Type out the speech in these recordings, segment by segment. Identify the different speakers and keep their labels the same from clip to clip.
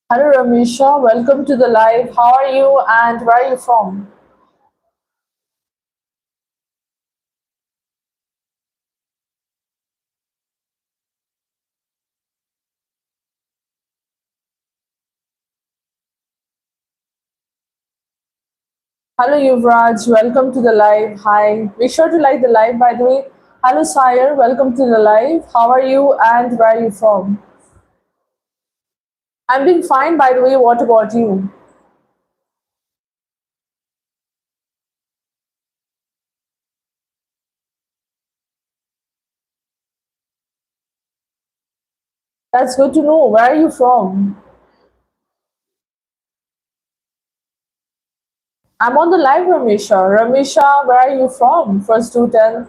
Speaker 1: Hello Ramisha, welcome to the live. How are you and where are you from? Hello Yuvraj, welcome to the live. Hi. Be sure to like the live by the way. Hello Sire, welcome to the live. How are you and where are you from? I'm doing fine by the way. What about you? That's good to know. Where are you from? I'm on the live Ramisha. Ramisha, where are you from? First do tell.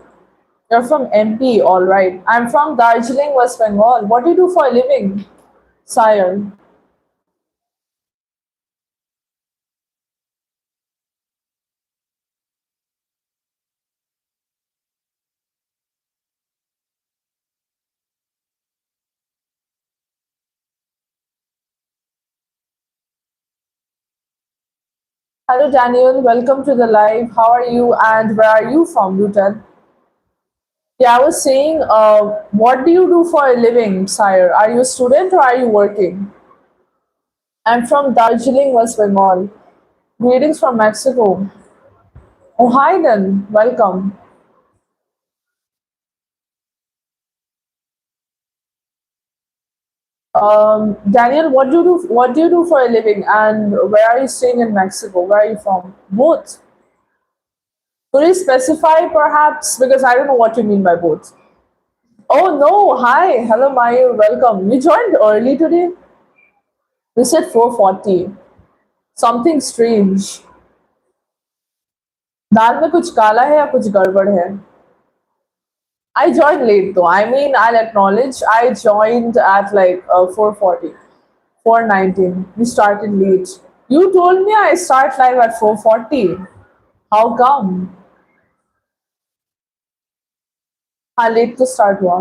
Speaker 1: You're from MP, alright. I'm from Darjeeling, West Bengal. What do you do for a living, Sire? Hello Daniel, welcome to the live. How are you and where are you from, Luton? Yeah, I was saying, what do you do for a living, sire? Are you a student or are you working? I'm from Darjeeling, West Bengal. Greetings from Mexico. Oh, hi then. Welcome. Daniel, what do you do for a living and where are you staying in Mexico? Where are you from? Both. Could you specify perhaps? Because I don't know what you mean by both. Oh no, hi. Hello Mayur, welcome. You joined early today? You said 4:40. Something strange. दाल में कुछ काला है या कुछ गड़बड़ है? I joined late though. I mean, I'll acknowledge I joined at like 4:40, 4:19. We started late. You told me I start live at 4:40. How come? हाँ late तो स्टार्ट हुआ.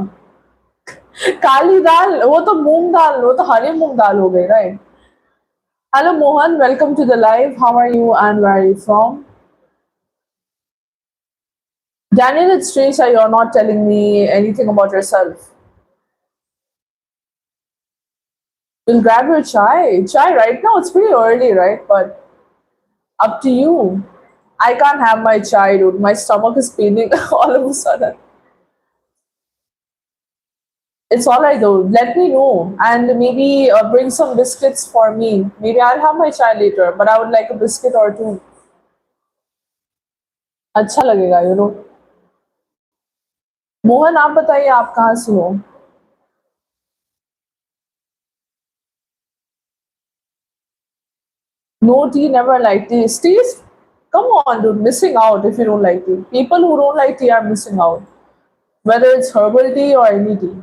Speaker 1: काली दाल वो तो मूंग दाल वो तो हरी मूंग दाल हो गई right. Hello Mohan, welcome to the live. How are you and where are you from? Daniel, it's strange that you're not telling me anything about yourself. You'll grab your chai. Chai right now, it's pretty early, right? But up to you. I can't have my chai, dude. My stomach is paining all of a sudden. It's alright though. Let me know and maybe bring some biscuits for me. Maybe I'll have my chai later, but I would like a biscuit or two. अच्छा लगेगा, you know. Mohan आप बताइए आप कहाँ से हो? No tea, never like tea. Teas? Come on, dude. Missing out if you don't like tea. People who don't like tea are missing out. Whether it's herbal tea or any tea.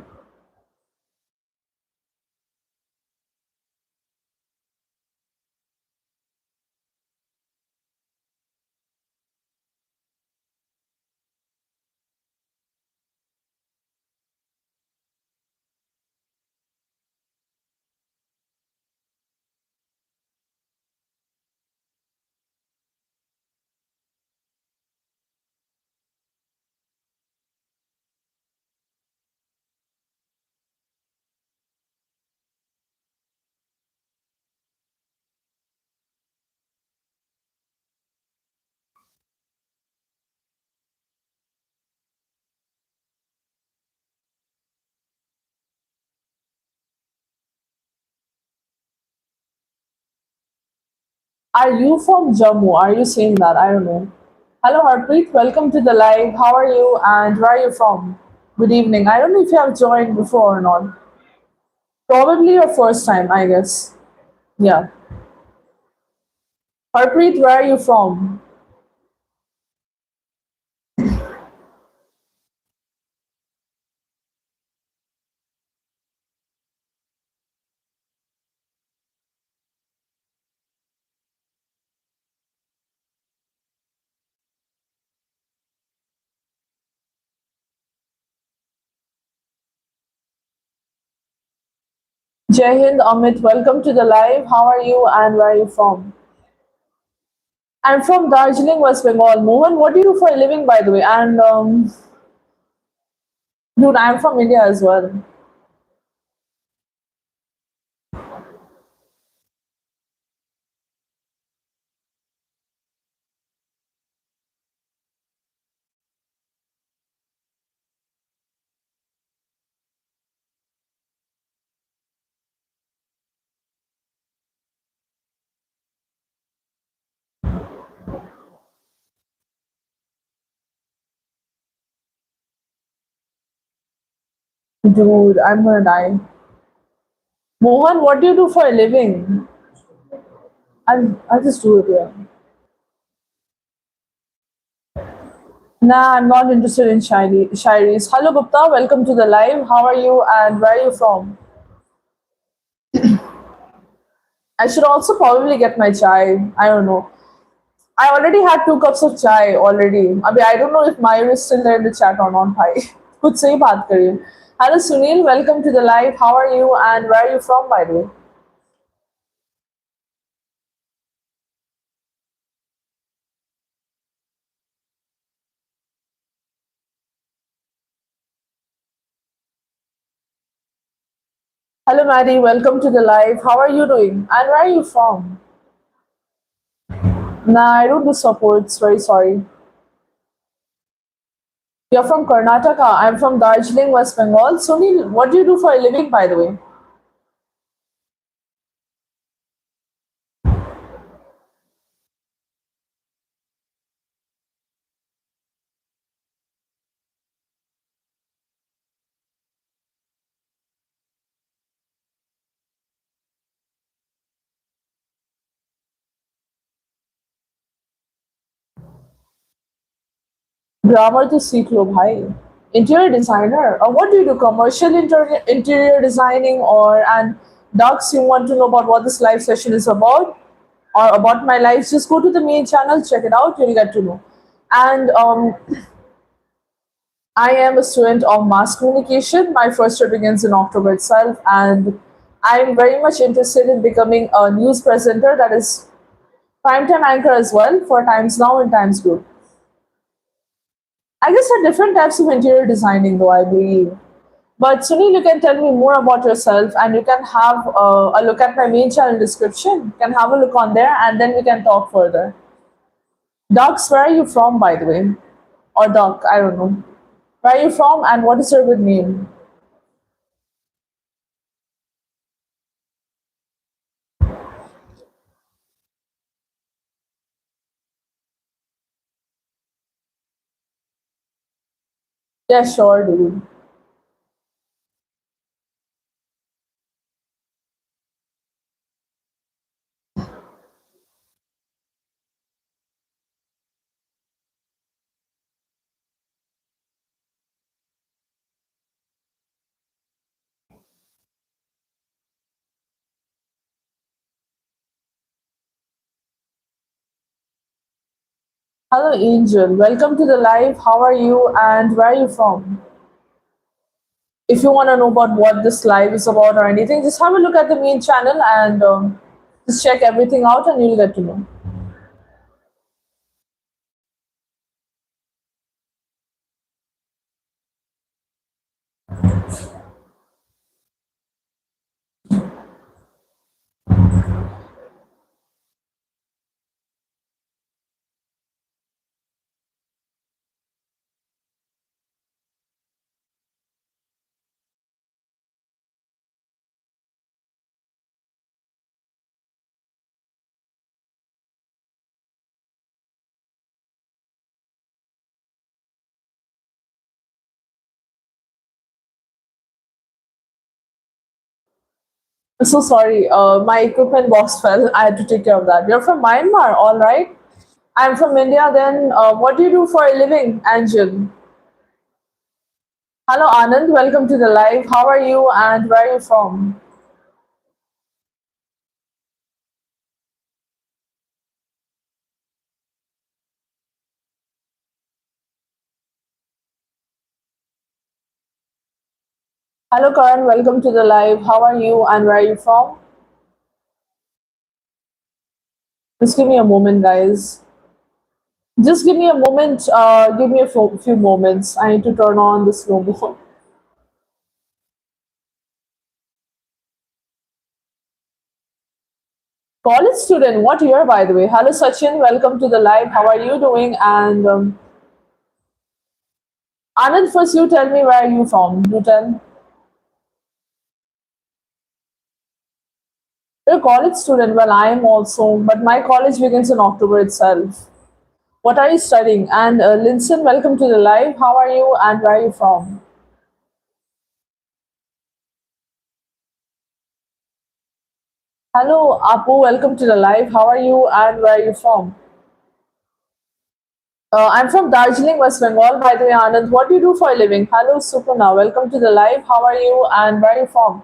Speaker 1: Are you from Jammu? Are you saying that? I don't know. Hello, Harpreet. Welcome to the live. How are you and where are you from? Good evening. I don't know if you have joined before or not. Probably your first time, I guess. Yeah. Harpreet, where are you from? Jai Hind, Amit, welcome to the live. How are you and where are you from? I'm from Darjeeling, West Bengal. Mohan, what do you do for a living, by the way? And dude, I'm from India as well. Dude, I'm gonna die. Mohan, what do you do for a living? I'll just do it here. Nah, I'm not interested in shairis. Hello, Gupta. Welcome to the live. How are you and where are you from? I should also probably get my chai. I don't know. I already had 2 cups of chai already. I don't know if Mayur is still there in the chat or not. Bhai. खुद से ही बात करिए. Hello Sunil, welcome to the live. How are you and where are you from, by the way? Hello Maddie, welcome to the live. How are you doing? And where are you from? Nah, I don't do supports. Very sorry. You're from Karnataka. I'm from Darjeeling, West Bengal. Sunil, what do you do for a living, by the way? Grammar to seek lo bhai. Interior designer. What do you do? Commercial interior designing or and docs you want to know about what this live session is about or about my life, just go to the main channel, check it out, you'll get to know. And I am a student of mass communication. My first year begins in October itself, and I'm very much interested in becoming a news presenter that is primetime anchor as well for Times Now and Times Group. I guess there are different types of interior designing, though, I believe. But Sunil, you can tell me more about yourself and you can have a look at my main channel description. You can have a look on there and then we can talk further. Docs, where are you from, by the way? Or Doc, I don't know. Where are you from and what is your good name? Yeah, sure, dude. Hello, Angel. Welcome to the live. How are you and where are you from? If you want to know about what this live is about or anything, just have a look at the main channel and just check everything out and you'll get to know. So sorry, my equipment box fell. I had to take care of that. You're from Myanmar, all right? I'm from India. Then, what do you do for a living, Angel? Hello, Anand. Welcome to the live. How are you and where are you from? Hello, Karan. Welcome to the live. How are you and where are you from? Just give me a moment, guys. Just give me a moment. Give me a few moments. I need to turn on the slow mo. College student, what year, by the way? Hello, Sachin. Welcome to the live. How are you doing? And Anand, first you tell me where are you from? You tell. You're a college student. Well, I am also, but my college begins in October itself. What are you studying? And Linson, welcome to the live. How are you and where are you from? Hello, Apu. Welcome to the live. How are you and where are you from? I'm from Darjeeling, West Bengal. By the way, Anand, what do you do for a living? Hello, Supana. Welcome to the live. How are you and where are you from?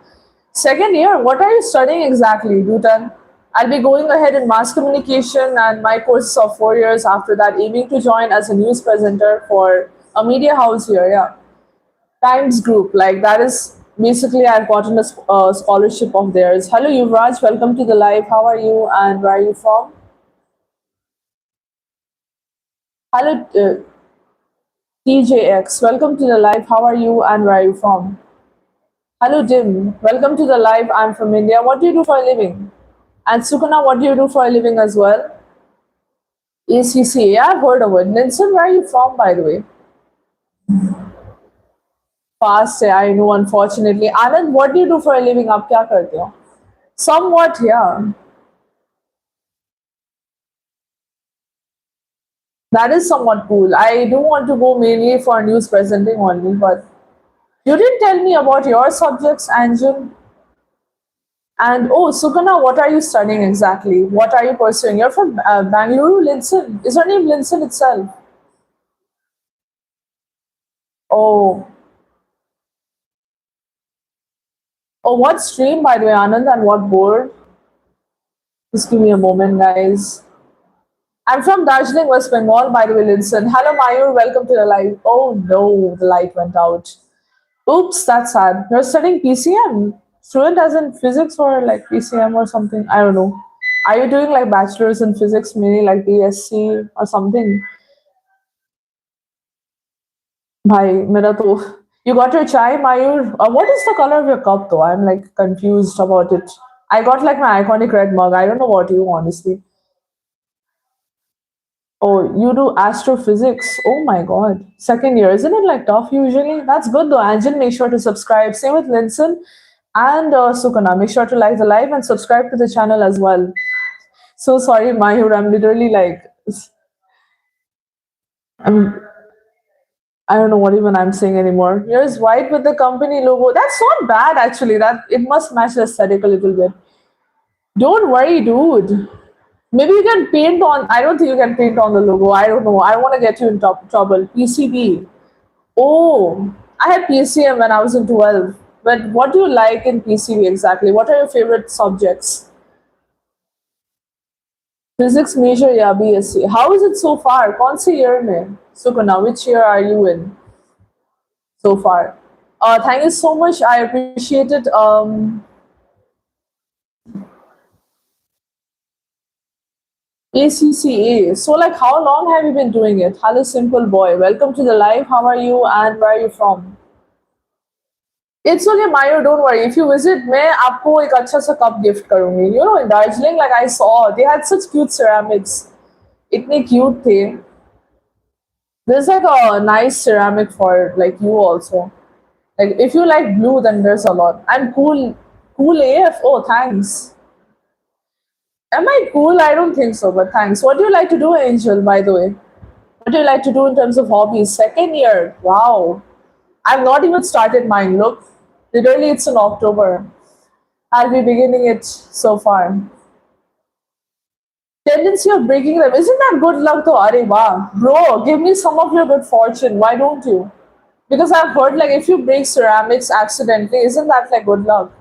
Speaker 1: Second year. What are you studying exactly, Dutan? I'll be going ahead in mass communication and my course is of 4 years after that, aiming to join as a news presenter for a media house here. Yeah. Times Group. Like that is basically I've gotten a scholarship of theirs. Hello, Yuvraj. Welcome to the live. How are you and where are you from? Hello, TJX. Welcome to the live. How are you and where are you from? Hello, Dim. Welcome to the live. I'm from India. What do you do for a living? And Sukuna, what do you do for a living as well? ACC. Yeah, I've heard of it. Linson, where are you from, by the way? Fast, I know, unfortunately. Anand, what do you do for a living? आप क्या करते हो? Somewhat, yeah. That is somewhat cool. I do want to go mainly for news presenting only, but you didn't tell me about your subjects, Angel. And oh, Sukana, what are you studying exactly? What are you pursuing? You're from Bangalore, Linson. Is her name Linson itself? Oh, oh, what stream, by the way, Anand, and what board? Just give me a moment, guys. I'm from Darjeeling, West Bengal, by the way, Linson. Hello, Mayur. Welcome to the live. Oh no, the light went out. Oops, that's sad. You're studying PCM? Student as in physics or like PCM or something? I don't know. Are you doing like bachelor's in physics, maybe like BSc or something? Bhai, mera to. You got your chai, Mayur? What is the color of your cup though? I'm like confused about it. I got like my iconic red mug. I don't know what you honestly. Oh, you do astrophysics. Oh my god. Second year. Isn't it like tough usually? That's good though. Angel, make sure to subscribe. Same with Linson and Sukana. Make sure to like the live and subscribe to the channel as well. So sorry, Mayur. I'm literally like, I'm, I don't know what even I'm saying anymore. Here's white with the company logo. That's not bad actually. That it must match the aesthetic a little bit. Don't worry, dude. Maybe you can paint on. I don't think you can paint on the logo. I don't know. I want to get you in trouble. PCB. Oh, I had PCM when I was in 12. But what do you like in PCB exactly? What are your favorite subjects? Physics major, yeah, BSc. How is it so far? कौन से year में? Sukuna, which year are you in so far? Thank you so much. I appreciate it. ACCA. So, like, how long have you been doing it? Hello, simple boy. Welcome to the live. How are you and where are you from? It's okay, Mayo. Don't worry. If you visit, मैं आपको एक अच्छा सा cup gift करूँगी. You know, in Darjeeling, like I saw, they had such cute ceramics. इतने cute थे. There's like a nice ceramic for like you also. Like if you like blue, then there's a lot. I'm cool, cool AF. Oh, thanks. Am I cool? I don't think so, but thanks. What do you like to do, Angel? By the way, what do you like to do in terms of hobbies? Second year. Wow. I've not even started mine. Look, literally, it's in October. I'll be beginning it so far. Tendency of breaking them. Isn't that good luck though? Are wow. Bro, give me some of your good fortune. Why don't you? Because I've heard like if you break ceramics accidentally, isn't that like good luck?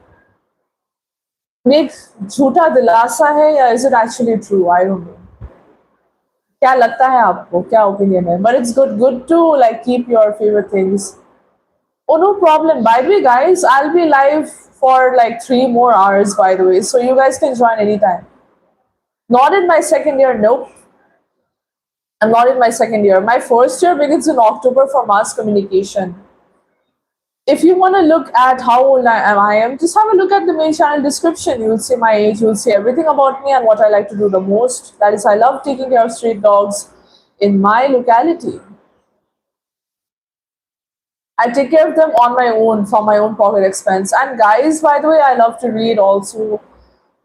Speaker 1: ये एक झूठा दिलासा है या is it actually true? I don't know. क्या लगता है आपको? क्या opinion है? But it's good to like keep your favorite things. Oh, no problem. By the way, guys, I'll be live for like 3 more hours, by the way, so you guys can join anytime. Not in my second year, nope. I'm not in my second year. My first year begins in October for mass communication. If you want to look at how old I am, just have a look at the main channel description. You'll see my age, you'll see everything about me and what I like to do the most. That is, I love taking care of street dogs in my locality. I take care of them on my own for my own pocket expense. And guys, by the way, I love to read also.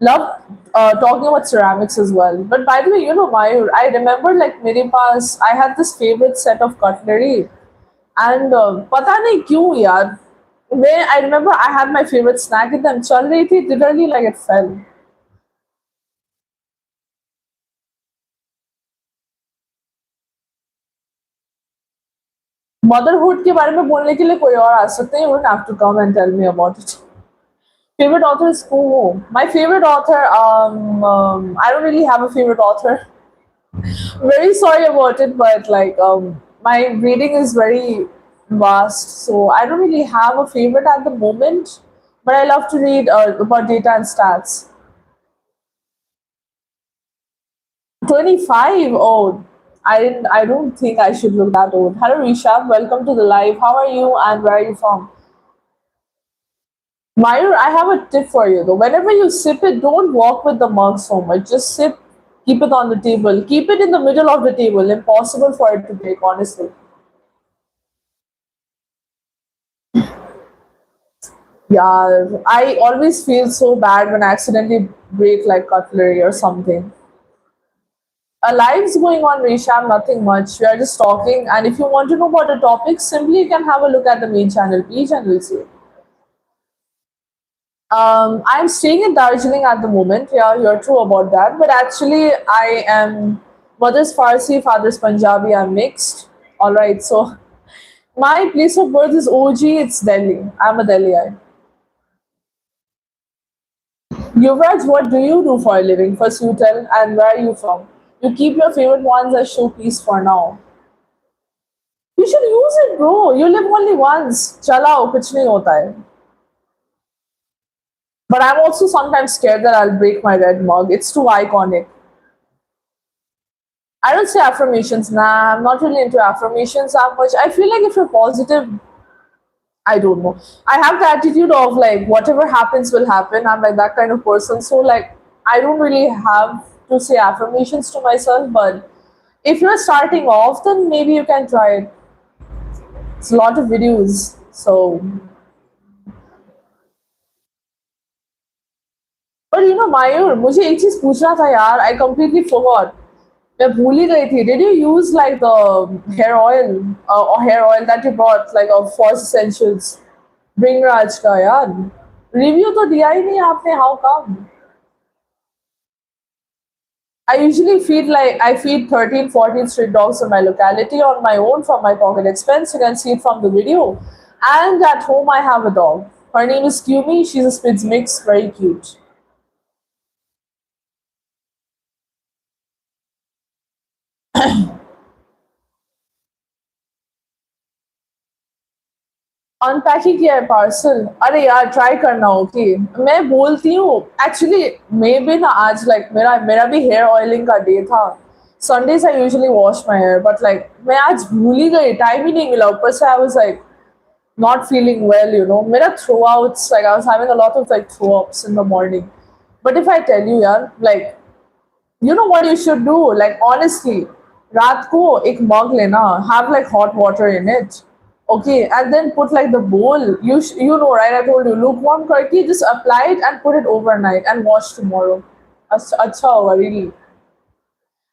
Speaker 1: Love talking about ceramics as well. But by the way, Mayur, I remember like मेरे पास I had this favorite set of cutlery, and पता नहीं क्यों यार, मैं I remember I had my favorite snack in them. चल रही थी, literally like it fell. Motherhood के बारे में बोलने के लिए कोई और आ सकते हैं. You don't have to come and tell me about it. Favorite author is cool. My favorite author, I don't really have a favorite author. Very sorry about it, but like my reading is very vast, so I don't really have a favorite at the moment. But I love to read about data and stats. 25. Oh, I don't think I should look that old. Hello, Rishabh. Welcome to the live. How are you and where are you from? Mayur, I have a tip for you though. Whenever you sip it, don't walk with the mug so much. Just sip, keep it on the table. Keep it in the middle of the table. Impossible for it to break, honestly. Yeah, I always feel so bad when I accidentally break like cutlery or something. Our live's going on, Risham, nothing much. We are just talking, and if you want to know about the topic, simply you can have a look at the main channel page and you'll see. I'm staying in Darjeeling at the moment. Yeah, you're true about that. But actually, I am mother's Farsi, father's Punjabi. I'm mixed. All right. So my place of birth is OG. It's Delhi. I'm a Delhiite. Yuvraj, what do you do for a living? First, you tell, and where are you from? You keep your favorite ones as showpiece for now. You should use it, bro. You live only once. Chalao, kuch nahi hota hai. But I'm also sometimes scared that I'll break my red mug. It's too iconic. I don't say affirmations. Nah, I'm not really into affirmations that much. I feel like if you're positive, I don't know. I have the attitude of like whatever happens will happen. I'm like that kind of person. So like I don't really have to say affirmations to myself. But if you're starting off, then maybe you can try it. It's a lot of videos. So, but Mayur, मुझे एक चीज पूछना था यार. I completely forgot. मैं भूल ही गई थी. Did you use like the hair oil or hair oil that you bought like of Force Essentials? Bringraj का यार. Review तो दिया ही नहीं आपने. How come? I feed 13, 14 street dogs in my locality on my own from my pocket expense. You can see it from the video. And at home I have a dog. Her name is Kumi. She's a Spitz mix, very cute. Unpacking किया है parcel. अरे यार try करना. Okay, मैं बोलती हूँ. Actually मे भी ना आज लाइक मेरा मेरा भी हेयर ऑयलिंग का डे था. Sundays I usually wash my hair, but like मैं आज भूल ही गई. टाइम ही नहीं मिला. ऊपर से I was like not feeling well, Mera throwouts, like I was having a lot of like throw ups in the morning. But if I tell you, yeah, like, you know what you should do? Like, honestly, रात को एक mug लेना, have like hot water in it. Okay, and then put like the bowl. You know, right? I told you, lukewarm करके just apply it and put it overnight and wash tomorrow. अच्छा होगा, really.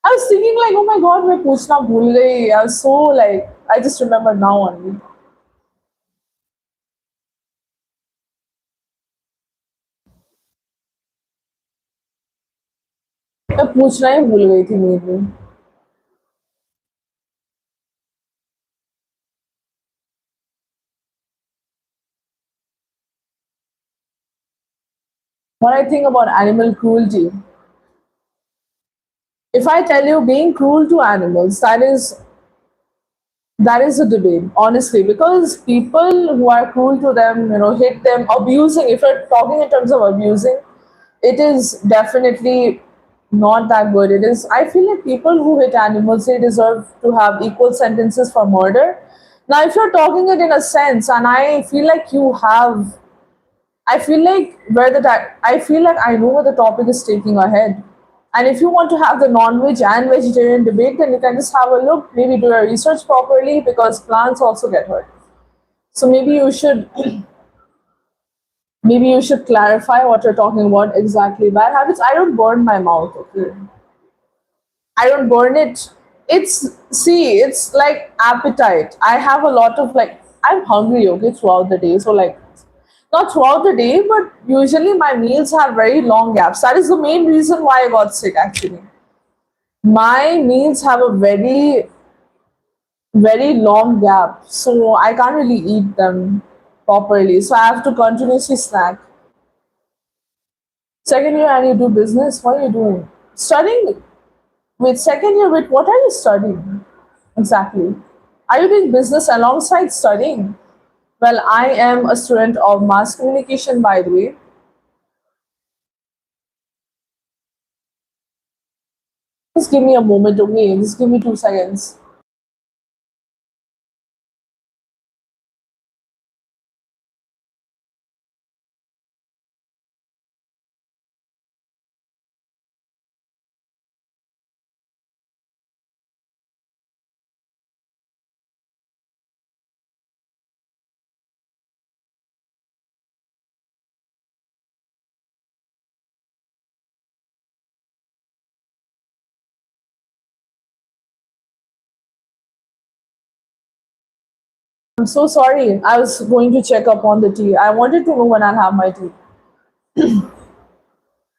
Speaker 1: I was thinking like, oh my god, मैं पूछना भूल गई. I was so like, I just remember now only. मैं पूछना ही भूल गई थी मेरे. What I think about animal cruelty. If I tell you being cruel to animals, that is That is a debate, honestly, because people who are cruel to them, hit them, abusing, if you're talking in terms of abusing, it is definitely not that good. It is, I feel like people who hit animals, they deserve to have equal sentences for murder. Now, if you're talking it in a sense, and I feel like you have, I feel like I feel like I know where the topic is taking ahead. And if you want to have the non-veg and vegetarian debate, then you can just have a look, maybe do your research properly because plants also get hurt. So maybe you should clarify what you're talking about exactly. Bad habits. I don't burn my mouth. Okay, I don't burn it. It's like appetite. I have a lot of like I'm hungry. Okay, throughout the day. So like not throughout the day, but usually my meals have very long gaps. That is the main reason why I got sick. Actually, my meals have a very long gap, so I can't really eat them properly. So I have to continuously snack. Second year, and you do business. What are you doing? Studying. With second year, with what are you studying exactly? Are you doing business alongside studying? Well, I am a student of mass communication, by the way. Just give me a moment, okay? Just give me 2 seconds. I'm so sorry. I was going to check up on the tea. I wanted to know when I'll have my tea.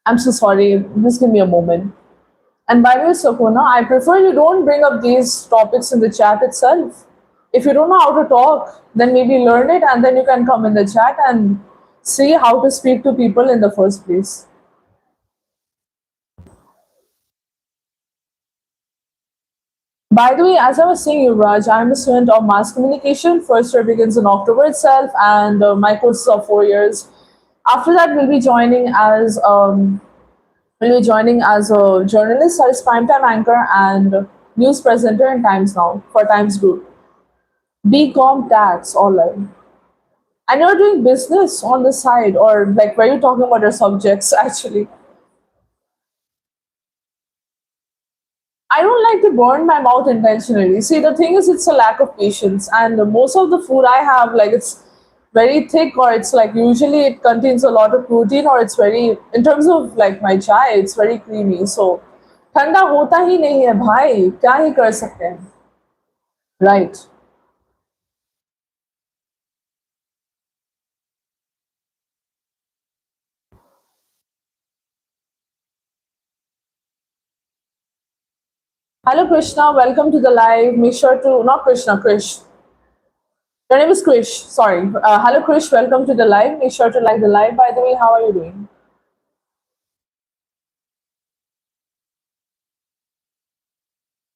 Speaker 1: I'm so sorry. Just give me a moment. And by the way, Sakuna, I prefer you don't bring up these topics in the chat itself. If you don't know how to talk, then maybe learn it and then you can come in the chat and see how to speak to people in the first place. By the way, as I was saying, Yuvraj, I'm a student of mass communication. First year begins in October itself, and my course is of 4 years. After that, we'll be joining as a journalist, as primetime anchor, and news presenter in Times Now for Times Group. BCom tax online. And you're doing business on the side, or like where you talking about your subjects actually. I don't like to burn my mouth intentionally. See, the thing is, it's a lack of patience, and most of the food I have, like it's very thick, or it's like usually it contains a lot of protein, or it's very in terms of like my chai, it's very creamy. So ठंडा होता ही नहीं है भाई क्या ही कर सकते हैं right. Hello Krishna, welcome to the live. Make sure to not Krishna, Krish. Your name is Krish. Sorry. Hello Krish, welcome to the live. Make sure to like the live. By the way, how are you doing?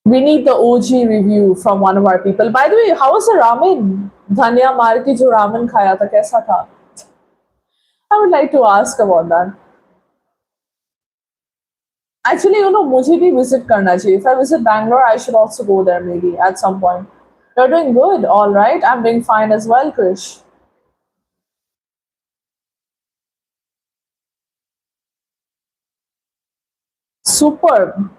Speaker 1: We need the OG review from one of our people. By the way, how was the ramen? Dhania maar ki jo ramen khaya tha, kaisa tha? I would like to ask about that. Actually, मुझे भी visit करना चाहिए. If I visit Bangalore, I should also go there maybe at some point. You're doing good, all right. I'm doing fine as well, Krish. Superb.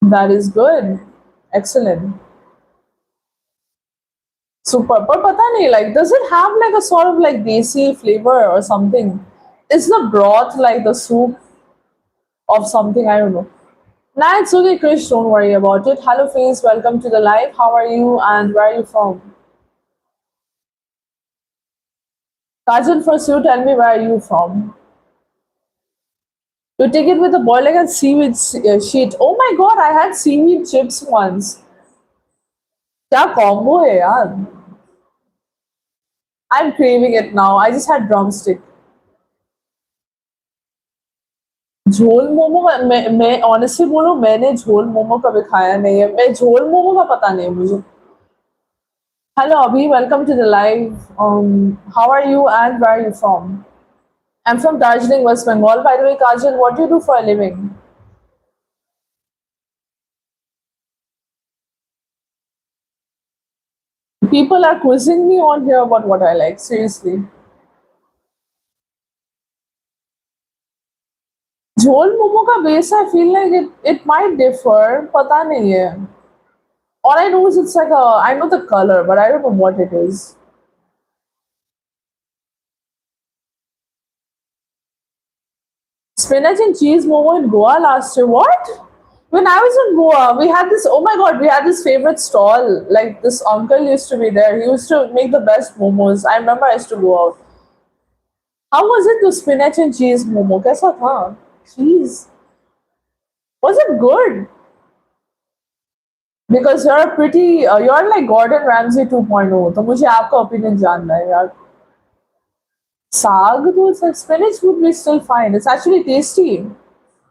Speaker 1: That is good. Excellent. Super. But pata nahi, like, does it have like a sort of like desi flavor or something? Is the broth like the soup of something? I don't know. Nah, it's okay, Krish. Don't worry about it. Hello, Face. Welcome to the live. How are you and where are you from? Kajal, first you tell me where are you from? You take it with a boil like a seaweed sheet. Oh my god, I had seaweed chips once. क्या combo है यार? I'm craving it now. I just had drumstick. झोल मोमो मैं honestly बोलूं, मैंने झोल मोमो कभी खाया नहीं है, मैं झोल मोमो का पता नहीं है मुझे। Hello Abhi, welcome to the live. How are you and where are you from? I'm from Darjeeling, West Bengal. By the way, Kajal, what do you do for a living? People are quizzing me on here about what I like. Seriously. झोल मोमो का base, I feel like it might differ. पता नहीं है. All I know is it's like a, I know the color, but I don't know what it is. Spinach and cheese momo in Goa last year. What? When I was in Goa, we had this. Oh my god, we had this favorite stall. Like this uncle used to be there. He used to make the best momos. I remember I used to go out. How was it the spinach and cheese momo? कैसा था? Cheese. Was it good? Because you're a pretty, you're like Gordon Ramsay 2.0. तो मुझे आपका opinion जानना है यार. Saag, though, it's like spinach would be still fine. It's actually tasty.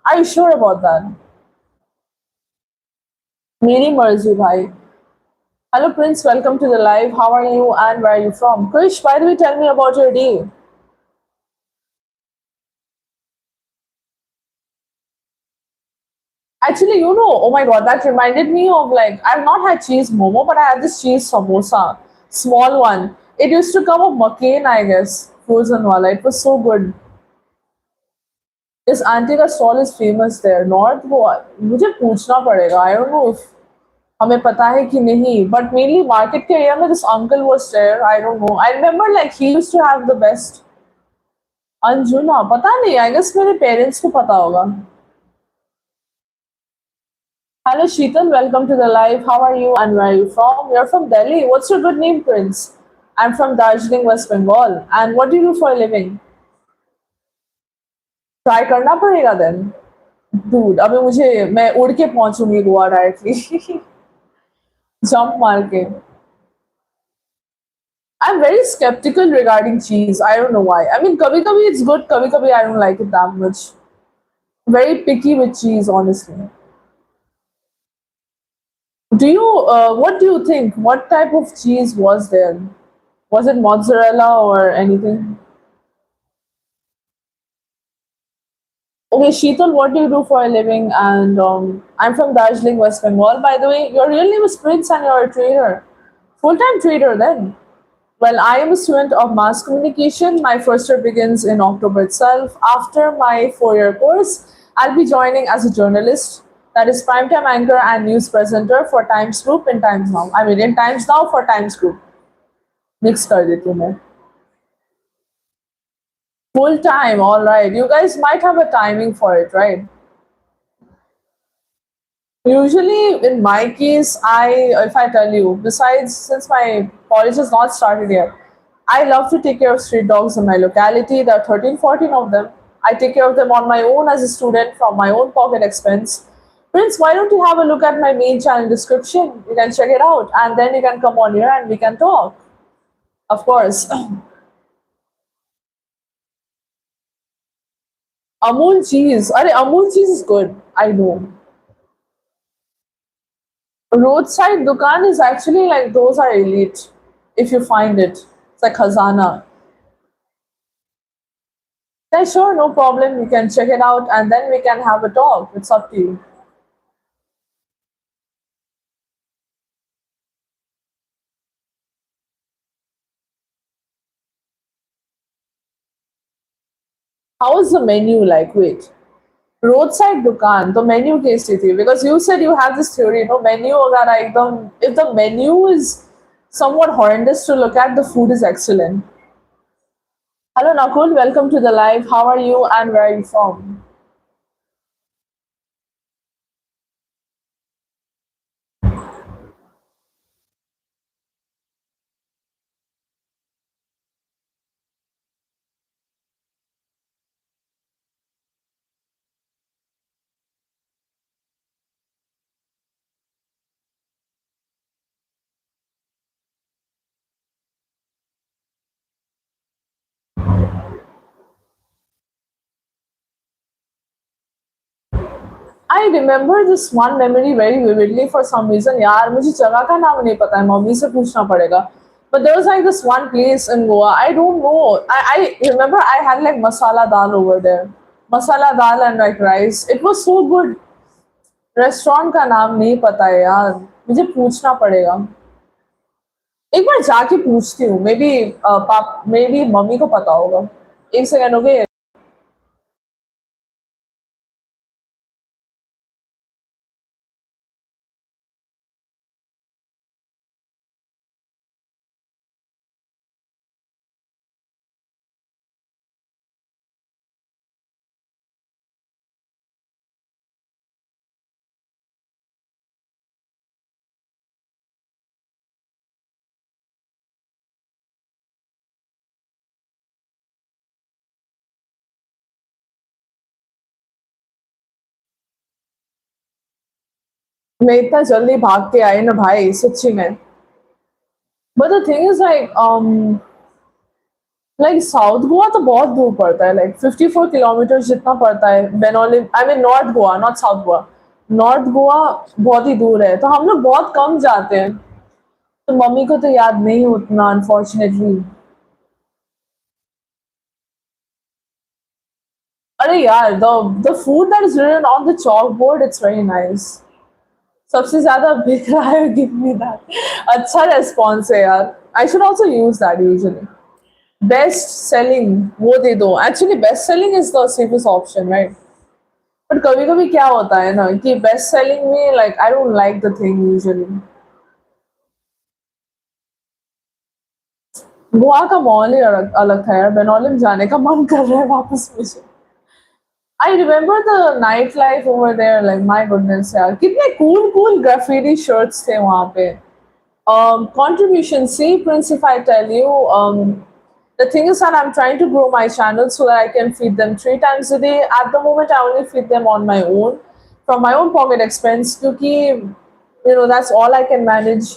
Speaker 1: Are you sure about that? मेरी मर्जी भाई. Hello Prince, welcome to the live. How are you and where are you from? Krish, by the way, tell me about your day. Actually, oh my god, that reminded me of like, I've not had cheese momo, but I had this cheese samosa, small one. It used to come of McCain, I guess, frozen wala. It was so good. This auntie का stall is famous there. North Goa. मुझे पूछना पड़ेगा. I don't know if हमें पता है कि नहीं. But mainly market के area में this uncle was there. I don't know. I remember like he used to have the best. Anjuna पता नहीं. I guess मेरे parents को पता होगा. Hello Sheetal, welcome to the live. How are you and where are you from? You're from Delhi. What's your good name, Prince? I'm from Darjeeling, West Bengal. And what do you do for a living? Try करना पड़ेगा then. Dude, अभी मुझे मैं उड़ के पहुंचूंगी Goa directly. Jump मार के. I'm very skeptical regarding cheese. I don't know why. I mean, kabhi kabhi it's good, kabhi kabhi I don't like it that much. Very picky with cheese, honestly. What do you think? What type of cheese was there? Was it mozzarella or anything? Okay, Sheetal, what do you do for a living? And I'm from Darjeeling, West Bengal. By the way, your real name is Prince and you're a trader. Full time trader then. Well, I am a student of mass communication. My first year begins in October itself. After my 4 year course, I'll be joining as a journalist, that is primetime anchor and news presenter for Times Group in Times Now. I mean, in Times Now for Times Group. Mix कर देती हूँ मैं. Full time, all right. You guys might have a timing for it, right? Usually, in my case, if I tell you, besides, since my college has not started yet, I love to take care of street dogs in my locality. There are 13, 14 of them. I take care of them on my own as a student from my own pocket expense. Prince, why don't you have a look at my main channel description? You can check it out and then you can come on here and we can talk. Of course. Amul cheese. Amul cheese is good. I know. Roadside dukan is actually like those are elite if you find it. It's like khazana. Yeah, sure, no problem. You can check it out and then we can have a talk. It's up to you. How is the menu like? Wait. Roadside dukan, the menu tasty थी because you said you have this theory, menu अगर एकदम if the menu is somewhat horrendous to look at, the food is excellent. Hello Nakul, welcome to the live. How are you and where are you from? I remember this one memory very vividly for some reason. यार मुझे जगह का नाम नहीं पता है, mummy से पूछना पड़ेगा. But there was like this one place in Goa. I don't know. I remember I had like masala dal over there. Masala dal and like rice. It was so good. Restaurant का नाम नहीं पता है यार. मुझे पूछना पड़ेगा. एक बार जाके पूछती हूँ. मे बी पाप मे बी मम्मी को पता होगा. एक सेकंड हो गए. मैं इतना जल्दी भाग के आई ना भाई सच्ची में. But the thing is like south Goa तो बहुत दूर पड़ता है. लाइक 54 किलोमीटर जितना पड़ता है. बेनोली I mean north Goa not south Goa. North Goa बहुत ही दूर है, तो हम लोग बहुत कम जाते हैं. तो मम्मी को तो याद नहीं उतना अनफॉर्चुनेटली. अरे यार the food that is written on the chalk board it's very nice. सबसे ज्यादा बिक रहा है गिव मी दैट. अच्छा रेस्पॉन्स है यार. I should also use that usually. Best selling वो दे दो. Actually best selling is the safest option right. But कभी कभी क्या होता है ना कि बेस्ट सेलिंग में like I don't like the thing usually. Goa का मॉल ही अलग अलग था यार. बेनोलिम जाने का मन कर रहा है वापस मुझे. I remember the night life over there. Like my goodness यार कितने कूल कूल ग्राफिटी शर्ट्स थे वहां पे. Contribution. See, Prince, if I tell you, the thing is that I'm trying to grow my channel so that I can feed them 3 times a day. At the moment, I only feed them on my own, from my own pocket expense, because that's all I can manage,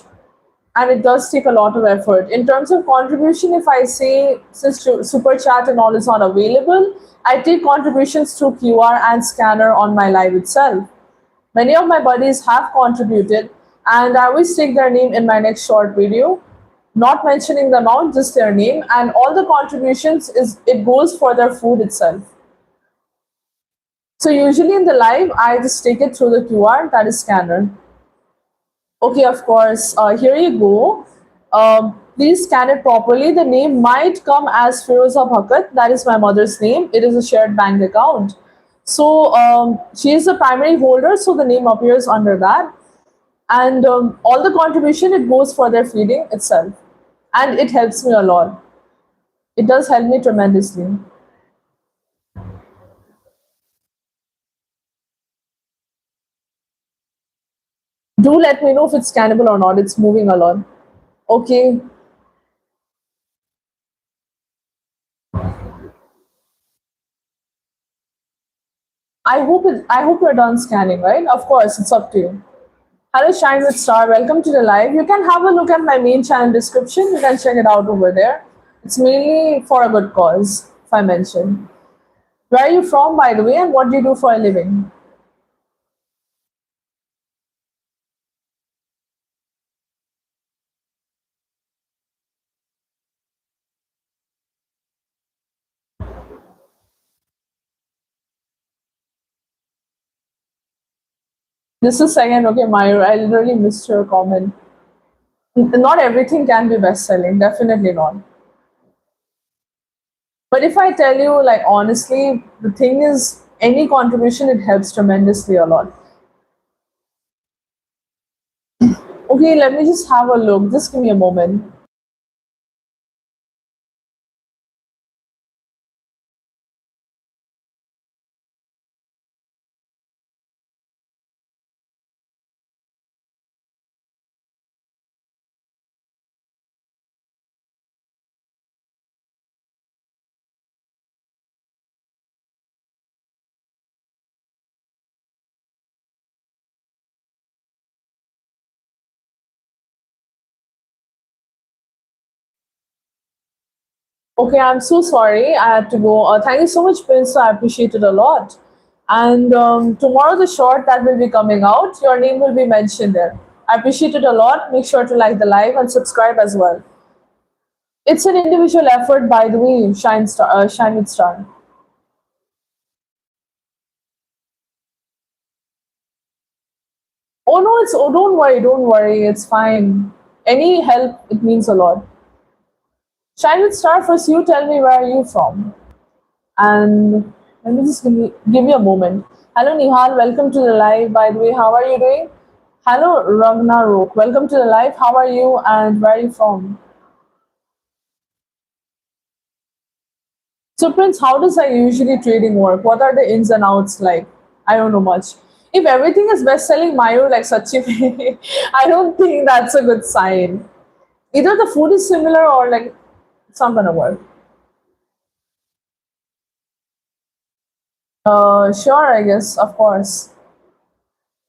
Speaker 1: and it does take a lot of effort. In terms of contribution, if I say since super chat and all is not available, I take contributions through QR and scanner on my live itself. Many of my buddies have contributed, and I will stick their name in my next short video, not mentioning the amount, just their name, and all the contributions is it goes for their food itself. So usually in the live, I just take it through the QR that is scanner. Okay, of course. Here you go. Please scan it properly. The name might come as Firoza Bhakat. That is my mother's name. It is a shared bank account. So she is the primary holder, so the name appears under that. And all the contribution it goes for their feeding itself, and it helps me a lot. It does help me tremendously. Do let me know if it's scannable or not. It's moving a lot. Okay. I hope you're done scanning, right? Of course, it's up to you. Hello, Shine with Star. Welcome to the live. You can have a look at my main channel description. You can check it out over there. It's mainly for a good cause, if I mention. Where are you from, by the way, and what do you do for a living? This is second. Okay, Mayur. I literally missed your comment. Not everything can be best selling, definitely not. But if I tell you, like, honestly, the thing is, any contribution, it helps tremendously a lot. Okay, let me just have a look. Just give me a moment. Okay, I'm so sorry. I had to go. Thank you so much, Prince. I appreciate it a lot. And tomorrow, the short that will be coming out, your name will be mentioned there. I appreciate it a lot. Make sure to like the live and subscribe as well. It's an individual effort, by the way, Shine with Star. Oh no, it's oh don't worry, it's fine. Any help, it means a lot. Shine with Star, first you tell me where are you from? And let me just give you a moment. Hello Nihal, welcome to the live. By the way, how are you doing? Hello Ragnarok, welcome to the live. How are you and where are you from? So Prince, how does I usually trading work? What are the ins and outs like? I don't know much. If everything is best selling Mayu like Sachi, I don't think that's a good sign. Either the food is similar or like it's not gonna work. Sure, I guess, of course.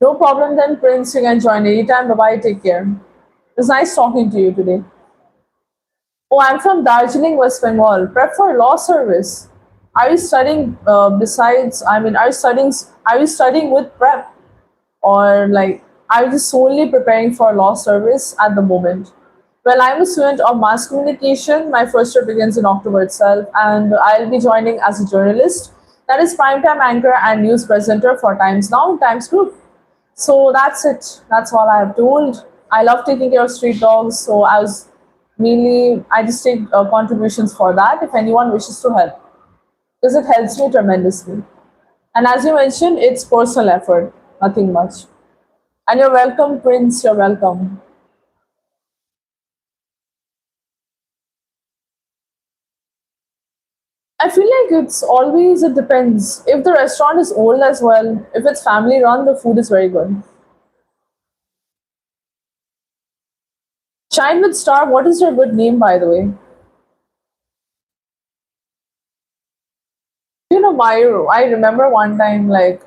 Speaker 1: No problem then, Prince. You can join anytime. Bye bye. Take care. It's nice talking to you today. Oh, I'm from Darjeeling, West Bengal. Prep for law service. Are you studying besides? I mean, are you studying? Are you studying with prep, or like are you just solely preparing for law service at the moment? Well, I'm a student of mass communication. My first year begins in October itself, and I'll be joining as a journalist. That is primetime anchor and news presenter for Times Now, Times Group. So that's it. That's all I have told. I love taking care of street dogs, so I just take contributions for that if anyone wishes to help because it helps me tremendously. And as you mentioned, it's personal effort, nothing much. And you're welcome, Prince. You're welcome. I feel like it depends. If the restaurant is old as well, if it's family run, the food is very good. Shine with Star, what is your good name, by the way? You know, Mayuru. I remember one time, like,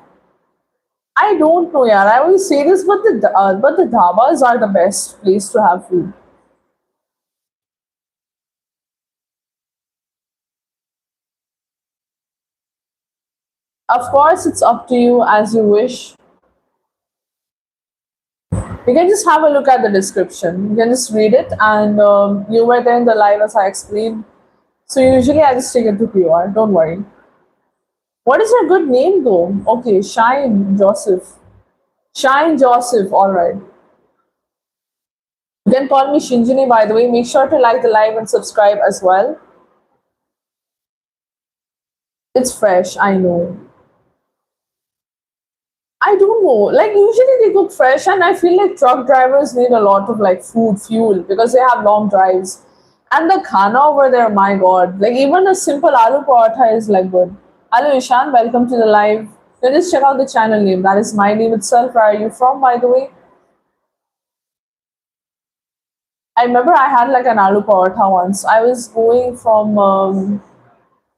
Speaker 1: I don't know, yeah. I always say this, but the dhabas are the best place to have food. Of course, it's up to you as you wish. You can just have a look at the description. You can just read it, and you were there in the live as I explained. So usually I just take it to PR. Don't worry. What is your good name though? Okay, Shine Joseph. Shine Joseph. All right. You can call me Sheen-Jinee, by the way. Make sure to like the live and subscribe as well. It's fresh, I know. I don't know. Like usually they cook fresh, and I feel like truck drivers need a lot of like food fuel because they have long drives. And the khana over there, my god! Like even a simple aloo paratha is like good. Hello Ishan, welcome to the live. You just check out the channel name. That is my name itself. Where are you from, by the way? I remember I had like an aloo paratha once. I was going from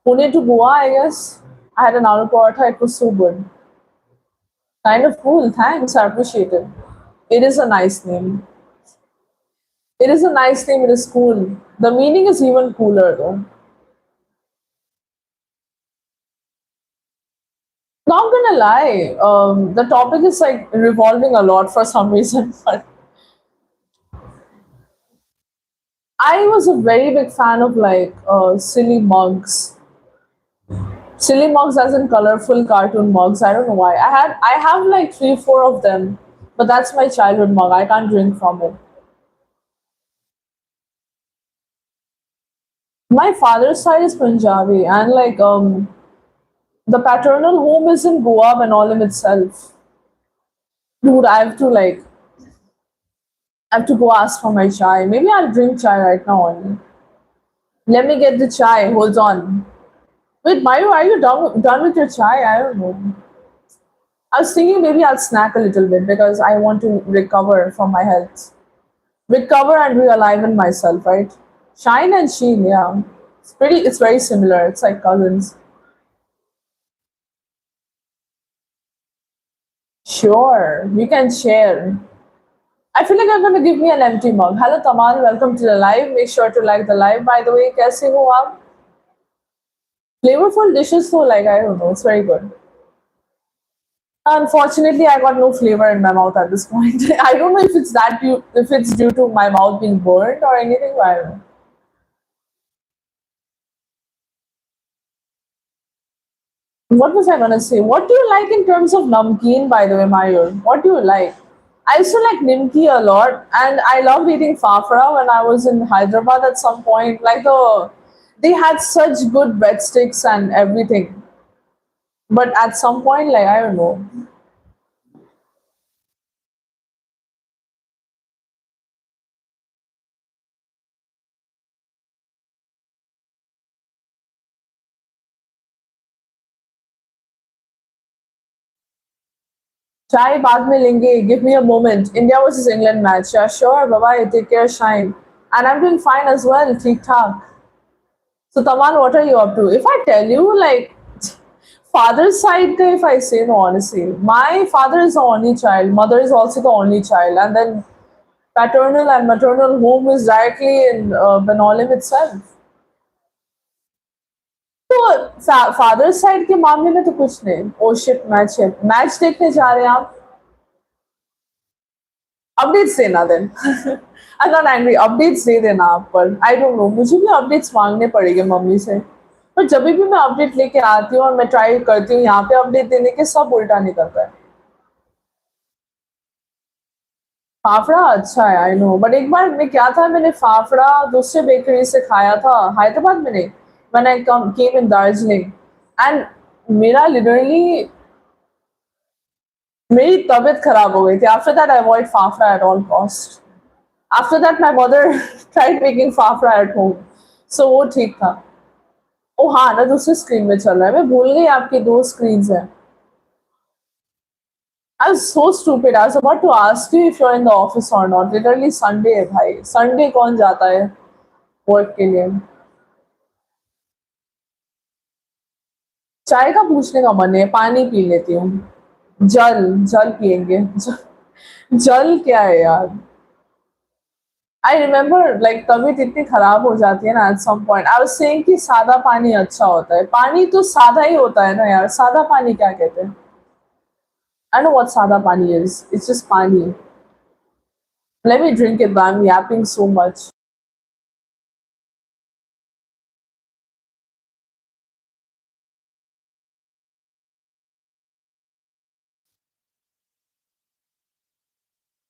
Speaker 1: Pune to Goa, I guess. I had an aloo paratha. It was so good. Kind of cool. Thanks. I appreciate it. It is a nice name. It is a nice name. It is cool. The meaning is even cooler though. Not gonna lie, the topic is like revolving a lot for some reason. But I was a very big fan of like silly mugs. Silly mugs as in colorful cartoon mugs. I don't know why. I have like three, four of them, but that's my childhood mug. I can't drink from it. My father's side is Punjabi, and like the paternal home is in Goa, Benolim itself. Dude, I have to go ask for my chai. Maybe I'll drink chai right now only. Let me get the chai. Hold on. Wait, Mayu, are you done with your chai? I don't know. I was thinking maybe I'll snack a little bit because I want to recover from my health. Recover and realign myself, right? Shine and Sheen, yeah. It's very similar. It's like cousins. Sure, we can share. I feel like I'm gonna give me an empty mug. Hello Tamal, welcome to the live. Make sure to like the live by the way. Kaise ho aap? Flavorful dishes though, like I don't know, it's very good. Unfortunately, I got no flavor in my mouth at this point. I don't know if it's if it's due to my mouth being burnt or anything. But I don't know. What was I gonna say? What do you like in terms of namkeen, by the way, Mayur? What do you like? I used to like nimki a lot, and I loved eating fafra when I was in Hyderabad at some point. They had such good breadsticks and everything. But at some point, like I don't know, चाय बाद में लेंगे. Give me a moment. India versus England match. Yeah, sure. Bye bye. Take care. Shine. And I'm doing fine as well. ठीक ठाक. So Taman, what are you up to? If I tell you, like, father's side, if I say no, honestly, my father is the only child. Mother is also the only child, and then paternal and maternal home is directly in Benolim itself. तो father side के मामले में तो कुछ नहीं. Oh shit, match देखने जा रहे हैं आप. अपडेट्स देना then. I not angry, updates दे देना आप. पर आई डोंट नो, मुझे भी अपडेट्स मांगने पड़ेंगे मम्मी से. पर जब भी मैं अपडेट लेके आती हूँ और मैं ट्राई करती हूँ यहाँ पे अपडेट देने के, सब उल्टा निकलता है. फाफड़ा अच्छा है, आई नो. बट एक बार मैं क्या था, मैंने फाफड़ा दूसरे बेकरी से खाया था हैदराबाद में नहीं. When I come came in Darjeeling, and मेरा लिटरली मेरी तबीयत खराब हो गई थी. After that I avoid fafda at all cost. After that my mother tried making fafda at home, so वो ठीक था. ओ हाँ ना, दूसरे स्क्रीन में चल रहा है. मैं भूल गई आपकी दो स्क्रीन है. I was so stupid. I was about to ask you if you're in the office or not. Literally Sunday है भाई. Sunday कौन जाता है वर्क के लिए? चाय का पूछने का मन है, पानी पी लेती हूँ. जल जल पियेंगे. जल क्या है यार? आई रिमेम्बर लाइक तबीयत इतनी खराब हो जाती है ना at some point. I was saying कि सादा पानी अच्छा होता है. पानी तो सादा ही होता है ना यार. सादा पानी क्या कहते हैं? आई नो व्हाट सादा पानी इज. इट्स जस्ट पानी. Let me drink it, but I'm yapping so much.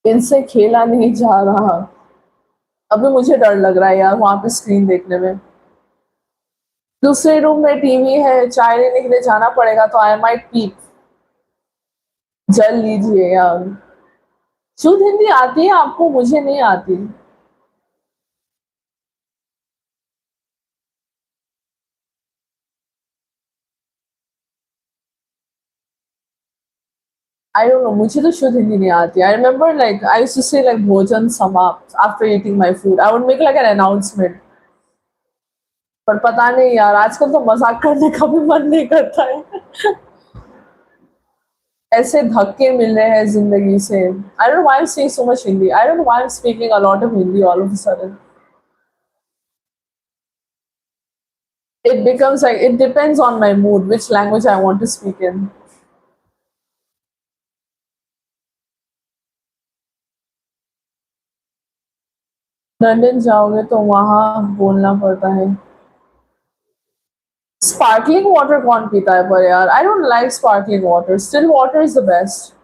Speaker 1: इनसे खेला नहीं जा रहा. अभी मुझे डर लग रहा है यार वहां पे स्क्रीन देखने में. दूसरे रूम में टीवी है, चाय लेने के लिए जाना पड़ेगा तो आई माइट पीप. जल लीजिए यार. शुद्ध हिंदी आती है आपको? मुझे नहीं आती. आई डोंट नो, मुझे तो शुद्ध हिंदी नहीं आती. I remember like I used to say like भोजन समाप्त after eating my food. I would make like an announcement. पर पता नहीं यार, आजकल तो मजाक करने का भी मन नहीं करता है. ऐसे धक्के मिल रहे हैं जिंदगी से. आई don't know why I am saying so much Hindi. I don't know why I am speaking a lot of Hindi all of a sudden. It becomes like it depends on my mood, which language I want to speak in. London जाओगे तो वहां बोलना पड़ता है. Sparkling water कौन पीता है पर यार? आई don't like sparkling water. Still water is the best.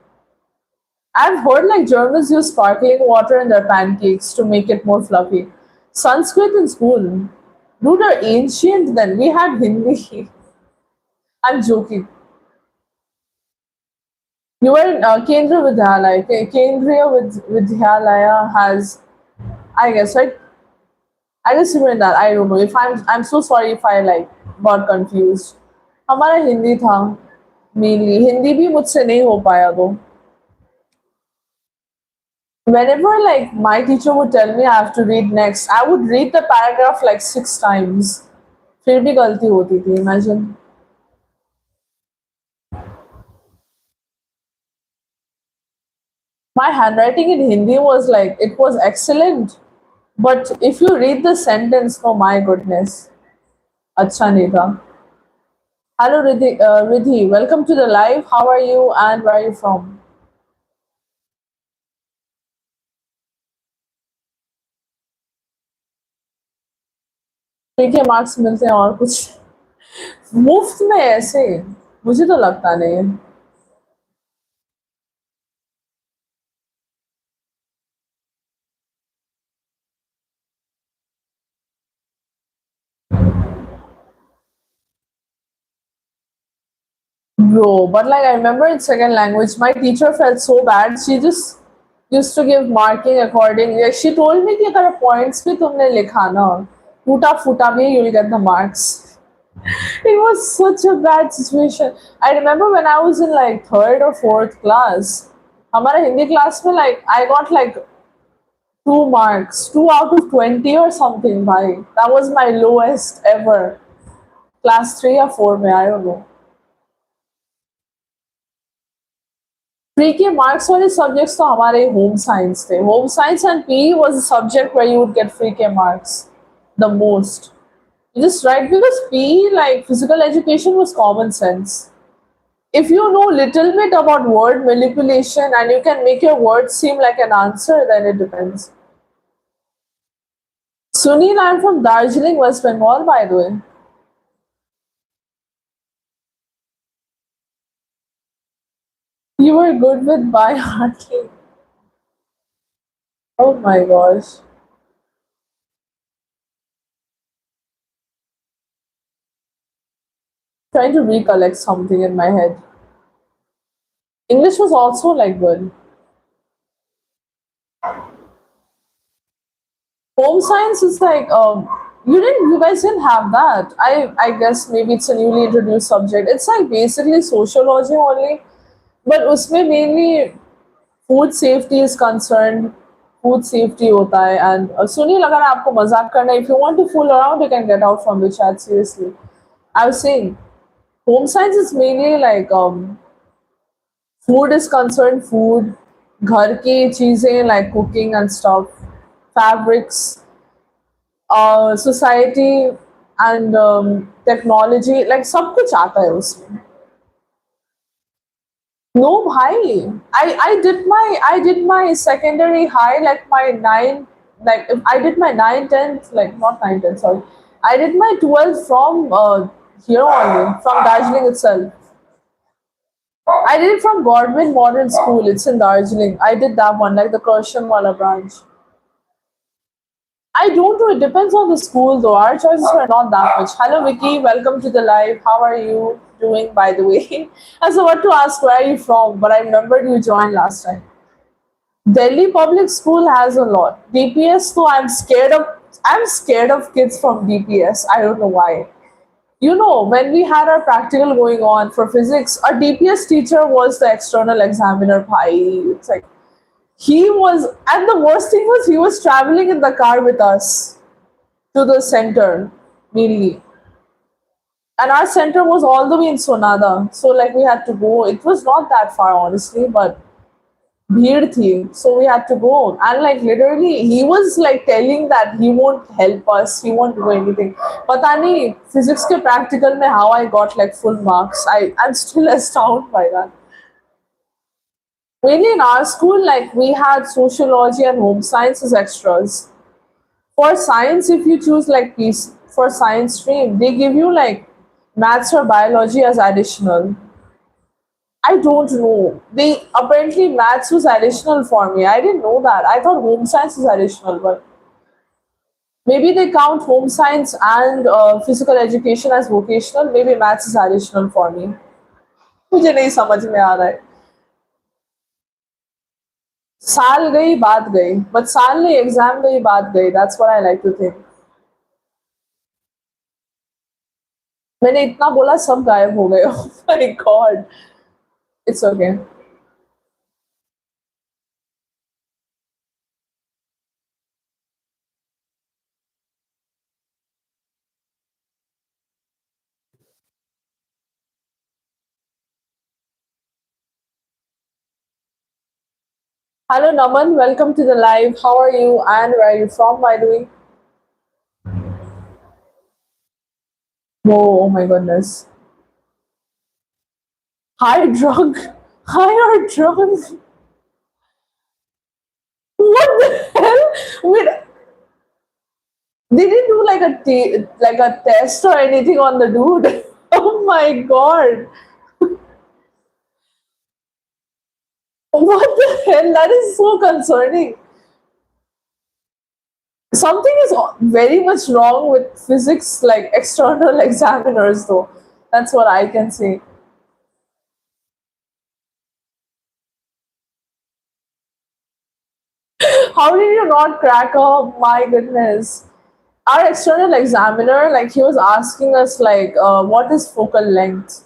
Speaker 1: I've heard like Germans use sparkling water in their pancakes to make it more fluffy. Sanskrit in school. Dude, are ancient then. We had Hindi. I'm joking. You were in Kendra Vidyalaya. Kendriya Vidyalaya has, I guess, right? I guess you were in that. I don't know. If I'm so sorry if I like got confused. हमारा हिंदी था mainly. Hindi भी मुझसे नहीं हो पाया तो. Whenever like my teacher would tell me I have to read next, I would read the paragraph like 6 times. फिर भी गलती होती थी. Imagine. My handwriting in Hindi was like it was excellent, but if you read the sentence, oh my goodness, अच्छा नहीं था. Hello, Ridhi. Welcome to the live. How are you and where are you from? 3 के marks मिलते हैं और कुछ मुफ्त में ऐसे मुझे तो लगता नहीं है। Bro, but like I remember in second language, my teacher felt so bad. She just used to give marking accordingly. Like she told me कि अगर points भी तुमने लिखा ना, टूटा फूटा भी you'll get the marks. It was such a bad situation. I remember when I was in like third or fourth class, हमारे हिंदी class में like I got like 2 marks, 2 out of 20 or something. Bhai, that was my lowest ever. Class 3 or 4 में, I don't know. Pre के marks वाले subjects तो हमारे home science थे. Home science and PE was a subject where you would get free के marks the most. Just right because PE like physical education was common sense. If you know little bit about word manipulation and you can make your words seem like an answer, then it depends. Sunil, I'm from Darjeeling, West Bengal, by the way. You were good with by heartly. Oh my gosh. Trying to recollect something in my head. English was also like good. Home science is like you guys didn't have that. I guess maybe it's a newly introduced subject. It's like basically sociology only, but उसमें mainly food safety is concerned. Food safety होता है and सुनिए अगर आपको मजाक करना if you want to fool around you can get out from the chat seriously. I was saying home science is mainly like food is concerned, food, घर की चीजें like cooking and stuff, fabrics, society and technology, like सब कुछ आता है उसमें. No, bhai. I did my secondary high like my nine like I did my 9 10th like not 9 10 sorry. I did my 12th from here only from Darjeeling itself. I did it from Godwin Modern School. It's in Darjeeling. I did that one like the Kursham wala branch. I don't know. It depends on the school though. Our choices were not that much. Hello Vicky, welcome to the live. How are you doing by the way? I was about to ask where are you from, but I remembered you joined last time. Delhi public school has a lot. DPS though I'm scared of kids from DPS. I don't know why. You know, when we had our practical going on for physics, our DPS teacher was the external examiner. Bhai. It's like he was and the worst thing was he was traveling in the car with us to the center mainly. And our center was all the way in Sonada. So like we had to go. It was not that far honestly, but भीड़ थी, so we had to go and like literally he was like telling that he won't help us, he won't do anything. पता नहीं physics के practical में how I got like full marks. I'm still astounded by that. Mainly in our school like we had sociology and home sciences extras. For science if you choose like piece for science stream they give you like maths or biology as additional. I don't know. They apparently maths was additional for me. I didn't know that. I thought home science is additional, but maybe they count home science and physical education as vocational. Maybe maths is additional for me. मुझे नहीं समझ में आ रहा है. साल गई बात गई, but साल नहीं एग्जाम गई बात गई. That's what I like to think. मैंने इतना बोला सब गायब हो गए. Oh my god. It's okay. Hello Naman, welcome to the live. How are you and where are you from by the way? Oh, oh my goodness. High drug, higher drugs. What the hell? Wait, they didn't do like like a test or anything on the dude. Oh my god. What the hell? That is so concerning. Something is very much wrong with physics, like external examiners, though. That's what I can say. How did you not crack up? My goodness. Our external examiner, like, he was asking us, like, what is focal length?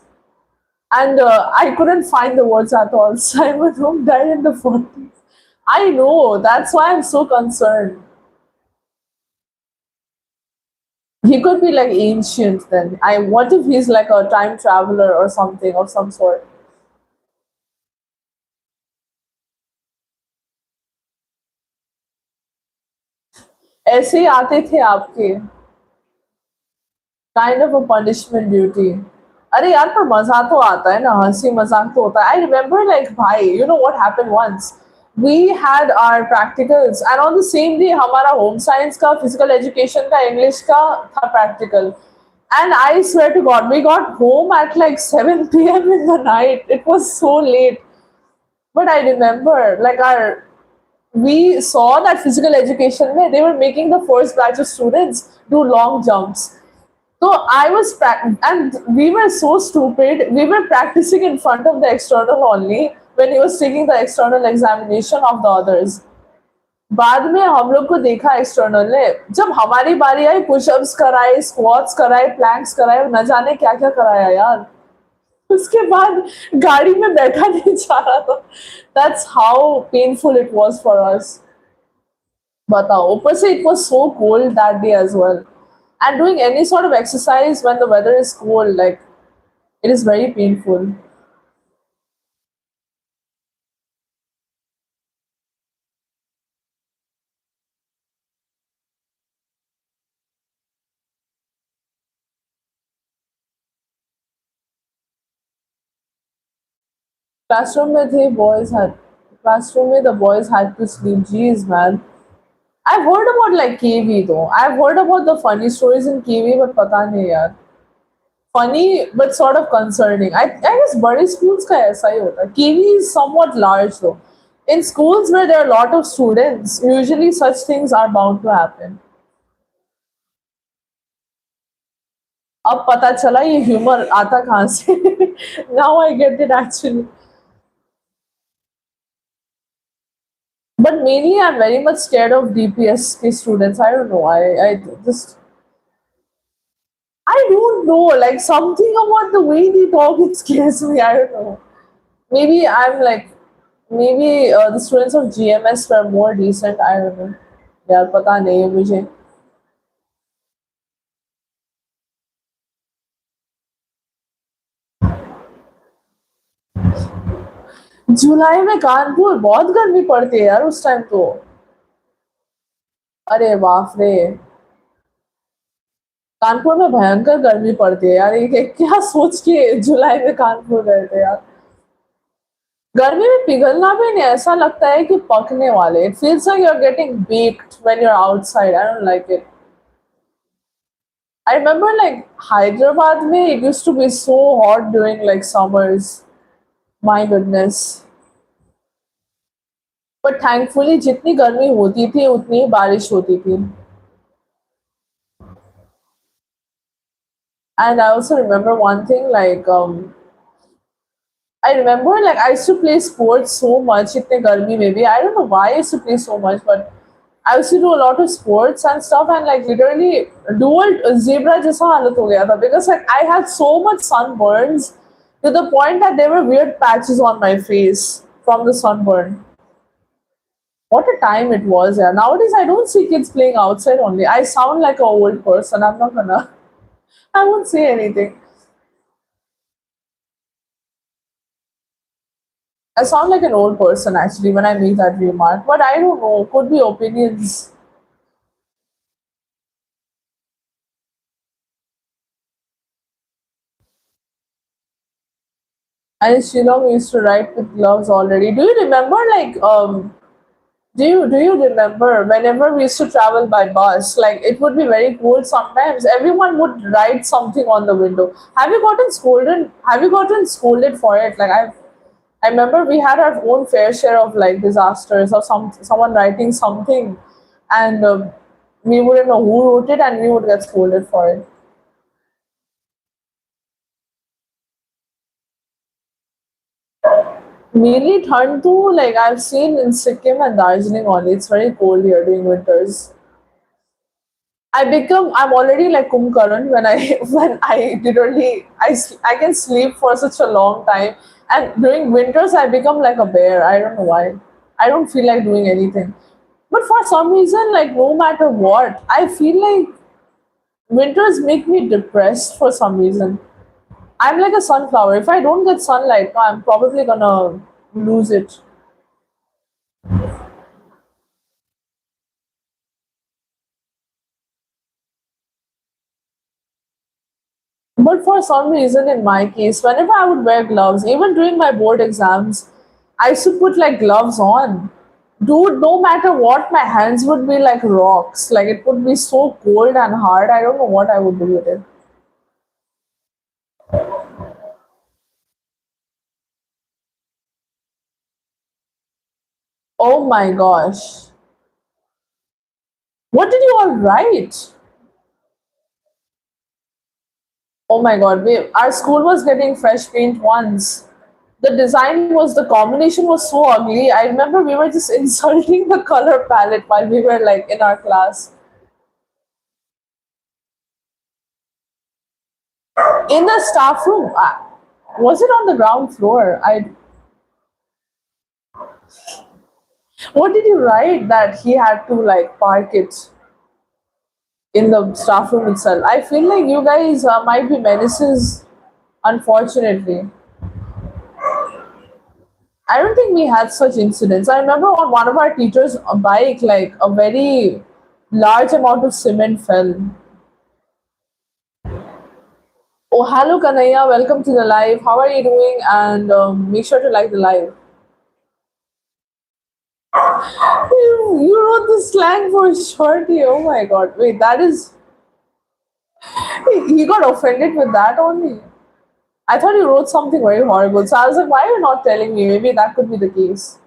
Speaker 1: And I couldn't find the words at all. Simon Home died in the 40s. I know. That's why I'm so concerned. He could be like ancient then. What if he's like a time traveler or something of some sort? ऐसे ही आते थे आपके kind of a punishment duty अरे यार पर मजा तो आता है ना हंसी मजाक तो होता है आई रिमेम्बर लाइक भाई you know what happened once we had our practicals and on the same day हमारा home science का physical education का english का था practical and I swear to god we got home at like 7 p.m. in the night. It was so late, but I remember like our we saw that physical education where they were making the first batch of students do long jumps. So and we were so stupid. We were practicing in front of the external only when he was taking the external examination of the others. बाद में हम लोग को देखा external ने जब हमारी बारी आई पुशअप्स कराए स्क्वाट्स कराए प्लैंक्स कराए न जाने क्या क्या कराया यार उसके बाद गाड़ी में बैठा नहीं जा रहा था that's how painful it was for us बताओ ऊपर से it was so cold that day as well and doing any sort of exercise when the weather is cold like it is very painful. Classroom में थे boys had classroom में the boys had to sleep. Jeez man, I've heard about like KV though. I've heard about the funny stories in KV but पता नहीं यार. Funny but sort of concerning. I guess बड़े schools का ऐसा ही होता है. KV is somewhat large though. In schools where there are a lot of students, usually such things are bound to happen. अब पता चला ये ह्यूमर आता कहाँ से. Now I get it actually. But mainly, I'm very much scared of DPSP students. I don't know. I don't know. Like something about the way they talk, it scares me. I don't know. Maybe I'm like, maybe the students of GMS were more decent. I don't know. यार पता नहीं है मुझे. जुलाई में कानपुर बहुत गर्मी पड़ती है यार उस टाइम तो. अरे बाप रे. कानपुर में भयंकर गर्मी पड़ती है यार ये क्या सोच के जुलाई में कानपुर गए थे यार. गर्मी में पिघलना भी नहीं ऐसा लगता है कि पकने वाले it feels like you are getting baked when you are outside I don't like it I remember like Hyderabad में it used to be so hot during like summers my goodness but thankfully जितनी गर्मी होती थी उतनी ही बारिश होती थी and I also remember one thing like I remember like I used to play sports so much in the garmi maybe. I don't know why I used to play so much, but I used to do a lot of sports and stuff and like literally dual zebra जैसा हालत हो गया था because like I had so much sunburns to the point that there were weird patches on my face from the sunburn. What a time it was, yeah. Nowadays I don't see kids playing outside only. I sound like an old person. I'm not gonna I won't say anything. I sound like an old person actually when I make that remark, but I don't know. Could be opinions. And in Shillong, we used to ride with gloves already. Do you remember, do you remember whenever we used to travel by bus, like it would be very cold sometimes. Everyone would write something on the window. Have you gotten scolded? Have you gotten scolded for it? I remember we had our own fair share of like disasters or someone writing something, and we wouldn't know who wrote it, and we would get scolded for it. Mainly turned to like I've seen in Sikkim and Darjeeling only. It's very cold here during winters. I'm already like Kumkaran when I when I literally I can sleep for such a long time, and during winters I become like a bear. I don't know why. I don't feel like doing anything. But for some reason, like no matter what, I feel like winters make me depressed for some reason. I'm like a sunflower. If I don't get sunlight, I'm probably gonna lose it. But for some reason, in my case, whenever I would wear gloves, even during my board exams, I used to put like gloves on. Dude, no matter what, my hands would be like rocks. Like it would be so cold and hard. I don't know what I would do with it. Oh my gosh. What did you all write? Oh my god, our school was getting fresh paint once. The design was, the combination was so ugly. I remember we were just insulting the color palette while we were like in our class. In the staff room, was it on the ground floor? What did you write that he had to like park it in the staff room itself? I feel like you guys might be menaces, unfortunately. I don't think we had such incidents. I remember on one of our teachers' bike, like a very large amount of cement fell. Oh, hello, Kanaya. Welcome to the live. How are you doing? And make sure to like the live. You wrote the slang for shorty. Oh my god. Wait, that is. He got offended with that only. I thought you wrote something very horrible. So I was like, why are you not telling me? Maybe that could be the case.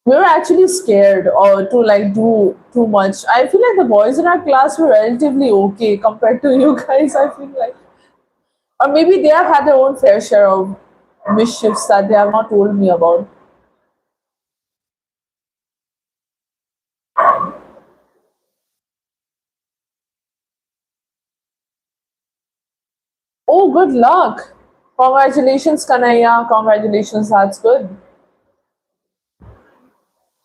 Speaker 1: We were actually scared or to like do too much. I feel like the boys in our class were relatively okay compared to you guys. I feel like, or maybe they have had their own fair share of mischiefs that they have not told me about. Oh, good luck! Congratulations, Kanaya. Congratulations. That's good.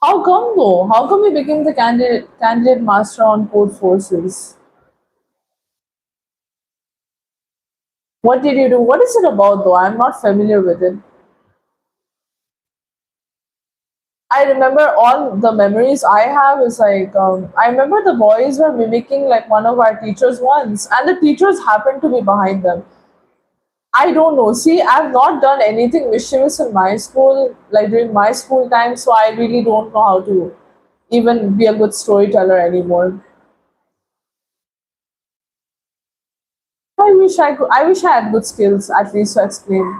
Speaker 1: How come though? How come you became the candidate master on code forces? What did you do? What is it about though? I'm not familiar with it. I remember all the memories I have is like I remember the boys were mimicking like one of our teachers once, and the teachers happened to be behind them. I don't know. See, I've not done anything mischievous in my school, like during my school time, so I really don't know how to even be a good storyteller anymore. I wish I could. I wish I had good skills at least to explain.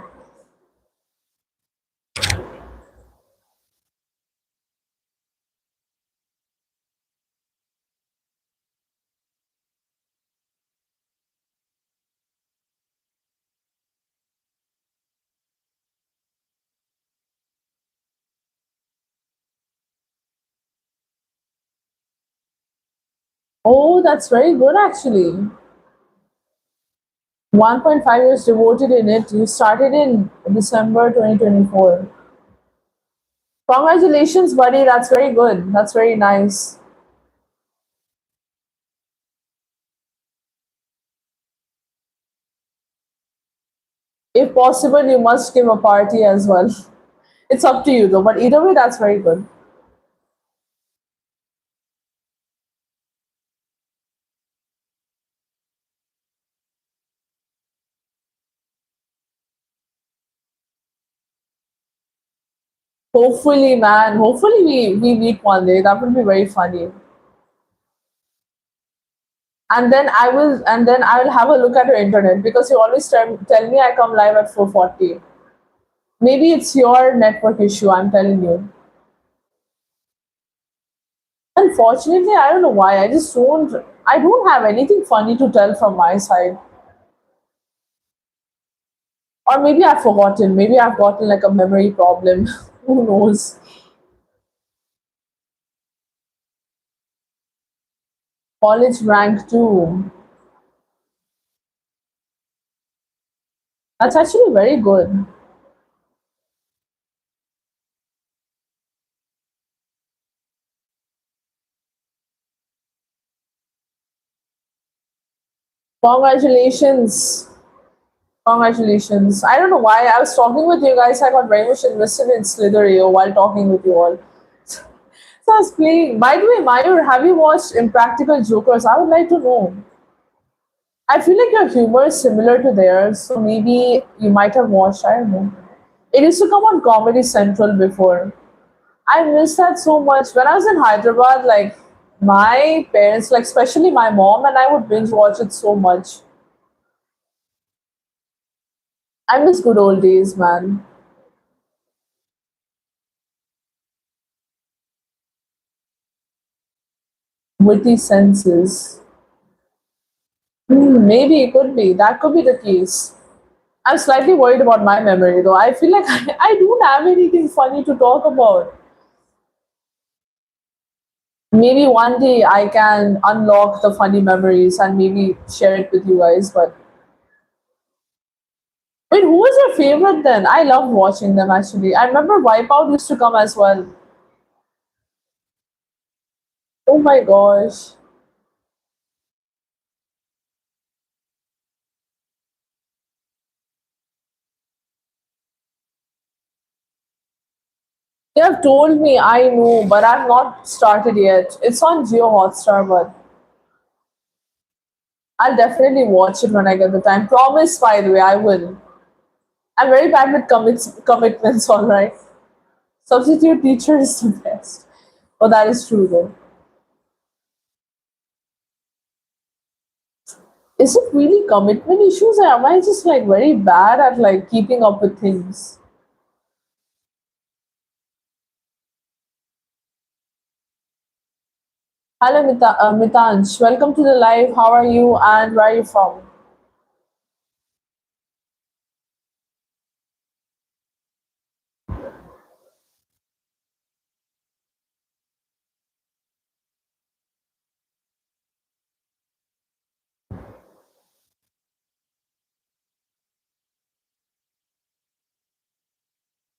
Speaker 1: Oh, that's very good actually. 1.5 years devoted in it. You started in December 2024. Congratulations, buddy. That's very good. That's very nice. If possible, you must give a party as well. It's up to you though, but either way, that's very good. Hopefully, man. Hopefully, we meet one day. That would be very funny. And then I will have a look at your internet because you always tell me I come live at 4:40. Maybe it's your network issue. I'm telling you. Unfortunately, I don't know why. I just don't. I don't have anything funny to tell from my side. Or maybe I've forgotten. Maybe I've gotten like a memory problem. Who knows? College rank too. That's actually very good. Congratulations. Congratulations. I don't know why. I was talking with you guys. I got very much invested in Slitherio while talking with you all. So I was playing. By the way, Mayur, have you watched Impractical Jokers? I would like to know. I feel like your humor is similar to theirs, so maybe you might have watched. I don't know. It used to come on Comedy Central before. I miss that so much. When I was in Hyderabad, like my parents, like especially my mom, and I would binge watch it so much. I miss good old days, man. Witty senses. Maybe it could be. That could be the case. I'm slightly worried about my memory though. I feel like I don't have anything funny to talk about. Maybe one day I can unlock the funny memories and maybe share it with you guys. But wait, who was your favorite then? I love watching them actually. I remember Wipeout used to come as well. Oh my gosh. You have told me, I know, but I've not started yet. It's on Geo Hotstar, but I'll definitely watch it when I get the time. Promise, by the way, I will. I'm very bad with commitments, alright. Substitute teacher is the best. Oh, that is true though. Is it really commitment issues or am I just like very bad at like keeping up with things? Hello, Mitansh. Welcome to the live. How are you and where are you from?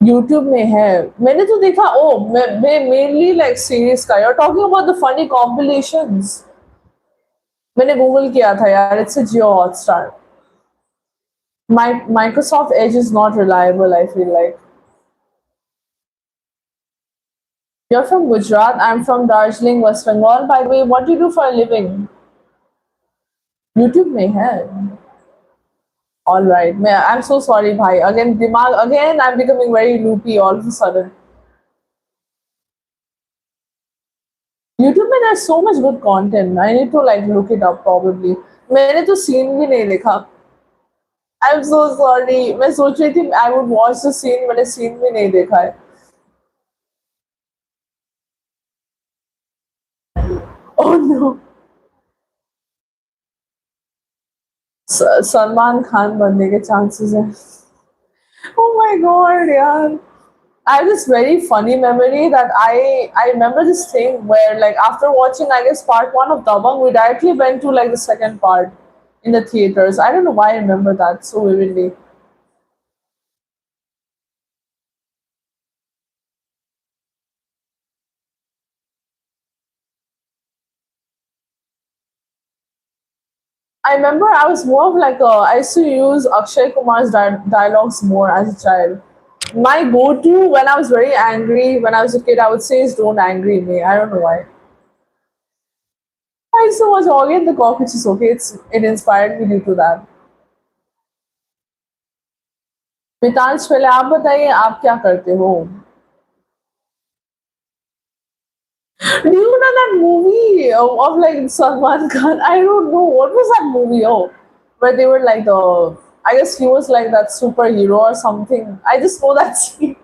Speaker 1: YouTube में है मैंने तो देखा ओ मैं mainly like series का you're talking about the funny compilations मैंने Google किया था यार it's a Geo Hotstar. Microsoft Edge is not reliable I feel like. You're from Gujarat, I'm from Darjeeling, West Bengal. By the way, what do you do for a living? YouTube में है. All right. I'm so sorry, bhai. Again, I'm becoming very loopy all of a sudden. YouTube में there's so much good content. I need to like look it up probably. मैंने तो scene भी नहीं देखा. I'm so sorry. मैं सोच रही थी I would watch the scene. मैंने सीन भी नहीं देखा है. Oh no. सलमान खान बनने के chances हैं. Oh my god, यार. I have this very funny memory that I remember this thing where like after watching I guess part one of Dabang, we directly went to like the second part in the theaters. I don't know why I remember that so vividly. I remember I was more of like I used to use Akshay Kumar's dialogues more as a child. My go-to when I was very angry when I was a kid, I would say is "Don't angry me." I don't know why. I used to watch Augie and the Cockroaches. Okay, it inspired me due to that. Mitansh पहले आप बताइए आप क्या करते हो Do you know that movie of like Salman Khan? I don't know what was that movie. Oh, where they were like the. I guess he was like that superhero or something. I just know that scene.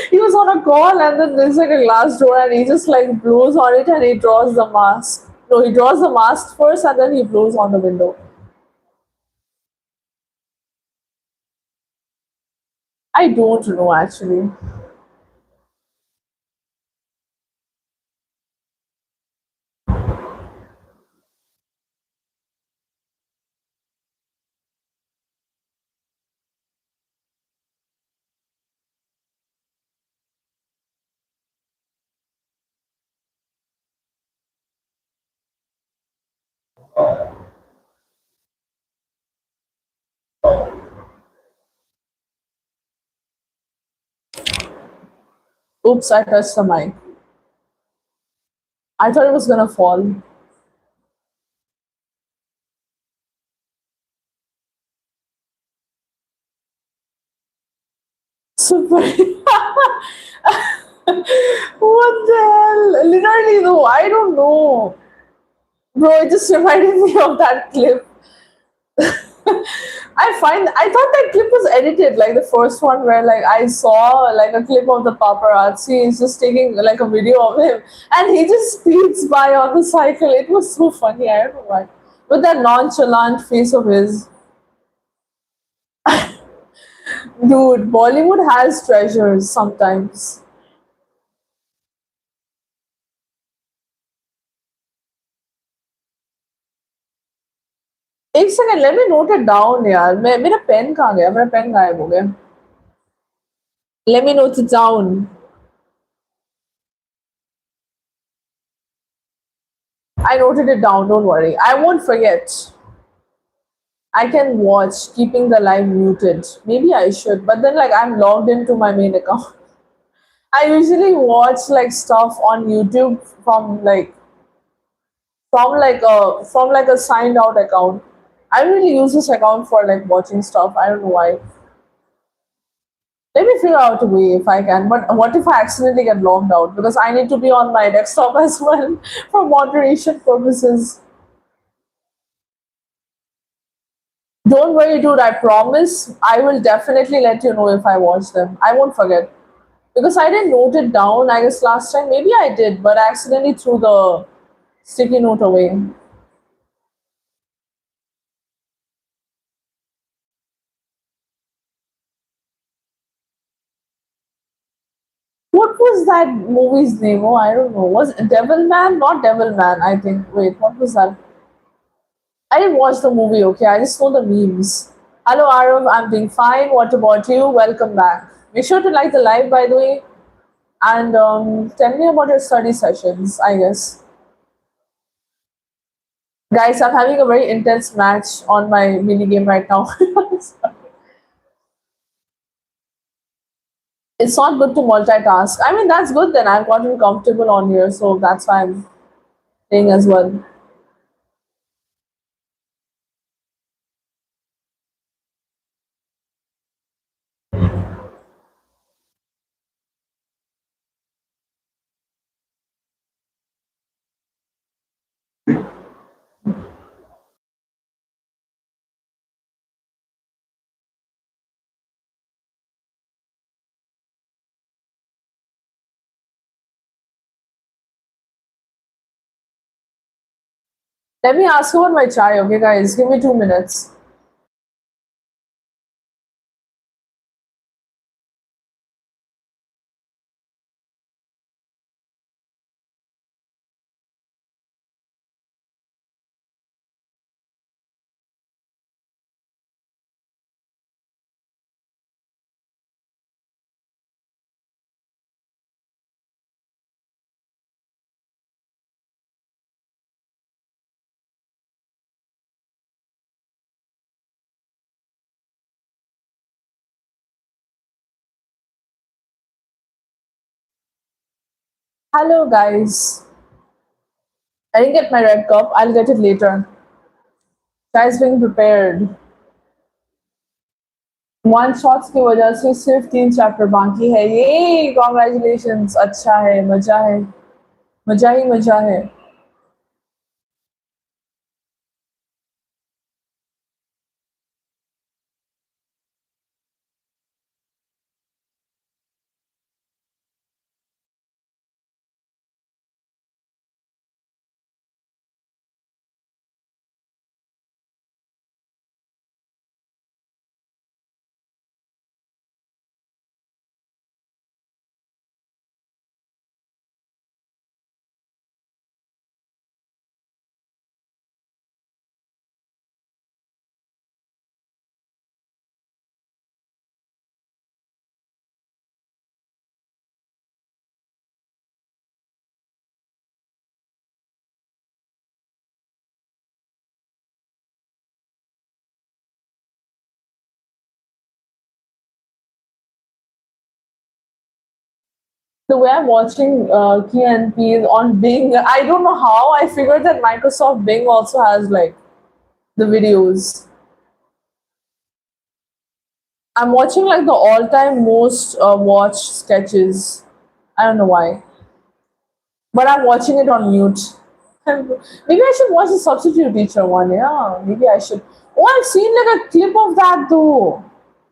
Speaker 1: He was on a call and then there's like a glass door and he just like blows on it and he draws the mask. No, he draws the mask first and then he blows on the window. I don't know actually. Oops, I touched the mic. I thought it was gonna fall. Super. What the hell? Literally, though, I don't know. Bro, it just reminded me of that clip. I thought that clip was edited, like the first one where like I saw like a clip of the paparazzi is just taking like a video of him and he just speeds by on the cycle. It was so funny, I don't know why. With that nonchalant face of his. Dude, Bollywood has treasures sometimes. एक second let me note it down यार मैं मेरा pen कहाँ गया मेरा pen गायब हो गया let me note it down I noted it down, don't worry. I won't forget. I can watch keeping the live muted. Maybe I should, but then like I'm logged into my main account. I usually watch like stuff on YouTube from like a signed out account. I really use this account for like watching stuff. I don't know why. Let me figure out a way if I can. But what if I accidentally get logged out? Because I need to be on my desktop as well for moderation purposes. Don't worry, dude. I promise I will definitely let you know if I watch them. I won't forget. Because I didn't note it down, I guess last time. Maybe I did, but I accidentally threw the sticky note away. What was that movie's name? Oh, I don't know. Was it Devil Man? Not Devil Man, I think. Wait, what was that? I didn't watch the movie, okay? I just know the memes. Hello, Arav. I'm doing fine. What about you? Welcome back. Make sure to like the live, by the way. And tell me about your study sessions, I guess. Guys, I'm having a very intense match on my mini game right now. It's not good to multitask. I mean, that's good then. I've gotten comfortable on here, so that's why I'm playing as well. Let me ask you about my chai, okay, guys? Give me 2 minutes. Hello, guys. I didn't get my red cup. I'll get it later. Chai's being prepared. One shots की वजह से सिर्फ 3 chapter बाकी है ये congratulations अच्छा है मजा है मजा ही मजा है. The way I'm watching Key and Peele on Bing, I don't know how I figured that Microsoft Bing also has like the videos. I'm watching like the all-time most watched sketches. I don't know why, but I'm watching it on mute. Maybe I should watch the substitute teacher one. Yeah, maybe I should. Oh, I've seen like a clip of that though.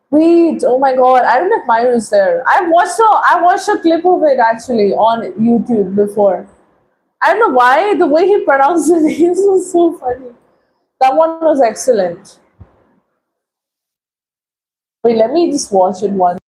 Speaker 1: Wait, oh my god, I don't know if mine is there. I watched a clip of it actually on YouTube before. I don't know why the way he pronounced the names was so funny. That one was excellent. Wait, let me just watch it once.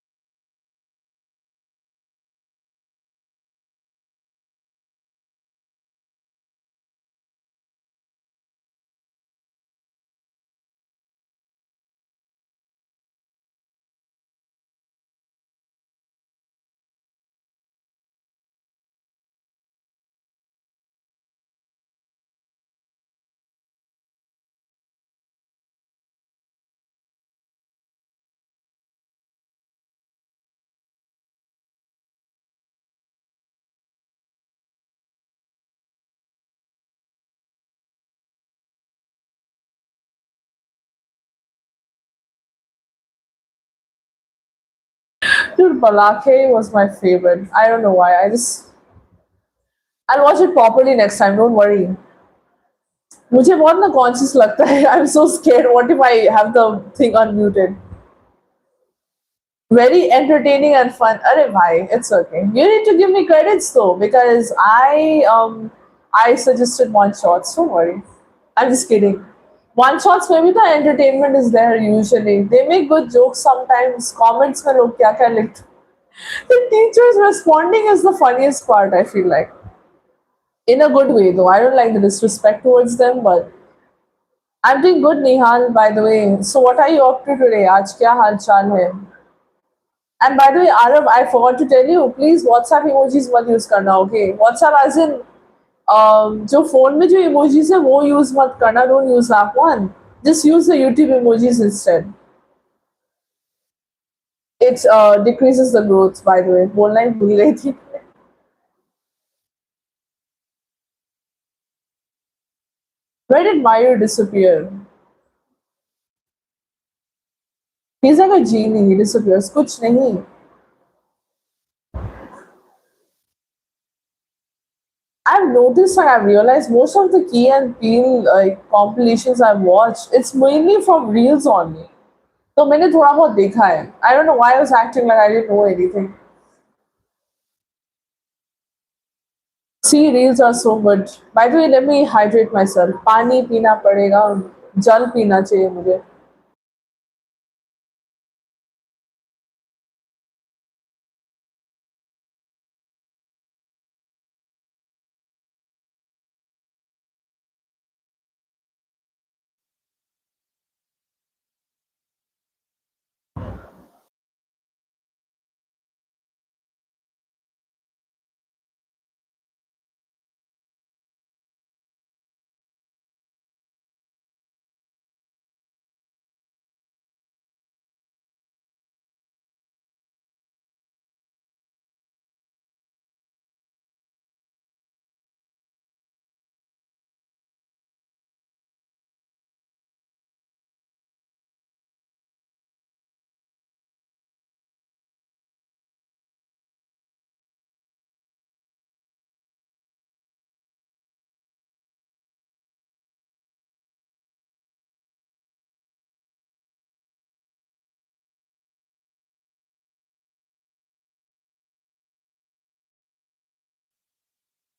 Speaker 1: Dude, Balake was my favorite. I don't know why. I'll watch it properly next time. Don't worry. मुझे बहुत ना conscious लगता है. I'm so scared. What if I have the thing unmuted? Very entertaining and fun. Arey bhai, it's okay. You need to give me credits though because I suggested one shots. Don't worry. I'm just kidding. One shots maybe the entertainment is there usually. They make good jokes sometimes. Comments में लोग क्या क्या लिखते. The teachers responding is the funniest part. I feel like in a good way though. I don't like the disrespect towards them, but I'm doing good, Nihal. By the way, so what are you up to today? आज क्या हाल चाल है? And by the way, Arav, I forgot to tell you, please WhatsApp emojis मत use करना, okay? WhatsApp as in जो phone में जो emojis है वो use मत करना, don't use that one. Just use the YouTube emojis instead. It decreases the growth, by the way. बोलना ही भूल गई थी. Where did Mayu disappear? He's like a genie, he disappears. कुछ नहीं. I've noticed and I've realized most of the Key and Peele like compilations I've watched, it's mainly from reels only. तो मैंने थोड़ा बहुत देखा है. I don't know why I was acting like I didn't know anything. See, reels are so good. By the way, let me hydrate myself. पानी पीना पड़ेगा. जल पीना चाहिए मुझे.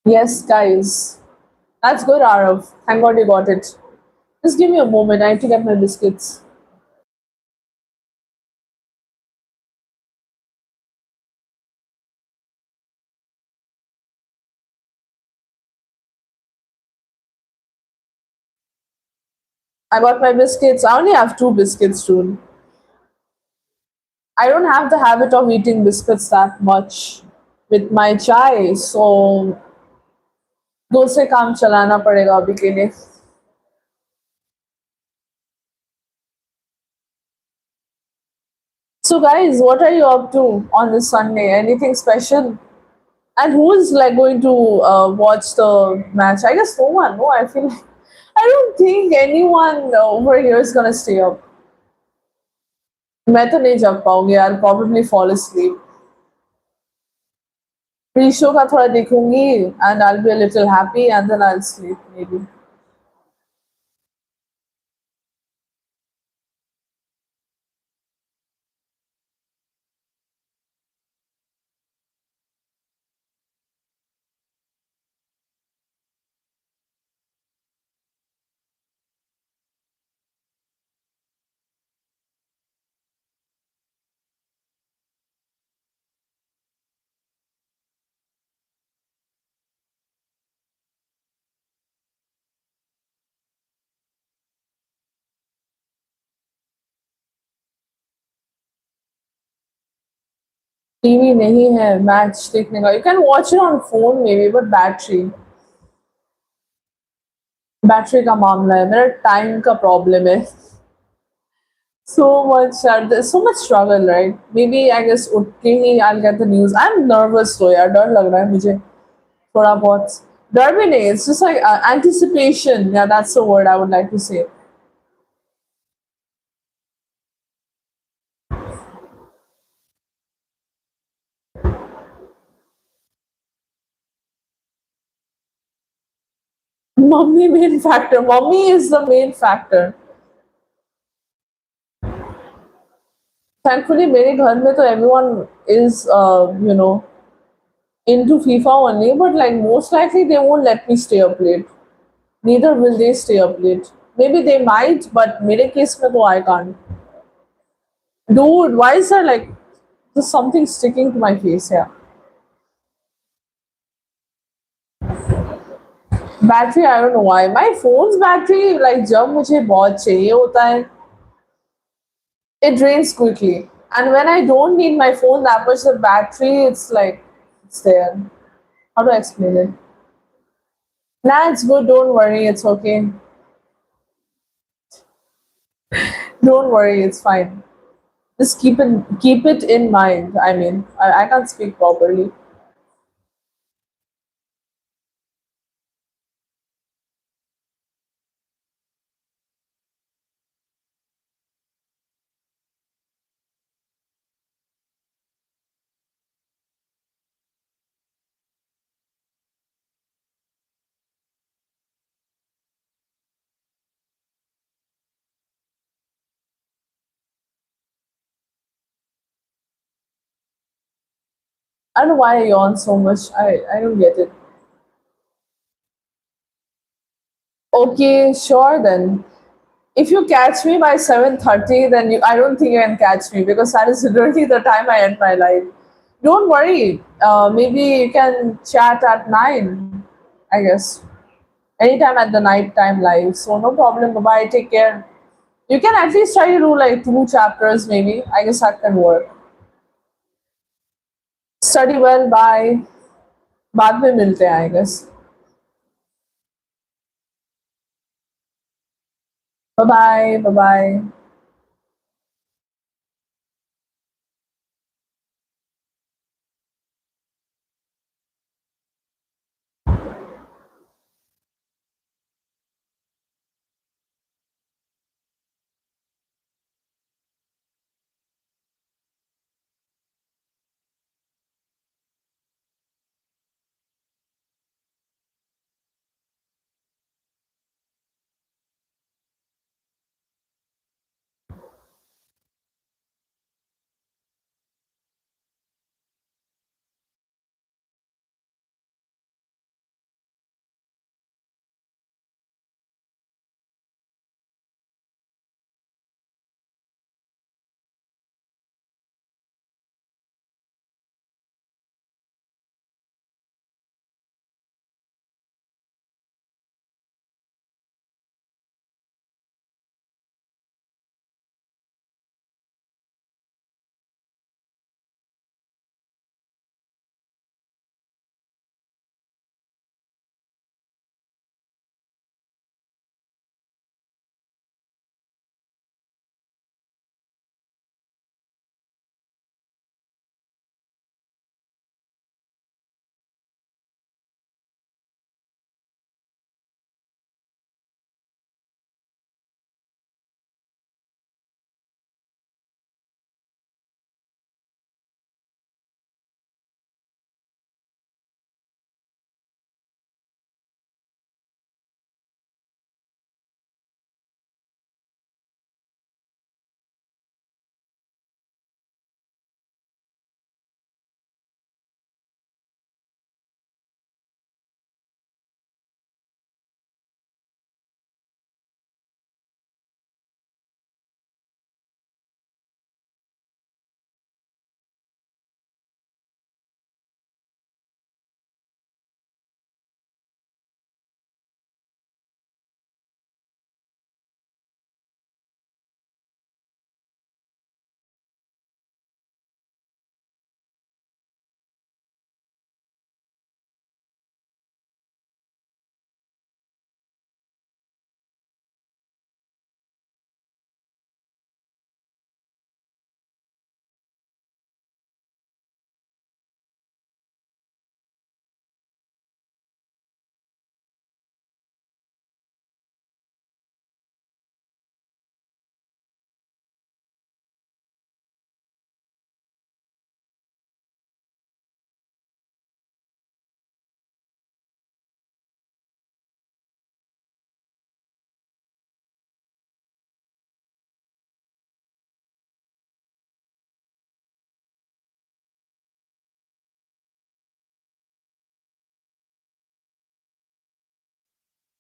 Speaker 1: Yes, guys. That's good, Arav. Thank God you got it. Just give me a moment. I need to get my biscuits. I got my biscuits. I only have two biscuits, dude. I don't have the habit of eating biscuits that much with my chai, so दो से काम चलाना पड़ेगा अभी के लिए. So, guys, what are you up to on this Sunday? Anything special? And who's like going to watch the match? I guess no one. No, I feel like I don't think anyone over here is gonna stay up. मैं तो नहीं जग पाऊंगी. I'll probably fall asleep. Pre-show का थोड़ा देखूंगी and I'll be a little happy and then I'll sleep maybe. TV नहीं है match देखने का. You can watch it on phone maybe but battery का मामला है. मेरा टाइम का प्रॉब्लम है. So much, there's so much struggle, right? Maybe I guess उठ के ही I'll get the news. I'm nervous though यार. डर लग रहा है मुझे थोड़ा बहुत. डर भी नहीं. It's just like anticipation. Yeah, that's the word I would like to say. Mummy main factor. Mummy is the main factor. Thankfully मेरे घर में तो everyone is into FIFA only, but like most likely they won't let me stay up late. Neither will they stay up late. Maybe they might, but मेरे case में तो I can't. Dude, why is there like just something sticking to my face here? Battery, I don't know why. My phone's battery, like जब मुझे बहुत चाहिए होता है, it drains quickly. And when I don't need my phone that much, the battery, it's like, it's there. How do I explain it? Nah, it's good. Don't worry. It's okay. Don't worry. It's fine. Just keep it in mind. I mean, I can't speak properly. I don't know why I yawn so much. I don't get it. Okay, sure then. If you catch me by 7:30, then I don't think you can catch me because that is literally the time I end my life. Don't worry. Maybe you can chat at 9, I guess. Anytime at the night time live. So no problem. Bye bye. Take care. You can at least try to do like 2 chapters, maybe. I guess that can work. Study well. Bye. बाद में मिलते हैं, I guess. Bye bye. Bye bye.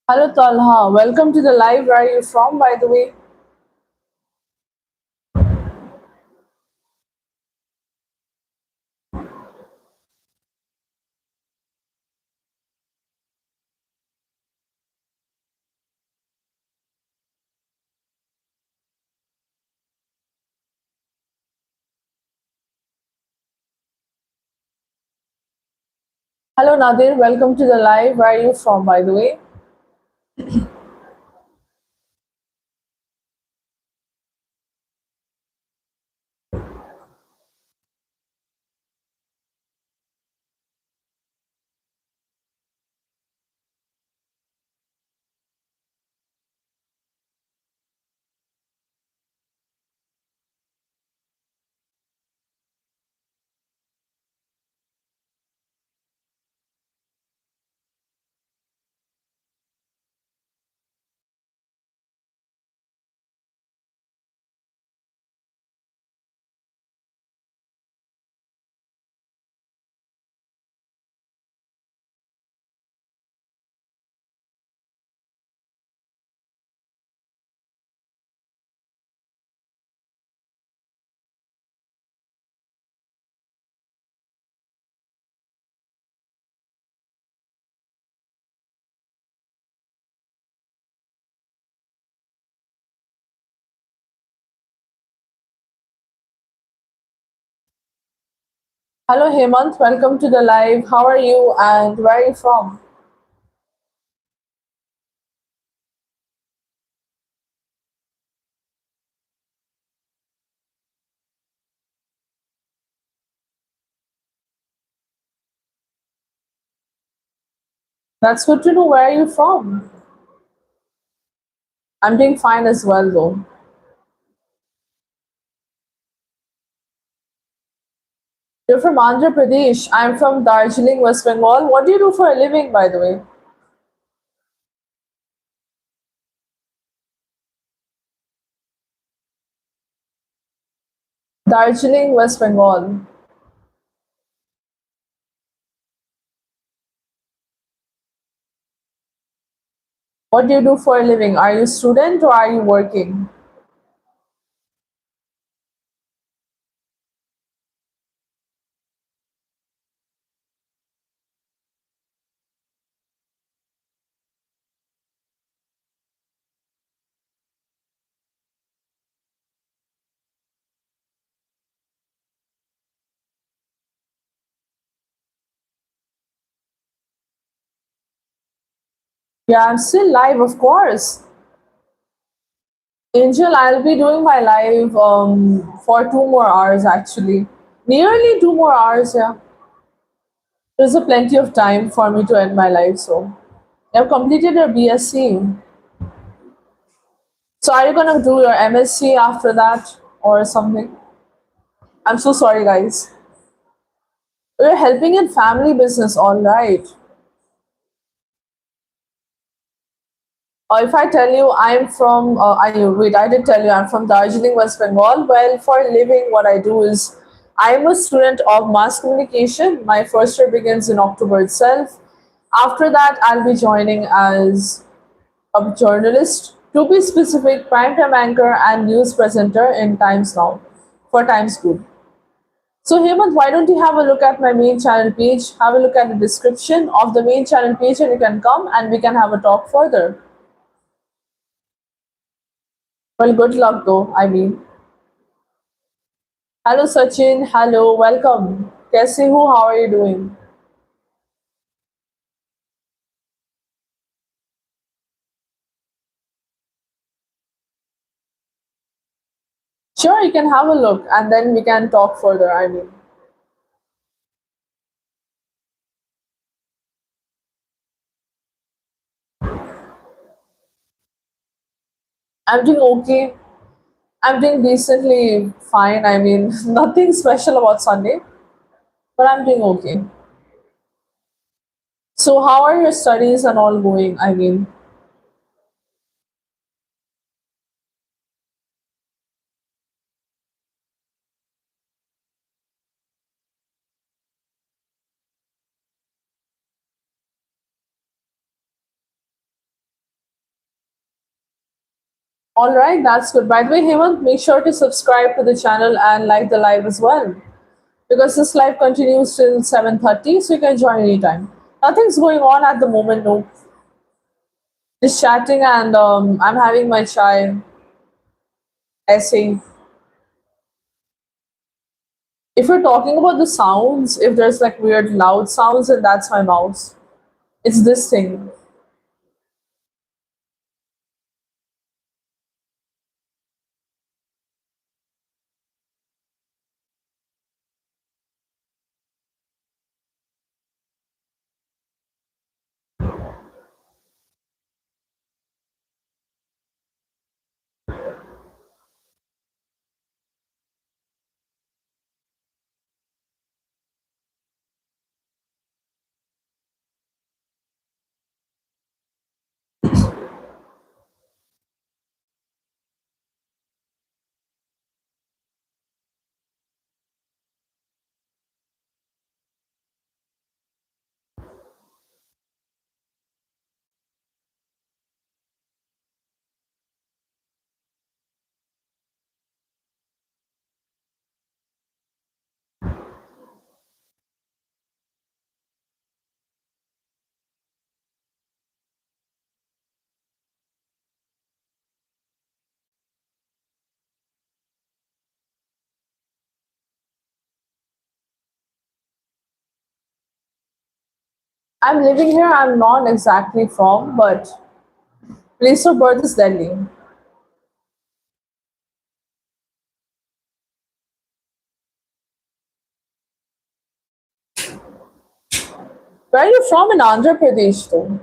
Speaker 1: Hello Talha, welcome to the live. Where are you from, by the way? Hello Nadir, welcome to the live. Where are you from, by the way? Hello Hemant, welcome to the live. How are you and where are you from? That's good to know. Where are you from? I'm doing fine as well, though. You're from Andhra Pradesh. I'm from Darjeeling, West Bengal. What do you do for a living, by the way? Darjeeling, West Bengal. What do you do for a living? Are you a student or are you working? Yeah, I'm still live, of course. Angel, I'll be doing my live for 2 more hours actually. Nearly 2 more hours, yeah. There's a plenty of time for me to end my life, so I've completed your BSc. So are you gonna do your MSc after that or something? I'm so sorry, guys. You're helping in family business, all right. Or if I tell you I'm from, wait, I did tell you I'm from Darjeeling, West Bengal. Well, for a living, what I do is I'm a student of mass communication. My first year begins in October itself. After that, I'll be joining as a journalist, to be specific, primetime anchor and news presenter in Times Now for Times Group. So, Hemant, why don't you have a look at my main channel page? Have a look at the description of the main channel page, and you can come and we can have a talk further. Well, good luck though, I mean. Hello Sachin, hello, welcome. Kaise ho, how are you doing? Sure, you can have a look and then we can talk further, I mean. I'm doing okay. I'm doing decently fine. I mean, nothing special about Sunday, but I'm doing okay. So, how are your studies and all going? I mean, All right, that's good. By the way, Hemant, make sure to subscribe to the channel and like the live as well, because this live continues till 7:30, so you can join anytime. Nothing's going on at the moment, no. Just chatting, and I'm having my chai, essay. If you're talking about the sounds, if there's like weird loud sounds, then that's my mouse. It's this thing. I'm living here. I'm not exactly from, but place of birth is Delhi. Where are you from in Andhra Pradesh, though?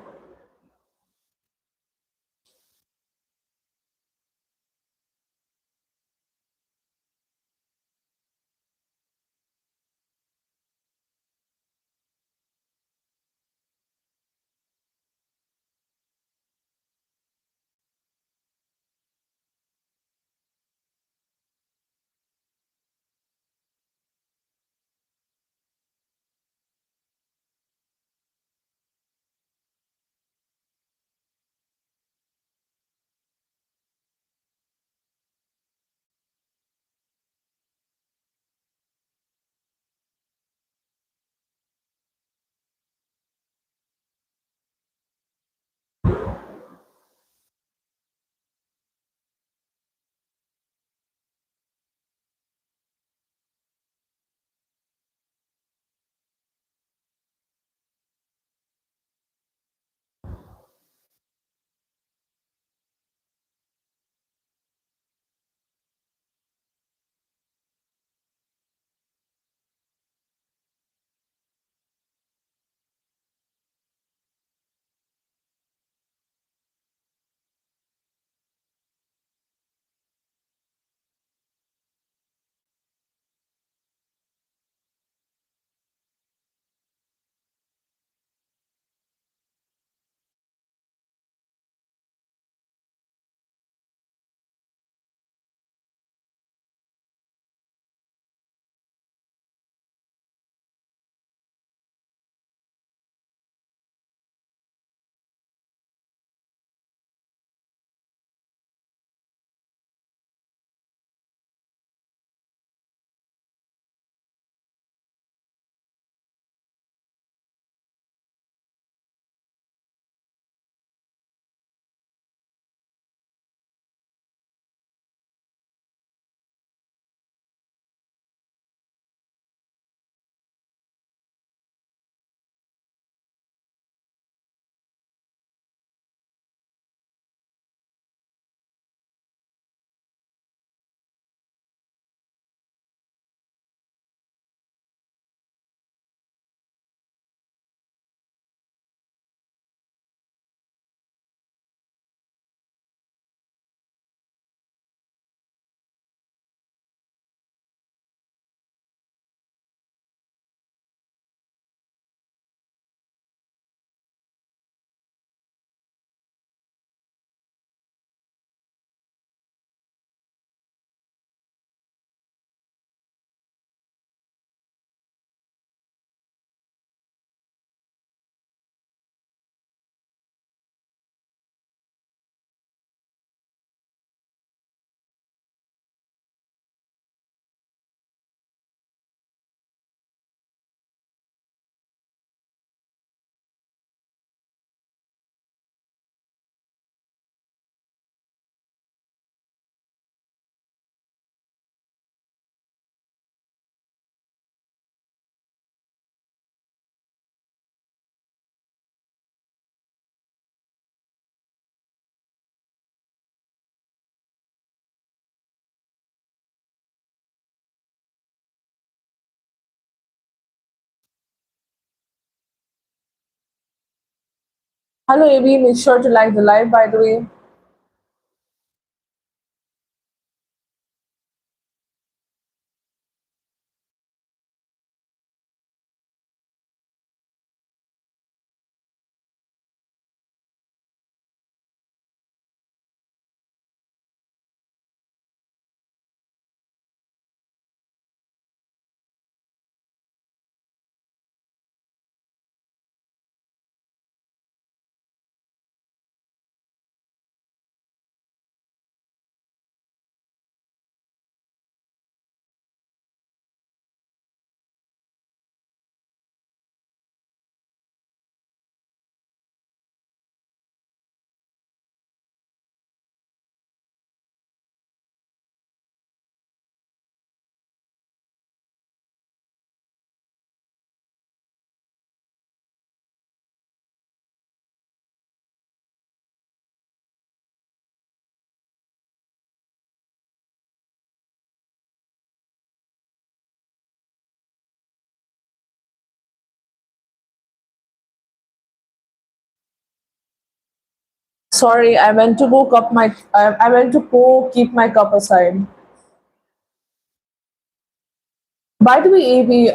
Speaker 1: Hello, AB. Make sure to like the live, by the way. Sorry, I meant to go cup my. I meant to go keep my cup aside. By the way, AB,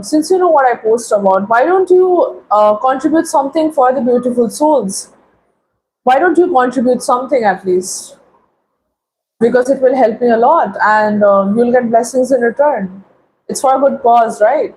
Speaker 1: since you know what I post about, why don't you contribute something for the beautiful souls? Why don't you contribute something at least? Because it will help me a lot, and you'll get blessings in return. It's for a good cause, right?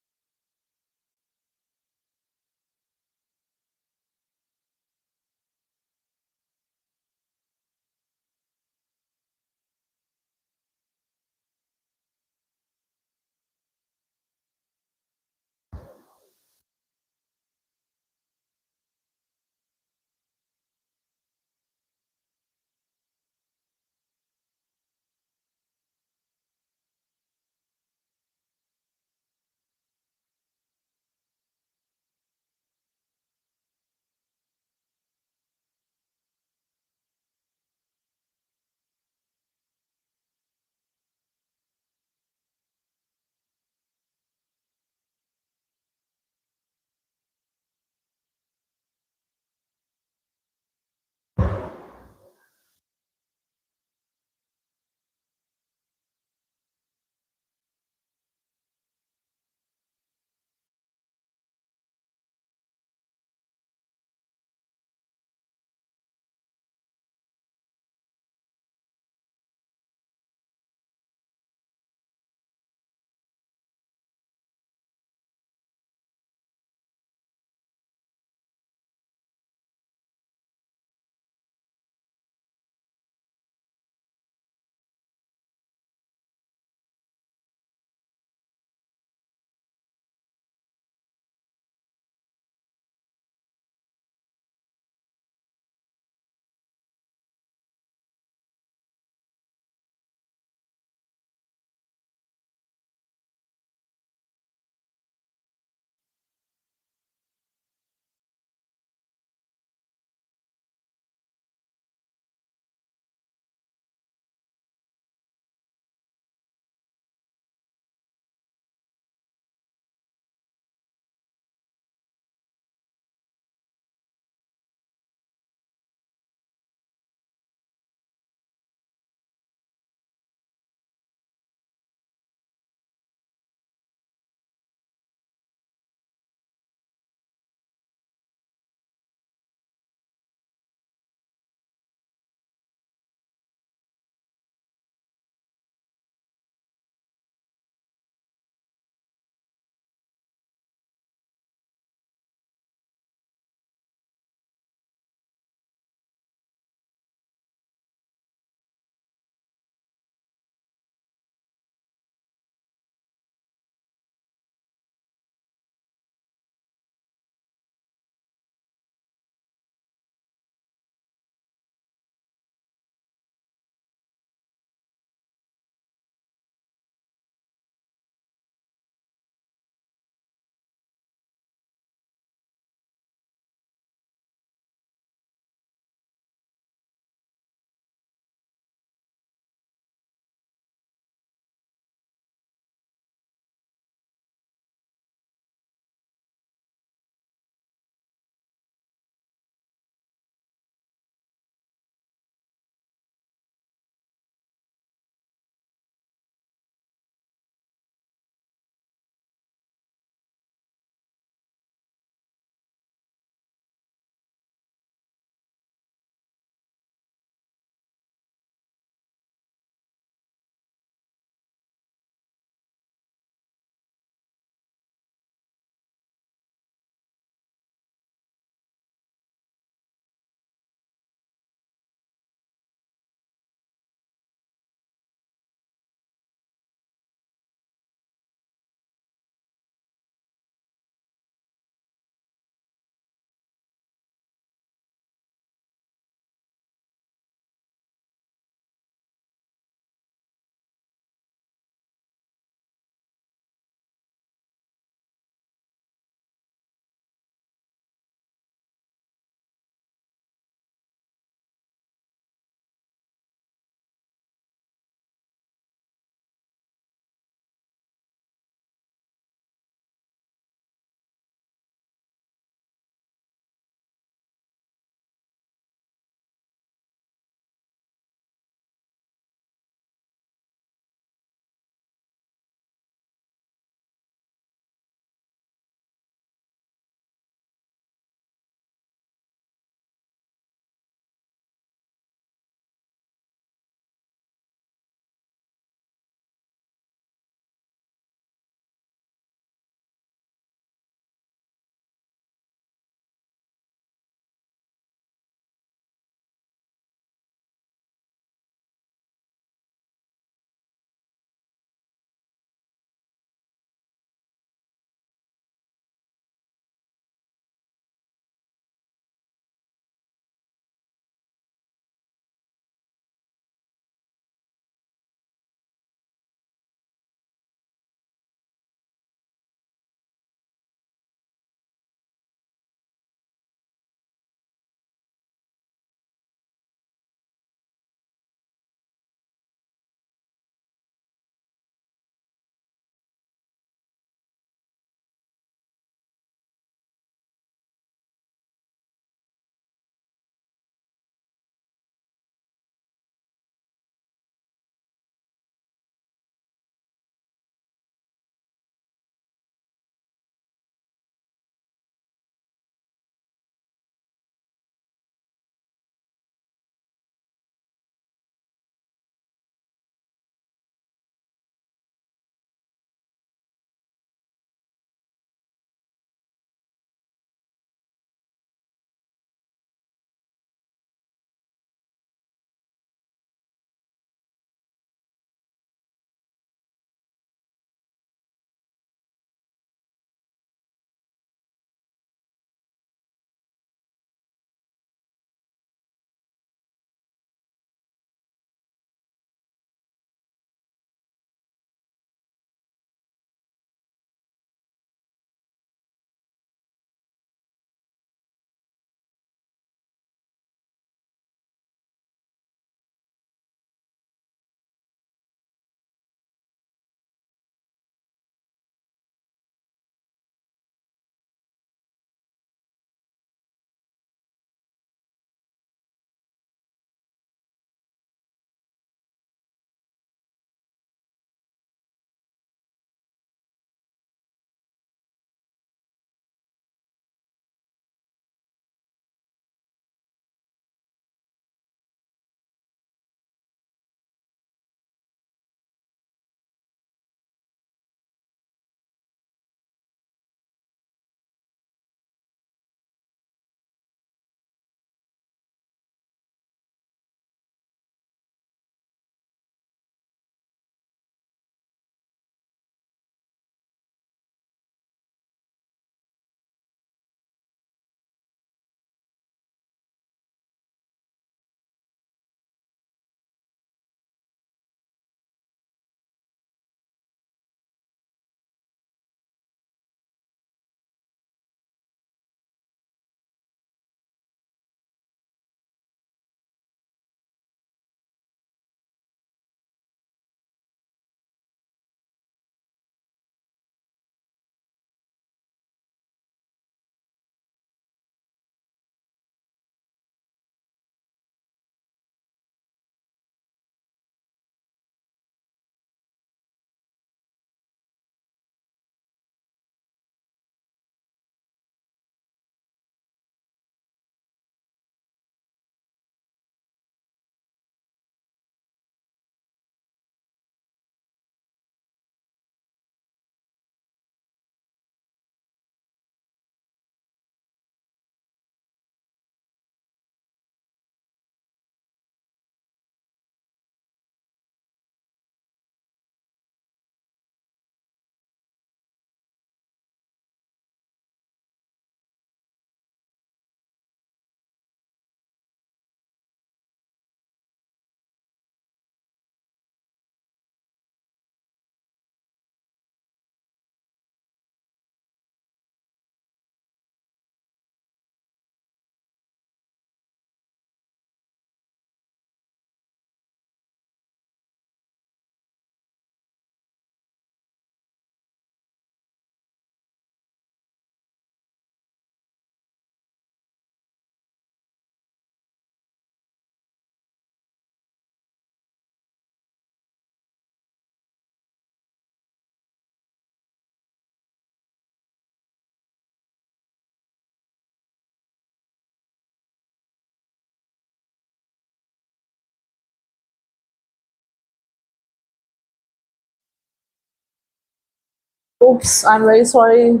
Speaker 1: Oops, I'm very sorry.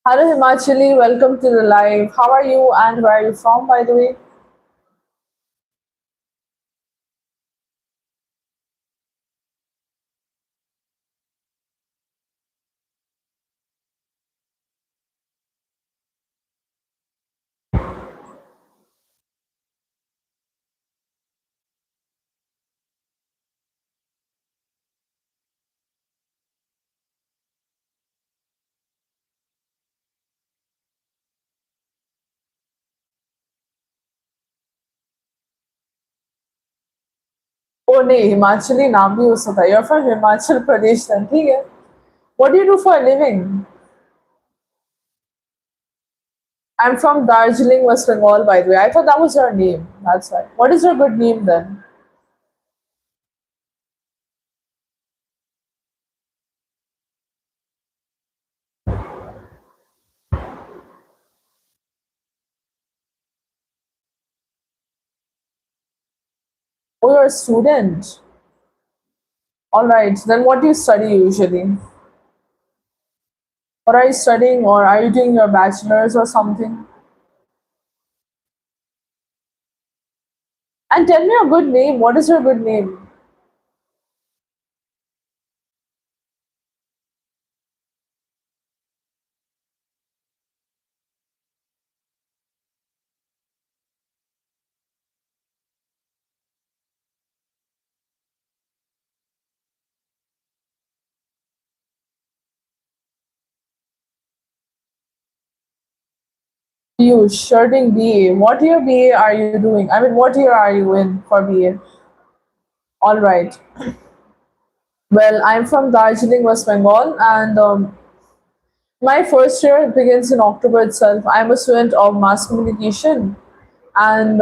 Speaker 1: Hello Himachali, welcome to the live. How are you and where are you from, by the way? Oh नहीं हिमाचली नाम भी हो सकता है. You're from Himachal Pradesh then, ठीक है. What do you do for a living? I'm from Darjeeling, West Bengal, by the way. I thought that was your name. That's right. What is your good name then? Oh, you're a student. All right. Then what do you study usually? What are you studying, or are you doing your bachelor's or something? And tell me a good name. What is your good name? Piyush, studying BA. What year BA are you doing? I mean, what year are you in for BA? All right. Well, I'm from Darjeeling, West Bengal, and my first year begins in October itself. I'm a student of mass communication, and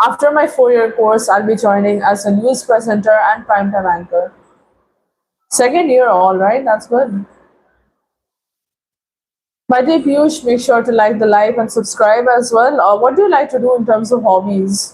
Speaker 1: after my 4 year course, I'll be joining as a news presenter and primetime anchor. Second year, all right, that's good. By the way, Piyush, make sure to like the live and subscribe as well. What do you like to do in terms of hobbies?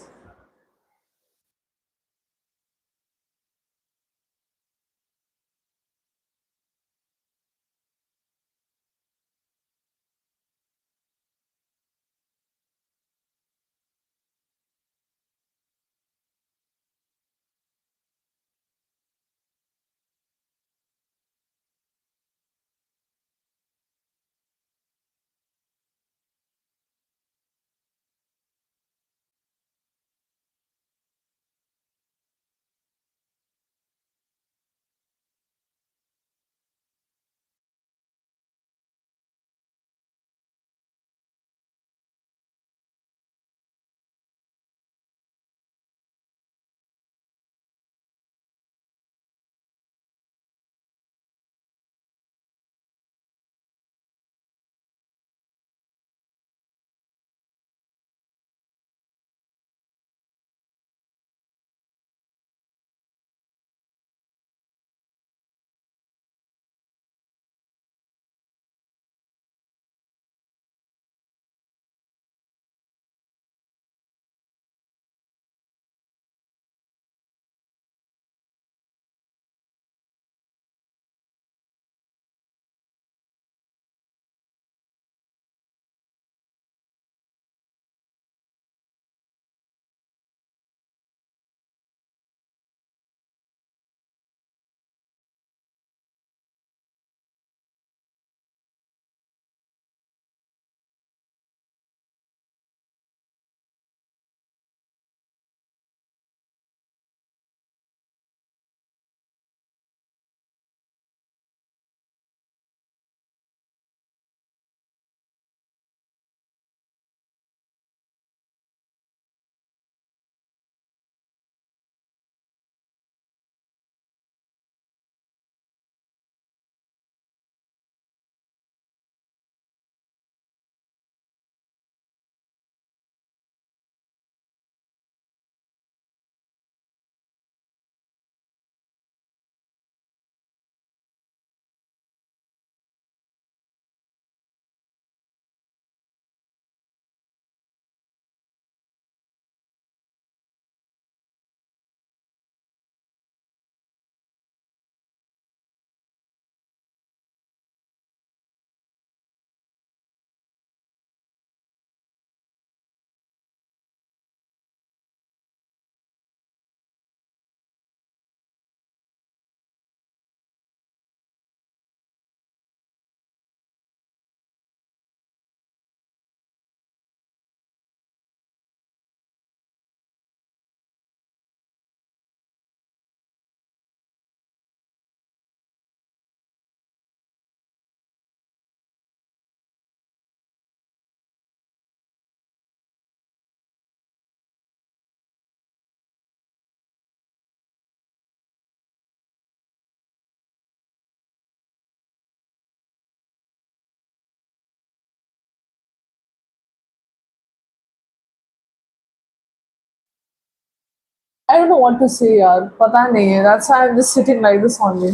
Speaker 1: I don't know what to say यार, पता नहीं है. That's why I'm just sitting like this only.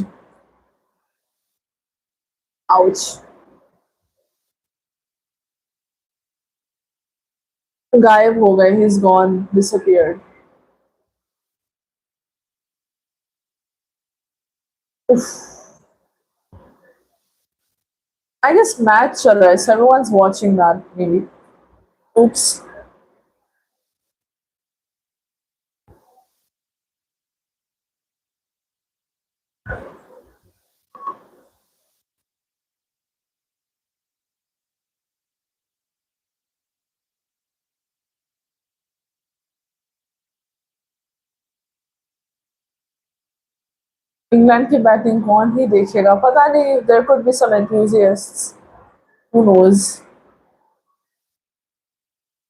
Speaker 1: Ouch. गायब हो गए. He's gone. Disappeared. Oof. I guess match चल रहा है. So everyone's watching that maybe. Oops. England की बैटिंग कौन ही देखेगा, पता नहीं. There could be some enthusiasts. Who knows?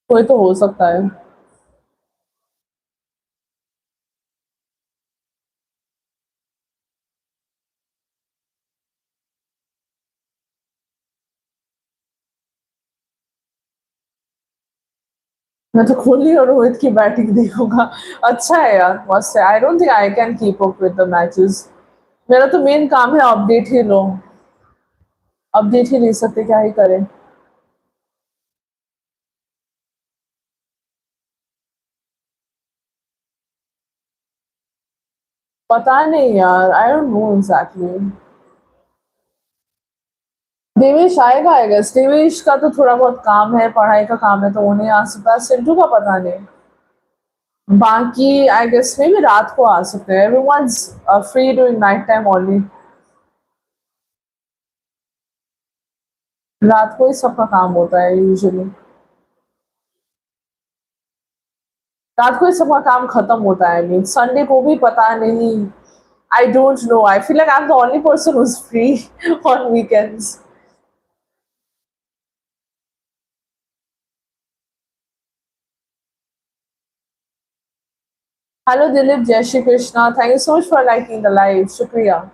Speaker 1: कोई तो हो सकता है. मैं तो कोहली और रोहित की बैटिंग देखूंगा. अच्छा है यार, मस्त है. I don't think I can keep up with the matches. मेरा तो मेन काम है अपडेट ही लो. अपडेट ही नहीं सकते, क्या ही करें. पता नहीं यार, आई डोंट नो एग्जैक्टली. देवेश आएगा आई गेस. देवेश का तो थोड़ा बहुत काम है, पढ़ाई का काम है, तो उन्हें आ सकता है. सिंधु का पता नहीं. बाकी आई गेस में भी रात को आ सकते हैं. Everyone's free during night time only. रात को ही सबका काम होता है यूजुअली. रात को ही सबका काम खत्म होता है. मीन संडे को भी पता नहीं. I don't know. I feel like I'm the only person who's free on weekends. Hello Dilip, Jai Shri Krishna. Thank you so much for liking the live. Shukriya.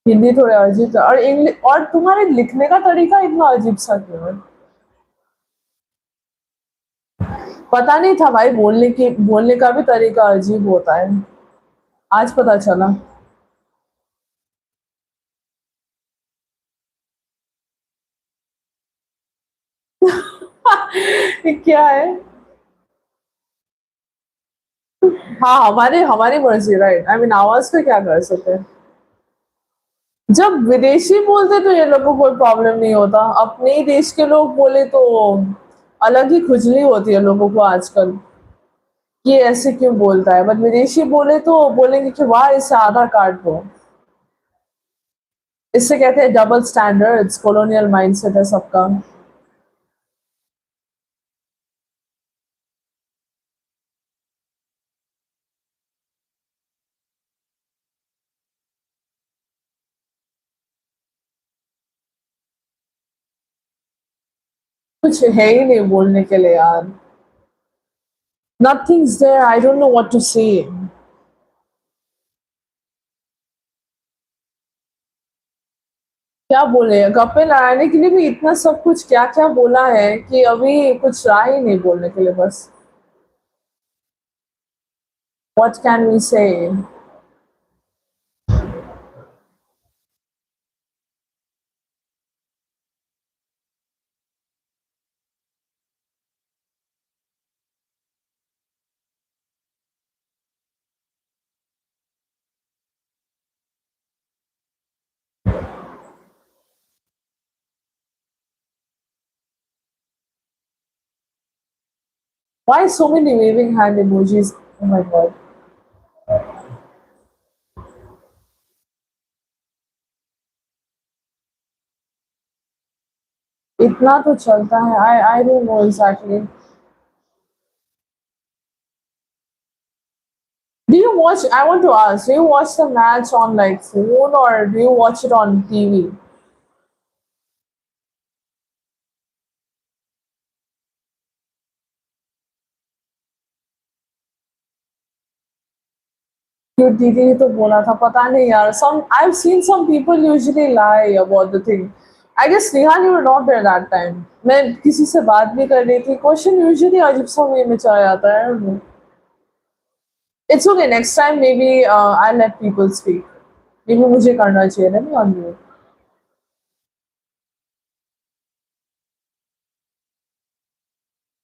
Speaker 1: Hindi थोड़े अजीब था, और इंग्लिश, और तुम्हारे लिखने का तरीका इतना अजीब सा क्यों है? पता नहीं था भाई. बोलने का भी तरीका अजीब होता है. आज पता चला. ये क्या है? हाँ, हमारे हमारी मर्जी, राइट. आई मीन आवाज पे क्या कर सकते हैं. जब विदेशी बोलते तो ये लोगों को कोई प्रॉब्लम नहीं होता. अपने ही देश के लोग बोले तो अलग ही खुजली होती है लोगों को आजकल. ये ऐसे क्यों बोलता है, बट विदेशी बोले तो बोलेंगे कि वाह, इसे आधा काट दो. इससे कहते हैं डबल स्टैंडर्ड्स. कॉलोनियल माइंडसेट है सबका. कुछ है ही नहीं बोलने के लिए यार. Nothing's there. I don't know what to say. क्या बोले, गप्पे लड़ाने के लिए भी इतना सब कुछ क्या क्या बोला है कि अभी कुछ रहा ही नहीं बोलने के लिए. बस व्हाट कैन वी से. Why so many waving hand emojis? Oh my god. इतना तो चलता है. आई don't know exactly. Do you watch? I want to ask. Do you watch the match on like phone or do you watch it on TV? क्यों दीदी ने तो बोला था पता नहीं यार some I've seen some people usually lie about the thing. I guess Neha you were not there that time. मैं किसी से बात भी कर रही थी क्वेश्चन usually अजीब सा वे में चला जाता है I don't know. It's okay next time maybe I'll let people speak. maybe मुझे करना चाहिए let me unmute.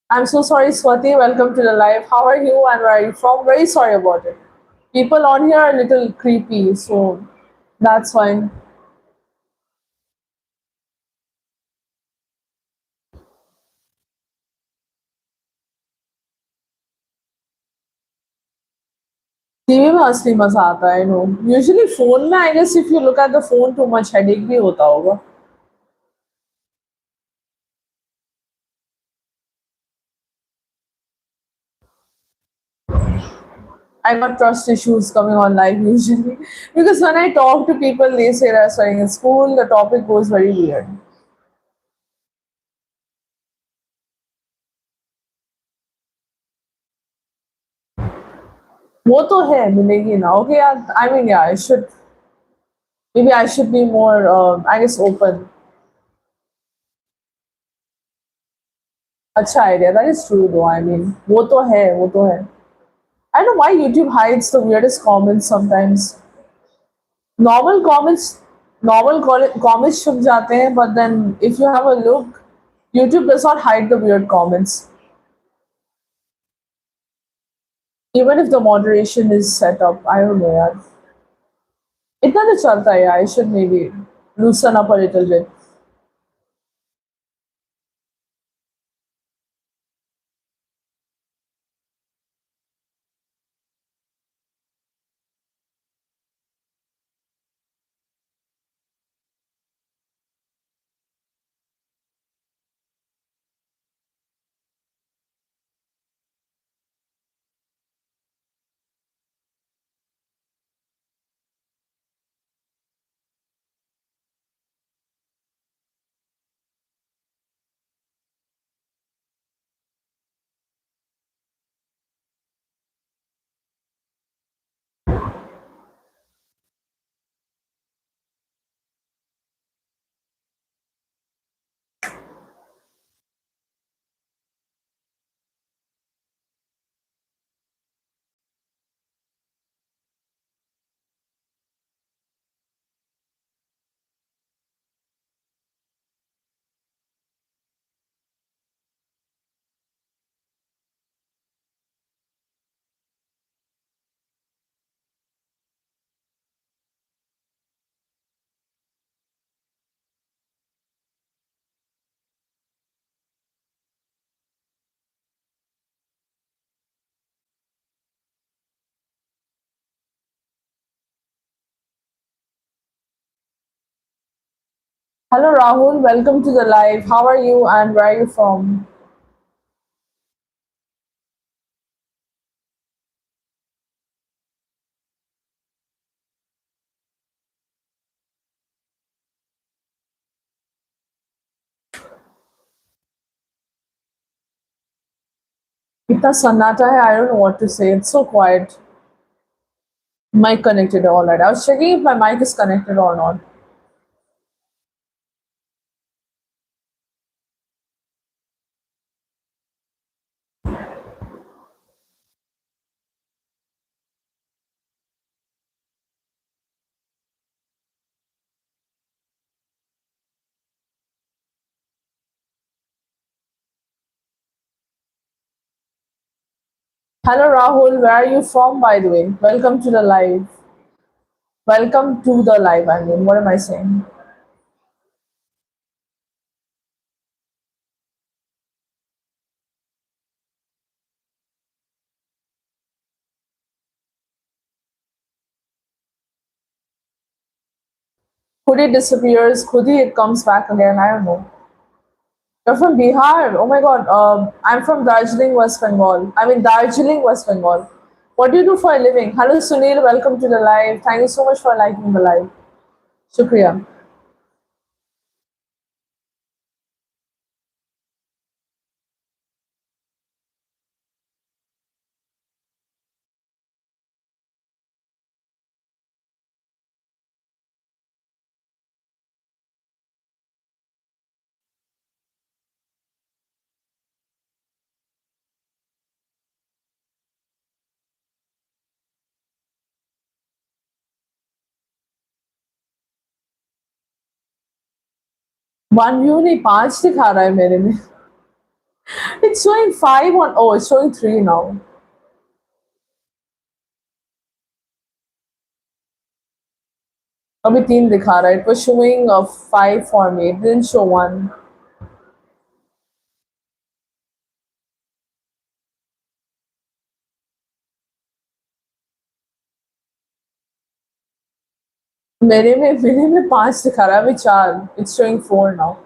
Speaker 1: I'm so sorry Swati, welcome to the live. How are you and where are you from? Very sorry about it. People on here are a little creepy so that's fine. TV में असली मजा आता है no usually phone में I guess if you look at the phone too much headache भी होता होगा I got trust issues coming on live usually because when I talk to people they say they're studying in school the topic goes very weird. वो तो है मिलेगी ना okay yeah, I mean yeah I should maybe I should be more I guess open. अच्छा idea that is true though I mean वो तो है I don't know why YouTube hides the weirdest comments sometimes. Normal comments comments छुप जाते हैं but then if you have a look YouTube does not hide the weird comments even if the moderation is set up I don't know यार इतना तो चलता है यार I should maybe loosen up a little bit. Hello Rahul, welcome to the live. How are you and where are you from? इतना सन्नाटा है I don't know what to say. It's so quiet. Mic connected all right. I was checking if my mic is connected or not. Hello Rahul, where are you from by the way? Welcome to the live. Welcome to the live. I mean, what am I saying? Khudi disappears, Khudi it comes back again. I don't know. You're from Bihar. Oh my god. I'm from Darjeeling, West Bengal. I mean Darjeeling, West Bengal. What do you do for a living? Hello Sunil, welcome to the live. Thank you so much for liking the live. Shukriya. One view नहीं पांच दिखा रहा है मेरे में. It's showing five on. Oh, it's showing three now. अभी तीन दिखा रहा है. It was showing five for me. It didn't show one. मेरे में पांच दिखा रहा है अभी चार. It's showing four now.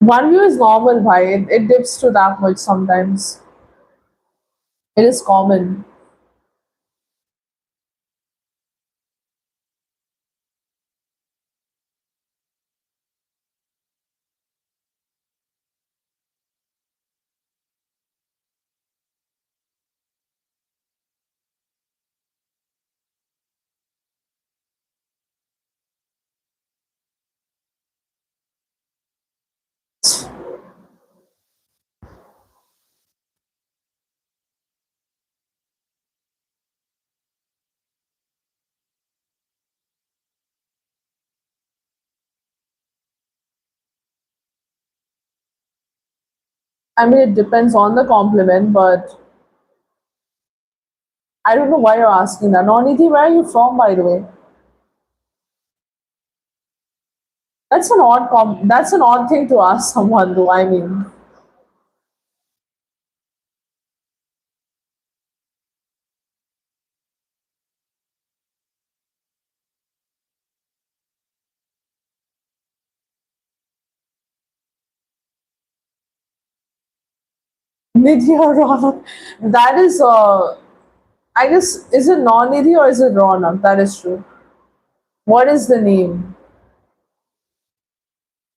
Speaker 1: One view is normal, bhai. It dips to that much sometimes. It is common. I mean, it depends on the compliment, but I don't know why you're asking that. Nonidhi, where are you from, by the way? That's an odd thing to ask someone, though. I mean, Nidhi or Ronak. That is, I guess, is it non-Nidhi or is it Ronak? That is true. What is the name?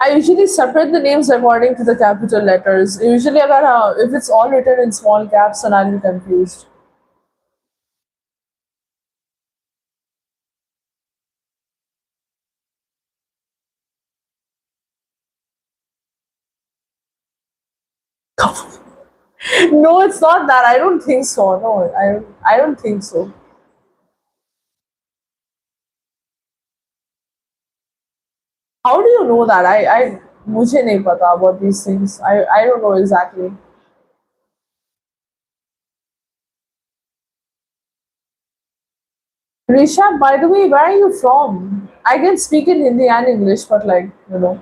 Speaker 1: I usually separate the names according to the capital letters. Usually, if it's all written in small caps, then I'll be confused. No, it's not that. I don't think so. No, I don't think so. How do you know that? मुझे नहीं पता about these things. I don't know exactly. Rishabh, by the way, where are you from? I can speak in Hindi and English, but like, you know.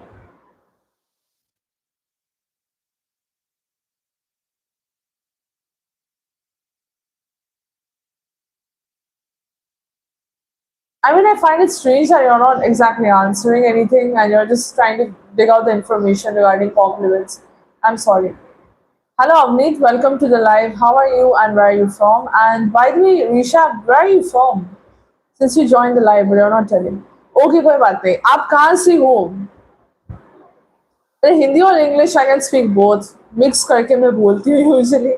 Speaker 1: I mean, I find it strange that you're not exactly answering anything and you're just trying to dig out the information regarding compliments. I'm sorry. Hello, Avneet. Welcome to the live. How are you and where are you from? And by the way, Rishabh, where are you from? Since you joined the live, but you're not telling. Okay, कोई बात नहीं. आप कहाँ से हो? मैं हिंदी और English I can speak both. Mix करके मैं बोलती हूँ यूजुअली.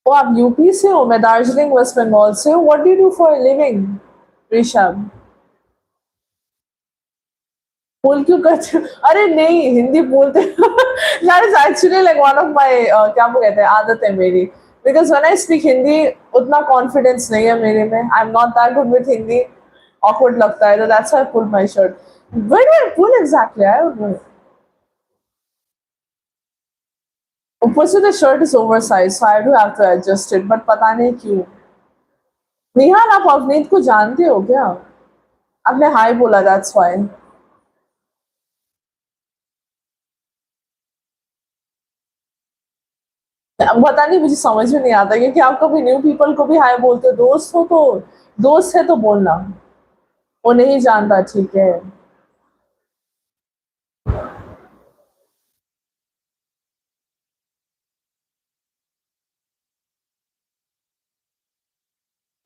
Speaker 1: ओ आप यूपी से हो. मैं दार्जिलिंग वेस्ट बंगाल से हूँ. What do you do for a living, Rishabh? बोल क्यों करते हो? अरे नहीं, हिंदी बोलते. That is actually like one of my क्या वो कहते हैं आदत है मेरी. Because when I speak Hindi उतना कॉन्फिडेंस नहीं है मेरे में. I am not that good with Hindi. Awkward लगता है. तो that's why I pull my shirt. Where do I pull exactly? I don't no. ऊपर से the shirt is over size so I do have to adjust it. But पता नहीं क्यों. निहाल, आप अवनीत को जानते हो क्या? आपने हाय बोला, दैट्स व्हाई। पता नहीं, मुझे समझ में नहीं आता क्योंकि आप कभी न्यू पीपल को भी हाय बोलते हो, दोस्त हो तो दोस्त है तो बोलना। वो नहीं जानता, ठीक है।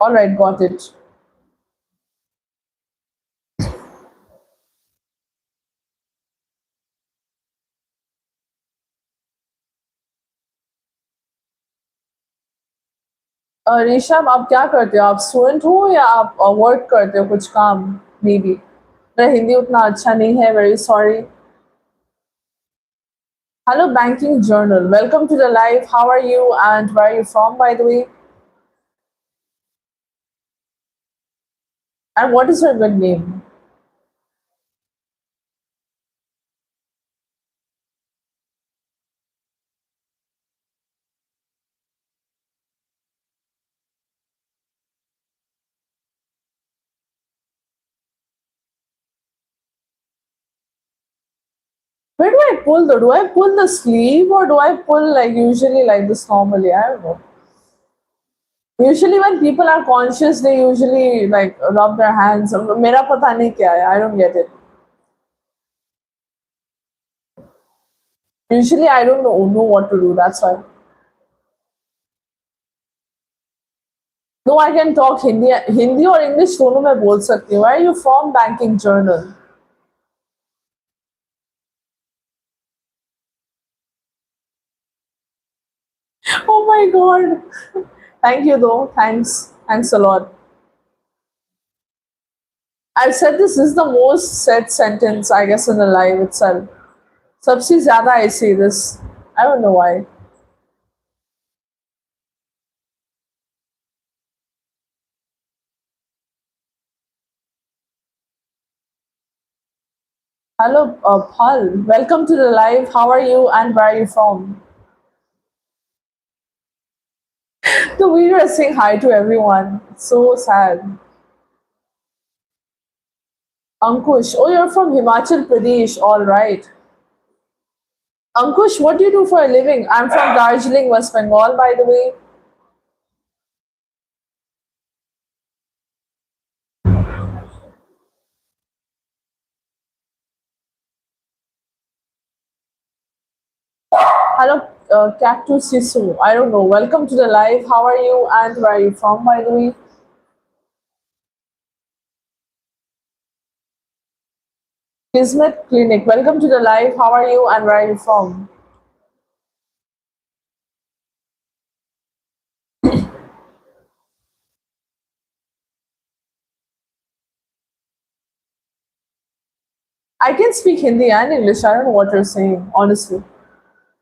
Speaker 1: Alright, got it. ऋषभ, आप क्या करते हो? आप स्टूडेंट हो या आप वर्क करते हो कुछ काम? मे बी मेरा हिंदी उतना अच्छा नहीं है, very sorry. Hello banking journal, welcome to the live, how are you and where are you from by the way, and what is your good name? Where do I pull though? Do I pull the sleeve or do I pull like usually like this normally? I don't know. Usually when people are conscious, they usually like rub their hands. मेरा पता नहीं क्या है. I don't get it. Usually I don't know what to do. That's why. No, I can talk Hindi और English दोनों मैं बोल सकती हूँ. Where are you from? Banking Journal. Oh my god. Thank you though. Thanks. Thanks a lot. I've said this is the most said sentence I guess in the live itself. सबसे ज़्यादा I say this. I don't know why. Hello, Paul. Welcome to the live. How are you and where are you from? The video is saying hi to everyone. It's so sad. Ankush, oh, you're from Himachal Pradesh. All right. Ankush, what do you do for a living? I'm from Darjeeling, West Bengal, by the way. Hello, Cactus Sisu. I don't know. Welcome to the live. How are you and where are you from, by the way? Kismet Clinic. Welcome to the live. How are you and where are you from? I can speak Hindi and English. I don't know what you're saying, honestly.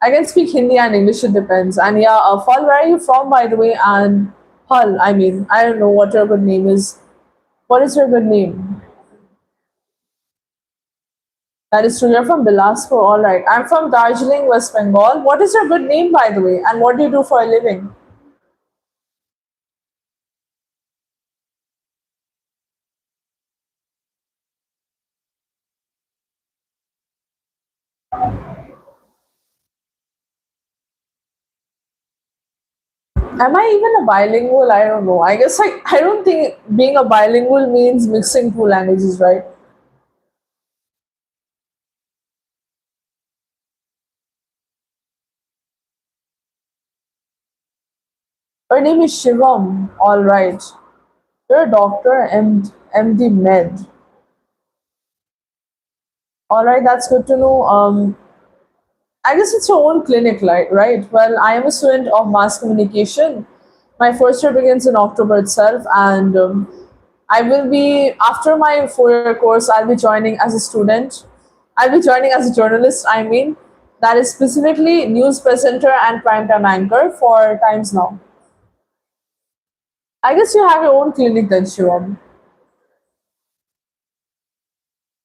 Speaker 1: I can speak Hindi and English, it depends. And yeah, Fal, where are you from, by the way? And Fal, I mean, I don't know what your good name is. What is your good name? That is true. You're from Bilaspur, all right. I'm from Darjeeling, West Bengal. What is your good name, by the way? And what do you do for a living? Am I even a bilingual? I don't know. I guess I don't think being a bilingual means mixing two languages, right? Her name is Shivam, all right. You're a doctor, MD Med. All right, that's good to know. I guess it's your own clinic, right? Well, I am a student of mass communication. My first year begins in October itself, and I will be, after my 4 year course, I'll be joining as a student. I'll be joining as a journalist, I mean, that is specifically news presenter and primetime anchor for Times Now. I guess you have your own clinic then, Shivam.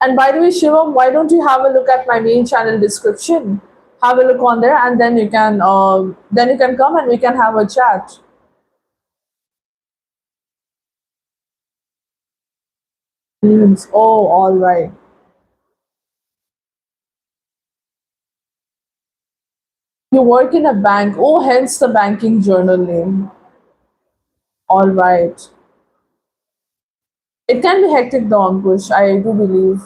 Speaker 1: And by the way, Shivam, why don't you have a look at my main channel description? Have a look on there, and then you can come and we can have a chat. Memes. Oh, all right. You work in a bank. Oh, hence the banking journal name. All right. It can be hectic, though, Ankush. I do believe.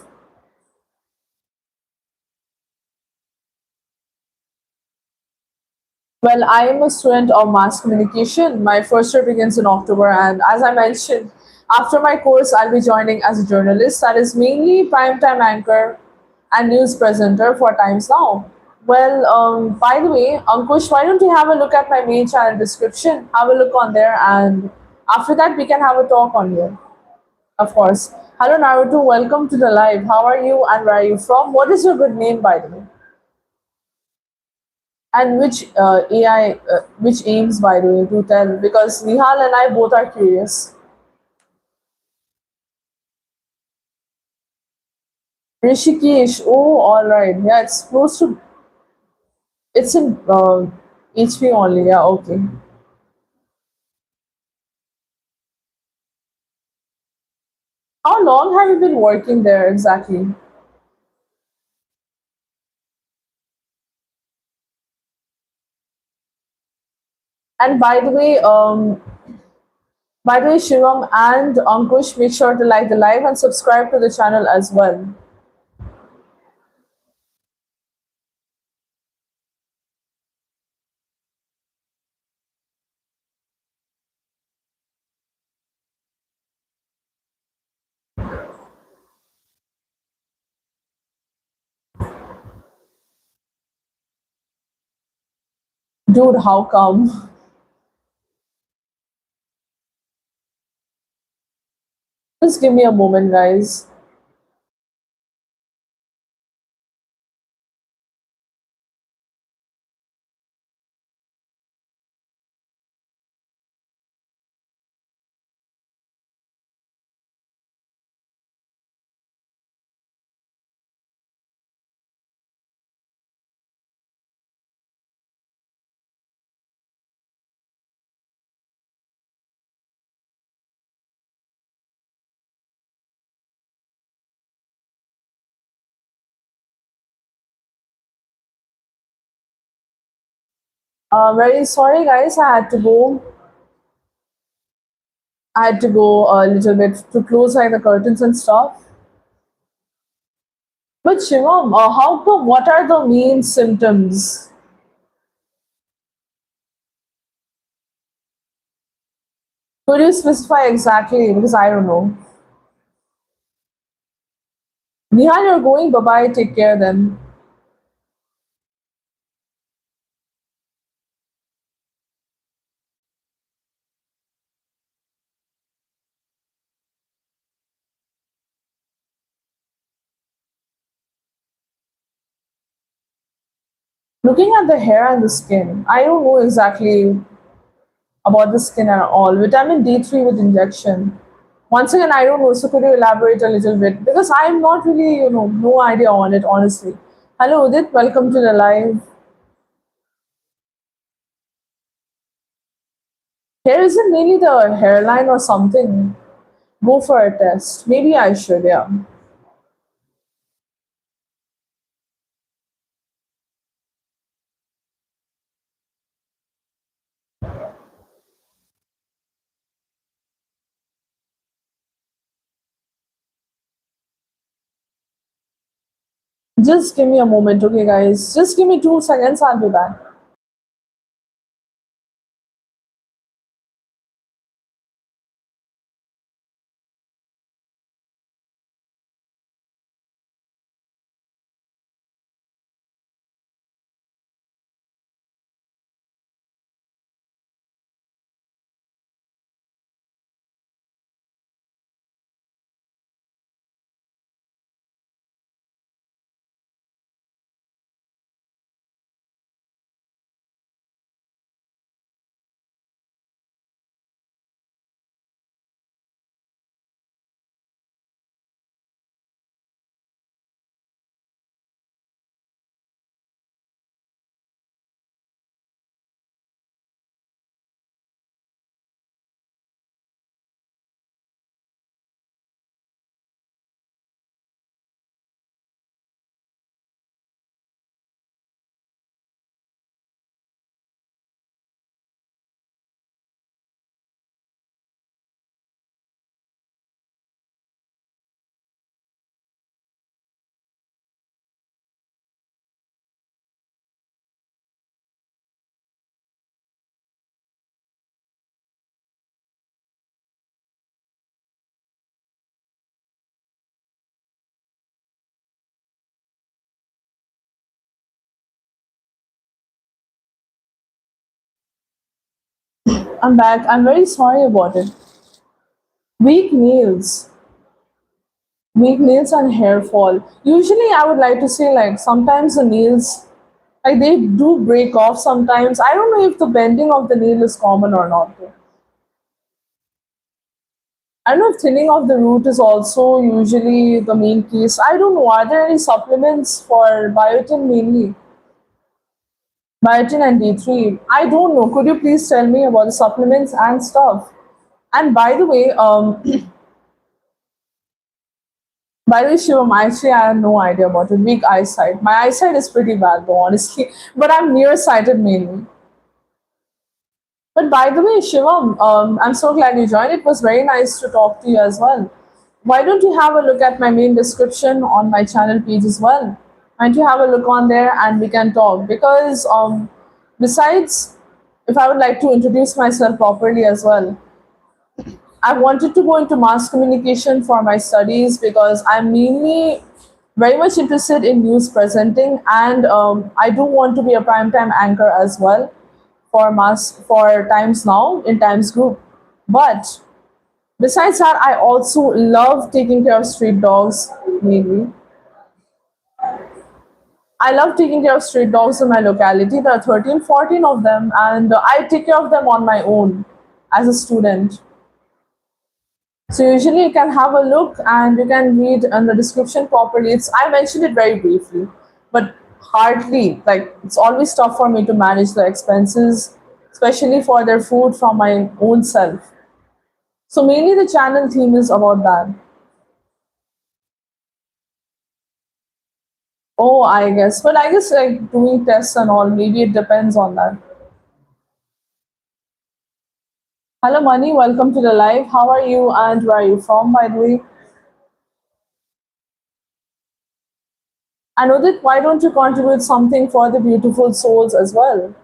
Speaker 1: Well, I am a student of mass communication. My first year begins in October, and as I mentioned, after my course, I'll be joining as a journalist, that is mainly primetime anchor and news presenter for Times Now. Well, by the way, Ankush, why don't you have a look at my main channel description? Have a look on there, and after that, we can have a talk on here. Of course. Hello, Naruto. Welcome to the live. How are you, and where are you from? What is your good name, by the way? And which which aims, by the way, to tell? Because Nihal and I both are curious. Rishikesh. Oh, all right. Yeah, it's close to. It's in HP only. Yeah, okay. How long have you been working there exactly? And by the way, Shivam and Ankush, make sure to like the live and subscribe to the channel as well. Dude, how come? Just give me a moment, guys. Very sorry, guys. I had to go a little bit to close like the curtains and stuff. But Shivam, how come? What are the main symptoms? Could you specify exactly? Because I don't know. Nihal, you're going. Bye bye. Take care then. Looking at the hair and the skin, I don't know exactly about the skin and all. Vitamin D3 with injection. Once again, I don't know. So could you elaborate a little bit? Because I'm not really, no idea on it, honestly. Hello, Udit. Welcome to the live. Hair isn't mainly the hairline or something. Go for a test. Maybe I should, yeah. Just give me a moment, okay, guys? Just give me 2 seconds, I'll be back. I'm back. I'm very sorry about it. Weak nails. Weak nails and hair fall. Usually, I would like to say, like, sometimes the nails, like, they do break off sometimes. I don't know if the bending of the nail is common or not, though. I don't know if thinning of the root is also usually the main case. I don't know. Are there any supplements for biotin mainly? Biotin and D3. I don't know. Could you please tell me about the supplements and stuff? And by the way, Shivam, actually, I have no idea about it. Weak eyesight. My eyesight is pretty bad, though, honestly. But I'm nearsighted mainly. But by the way, Shivam, I'm so glad you joined. It was very nice to talk to you as well. Why don't you have a look at my main description on my channel page as well? Why don't you have a look on there and we can talk? Because besides, if I would like to introduce myself properly as well, I wanted to go into mass communication for my studies because I'm mainly very much interested in news presenting, and I do want to be a primetime anchor as well for Times Now in Times Group. But besides that, I also love taking care of street dogs mainly. I love taking care of street dogs in my locality. There are 13, 14 of them, and I take care of them on my own as a student. So usually you can have a look and you can read in the description properly. I mentioned it very briefly, but hardly, like, it's always tough for me to manage the expenses, especially for their food from my own self. So mainly the channel theme is about that. Oh, I guess, but I guess like doing tests and all, maybe it depends on that. Hello, Mani. Welcome to the live. How are you and where are you from, by the way? I know that why don't you contribute something for the beautiful souls as well?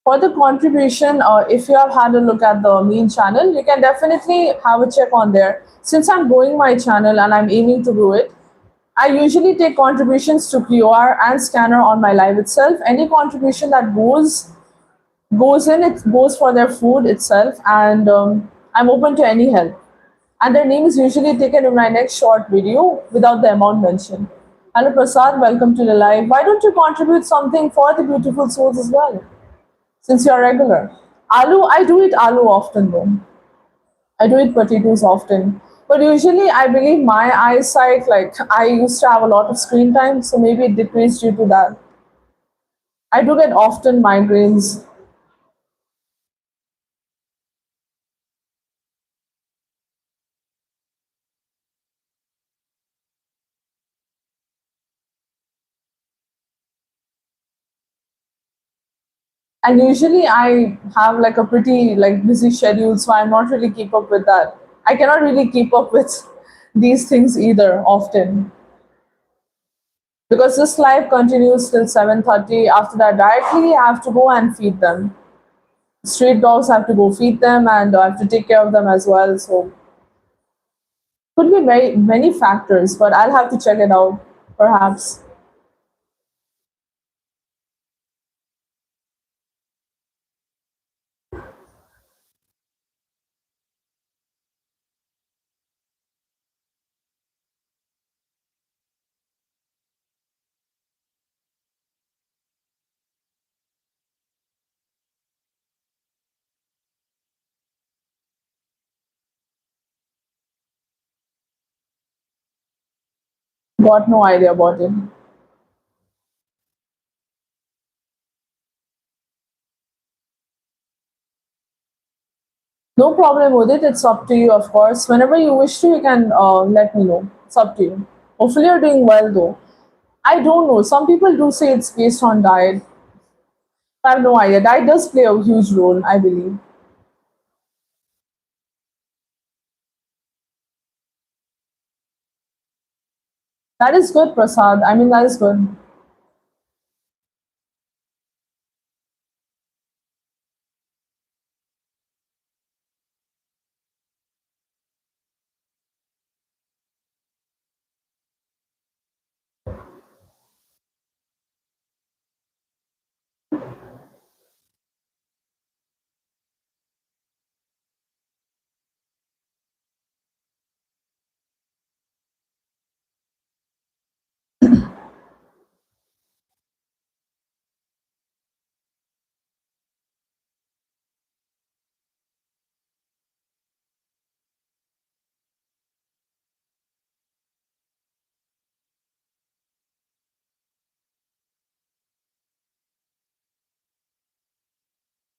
Speaker 1: For the contribution, if you have had a look at the main channel, you can definitely have a check on there. Since I'm growing my channel and I'm aiming to grow it, I usually take contributions to QR and scanner on my live itself. Any contribution that goes in, it goes for their food itself, and I'm open to any help. And their name is usually taken in my next short video without the amount mentioned. Hello Prasad, welcome to the live. Why don't you contribute something for the beautiful souls as well? Since you're regular. Aloo, I do eat aloo often though. I do eat potatoes often. But usually I believe my eyesight, like I used to have a lot of screen time, so maybe it decreased due to that. I do get often migraines. And usually I have like a pretty like busy schedule, so I'm not really keep up with that. I cannot really keep up with these things either often. Because this live continues till 7:30. After that, directly I have to go and feed them. Street dogs have to go feed them, and I have to take care of them as well. So could be very many factors, but I'll have to check it out perhaps. Got no idea about it. No problem with it. It's up to you, of course. Whenever you wish to, you can let me know. It's up to you. Hopefully, you're doing well though. I don't know. Some people do say it's based on diet. I have no idea. Diet does play a huge role, I believe. That is good, Prasad. I mean, that is good.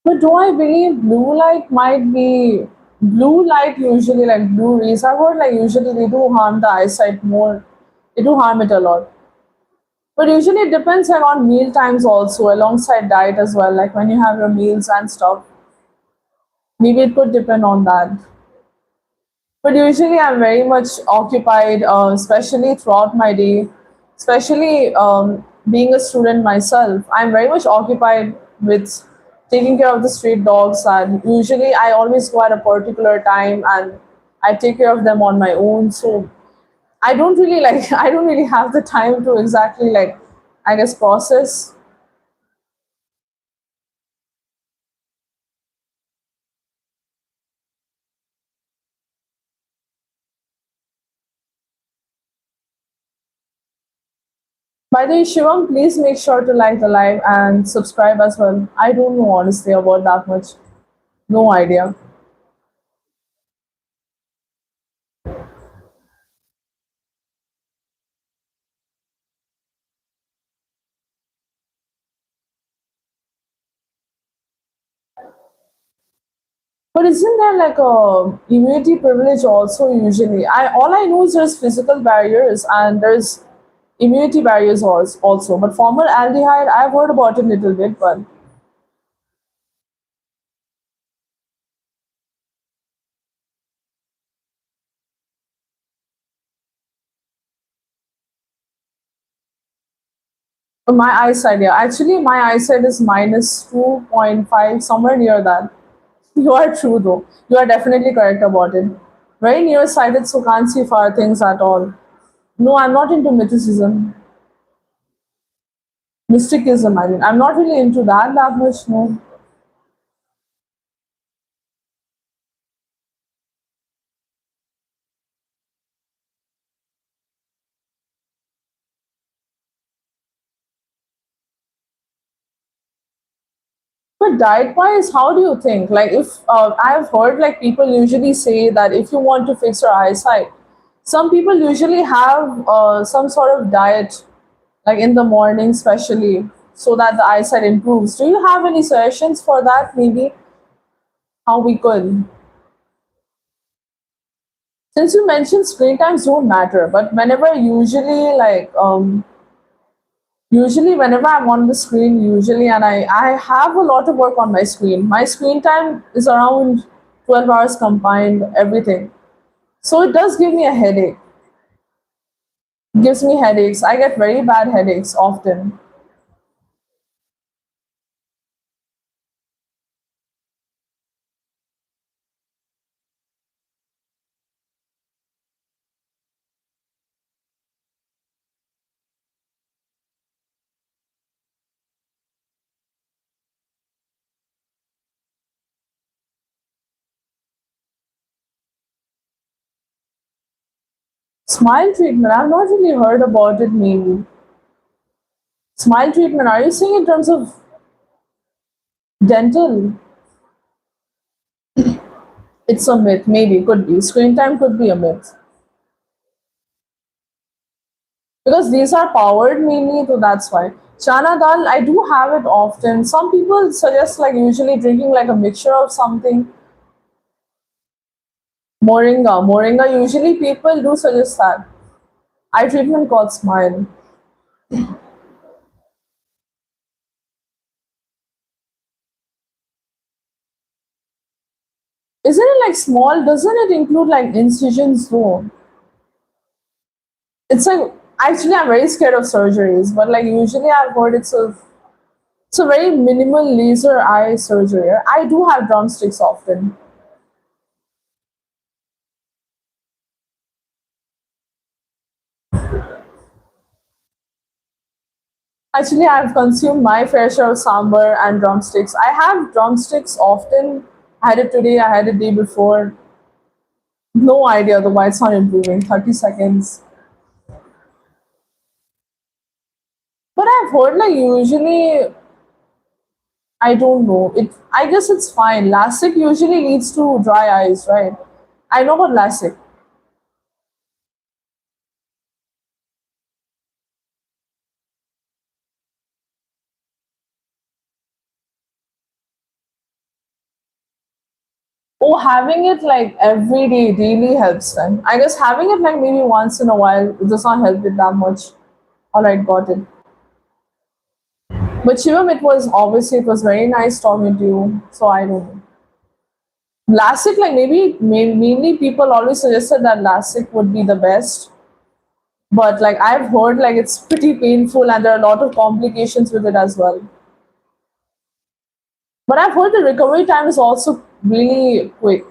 Speaker 1: But do I believe blue light might be blue light usually like blue rays? I've heard like usually they do harm the eyesight more. They do harm it a lot. But usually it depends like on meal times also, alongside diet as well. Like when you have your meals and stuff, maybe it could depend on that. But usually I'm very much occupied, especially throughout my day, especially being a student myself. I'm very much occupied with taking care of the street dogs, and usually I always go at a particular time and I take care of them on my own. So I don't really like, I don't really have the time to exactly like, I guess, process. By the way, Shivam, please make sure to like the live and subscribe as well. I don't know honestly about that much. No idea. But isn't there like a immunity privilege also usually? I all I know is there's physical barriers and there's immunity barriers also. But formaldehyde, I've heard about it a little bit, but my eyesight, yeah. Actually, my eyesight is minus 2.5, somewhere near that. You are true though. You are definitely correct about it. Very nearsighted, so can't see far things at all. No, I'm not into mythicism. Mysticism, I mean. I'm not really into that much, no. But diet wise, how do you think? Like, if I've heard like people usually say that if you want to fix your eyesight, some people usually have some sort of diet, like in the morning, especially, so that the eyesight improves. Do you have any suggestions for that? Maybe how we could? Since you mentioned screen times don't matter, but whenever usually usually whenever I'm on the screen, usually, and I have a lot of work on my screen. My screen time is around 12 hours combined, everything. So it does give me a headache. It gives me headaches. I get very bad headaches often. Smile treatment, I've not really heard about it maybe. Smile treatment, are you saying in terms of dental? It's a myth, maybe, could be. Screen time could be a myth. Because these are powered mainly, so that's why. Chana dal, I do have it often. Some people suggest like usually drinking like a mixture of something. Moringa. Usually people do suggest that. Eye treatment called Smile. Isn't it like small? Doesn't it include like incisions though? It's like actually I'm very scared of surgeries, but like usually I've heard it's a very minimal laser eye surgery. I do have drumsticks often. Actually, I've consumed my fair share of sambar and drumsticks. I have drumsticks often. I had it today, I had it day before. No idea the why it's not improving. 30 seconds. But I've heard like usually I don't know. It I guess it's fine. LASIK usually leads to dry eyes, right? I know about LASIK. Oh, having it like every day really helps then. I guess having it like maybe once in a while it does not help it that much. Alright, got it. But Shivam, it was obviously it was very nice talking to you. So I don't know. LASIK, like maybe mainly people always suggested that LASIK would be the best. But like I've heard like it's pretty painful and there are a lot of complications with it as well. But I've heard the recovery time is also really quick.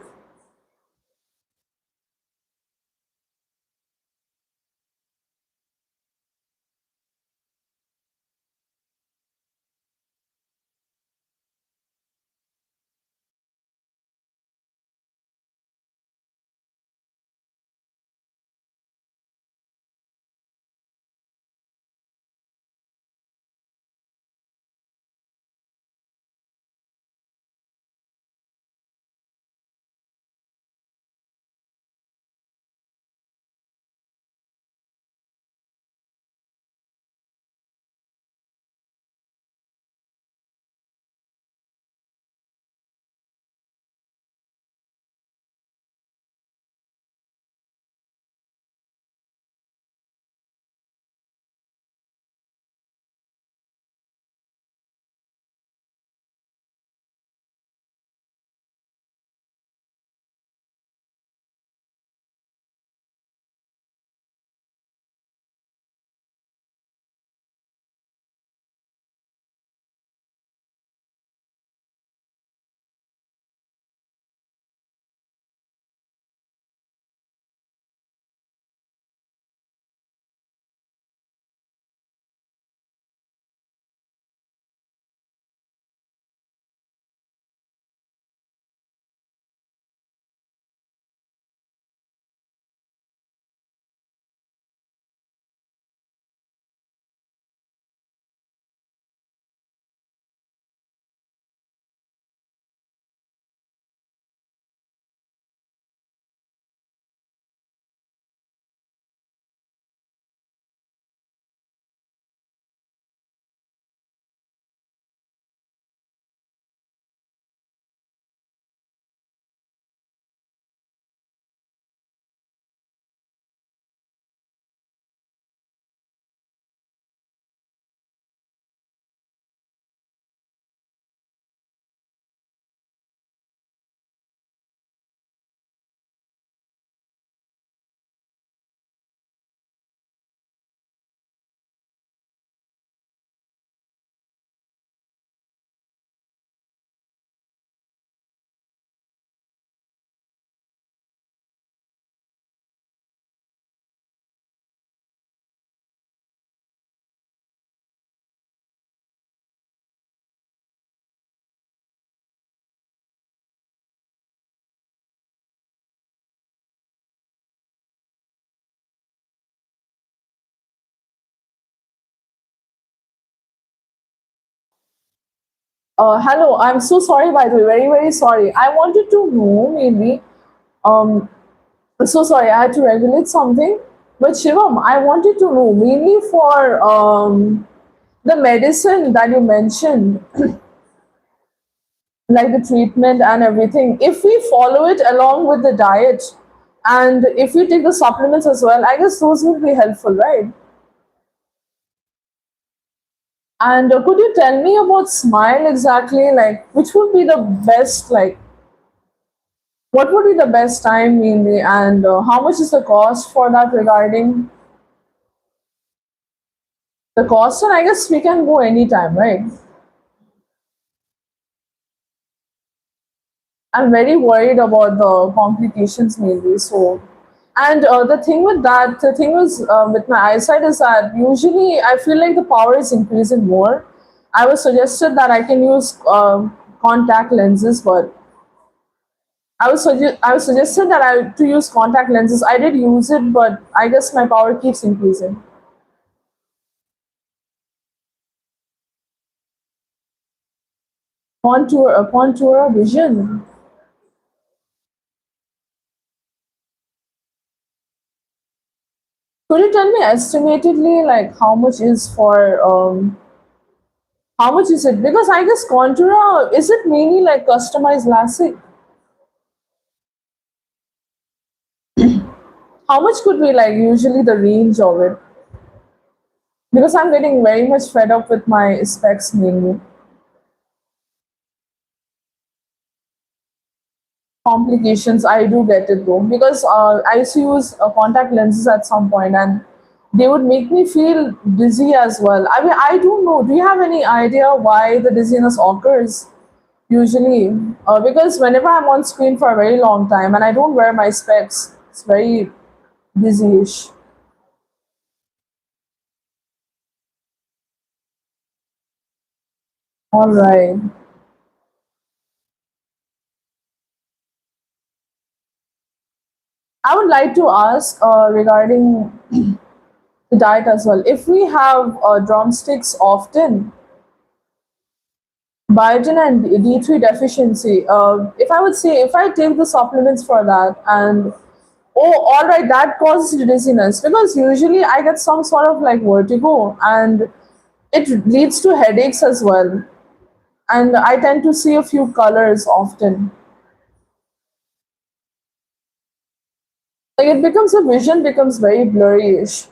Speaker 1: Hello, I'm so sorry by the way, very, very sorry. I wanted to know mainly, um, so sorry, I had to regulate something. But Shivam, I wanted to know mainly for the medicine that you mentioned, like the treatment and everything, if we follow it along with the diet and if we take the supplements as well, I guess those would be helpful, right? And could you tell me about Smile exactly? Like, which would be the best, like, what would be the best time mainly, and how much is the cost for that regarding the cost? And I guess we can go anytime, right? I'm very worried about the complications mainly. So, and the thing was with my eyesight is that usually I feel like the power is increasing more. I was suggested that I can use contact lenses, but I was suggested that I to use contact lenses. I did use it, but I guess my power keeps increasing. Contour vision. Could you tell me estimatedly like how much is it? Because I guess Contour is it mainly like customized LASIK? How much could be like usually the range of it? Because I'm getting very much fed up with my specs mainly. Complications, I do get it though, because I used to use contact lenses at some point, and they would make me feel dizzy as well. I mean, I don't know. Do you have any idea why the dizziness occurs usually? Because whenever I'm on screen for a very long time and I don't wear my specs, it's very dizzy-ish. All right. I would like to ask regarding the diet as well. If we have drumsticks often, biotin and D3 deficiency, if I would say, if I take the supplements for that, and oh, all right, that causes dizziness, because usually I get some sort of like vertigo, and it leads to headaches as well, and I tend to see a few colors often. Like it becomes, a vision becomes very blurry-ish.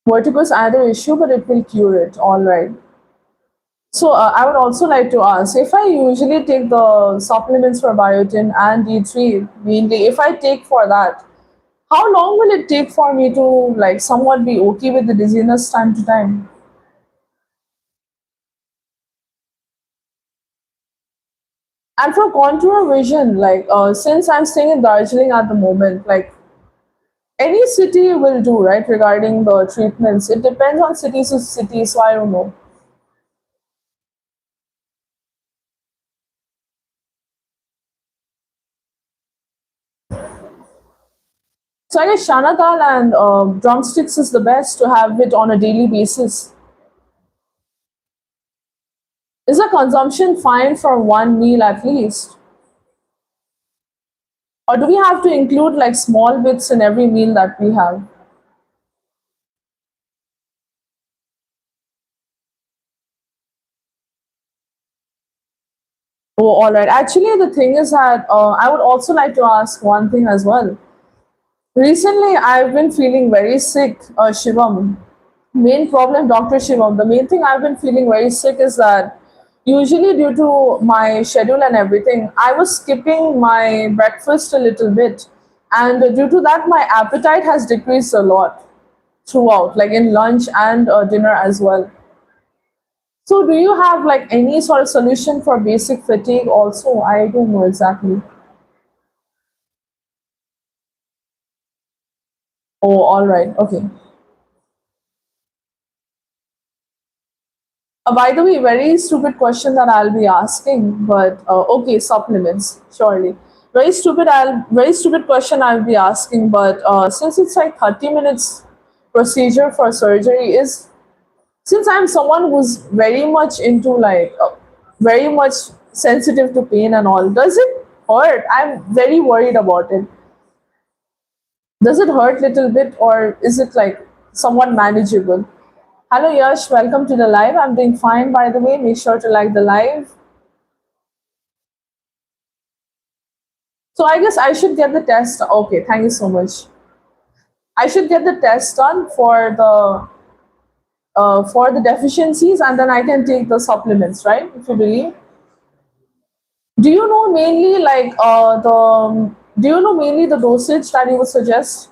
Speaker 1: Vertigo is another issue, but it will cure it. All right. So I would also like to ask, if I usually take the supplements for biotin and D3 mainly, if I take for that, how long will it take for me to like somewhat be okay with the dizziness time to time? And for contour vision, like since I'm staying in Darjeeling at the moment, like any city will do, right? Regarding the treatments, it depends on city to city, so I don't know. So I guess Chana dal and drumsticks is the best to have it on a daily basis. Is the consumption fine for one meal at least? Or do we have to include like small bits in every meal that we have? Oh, all right. Actually, the thing is that I would also like to ask one thing as well. Recently, I've been feeling very sick, Shivam. Main problem, Dr. Shivam, the main thing I've been feeling very sick is that usually due to my schedule and everything, I was skipping my breakfast a little bit. And due to that, my appetite has decreased a lot throughout, like in lunch and dinner as well. So, do you have like any sort of solution for basic fatigue also? I don't know exactly. Oh, all right. Okay. By the way, very stupid question that I'll be asking, but okay, supplements, surely. Very stupid question I'll be asking, but since it's like 30 minutes procedure for surgery, is since I'm someone who's very much into like very much sensitive to pain and all, does it hurt? I'm very worried about it. Does it hurt little bit, or is it like somewhat manageable? Hello Yash, welcome to the live. I'm doing fine by the way. Make sure to like the live. So I guess I should get the test. Okay, thank you so much. I should get the test done for the deficiencies, and then I can take the supplements, right? If you believe. Do you know mainly like the do you know mainly the dosage that you would suggest?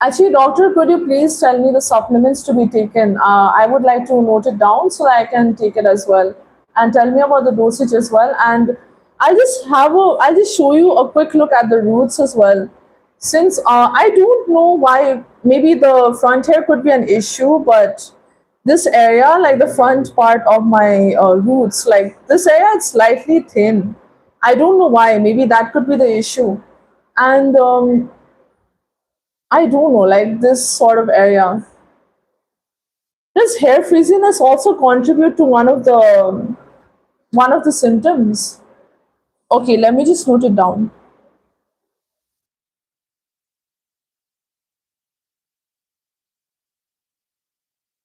Speaker 1: Actually, doctor, could you please tell me the supplements to be taken? I would like to note it down so that I can take it as well, and tell me about the dosage as well. And I'll just show you a quick look at the roots as well. Since I don't know why, maybe the front hair could be an issue, but this area, like the front part of my roots, like this area, it's slightly thin. I don't know why. Maybe that could be the issue. And I don't know, like this sort of area. Does hair frizziness also contribute to one of the symptoms? Okay, let me just note it down.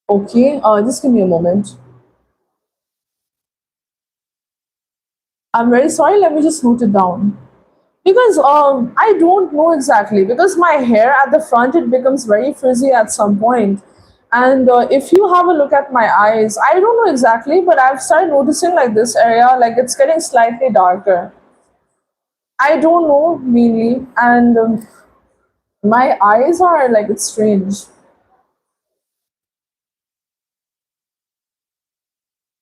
Speaker 1: Okay, just give me a moment. I'm very sorry. Let me just note it down. Because I don't know exactly. Because my hair at the front it becomes very frizzy at some point, and if you have a look at my eyes, I don't know exactly, but I've started noticing like this area, like it's getting slightly darker. I don't know really, and my eyes are like it's strange.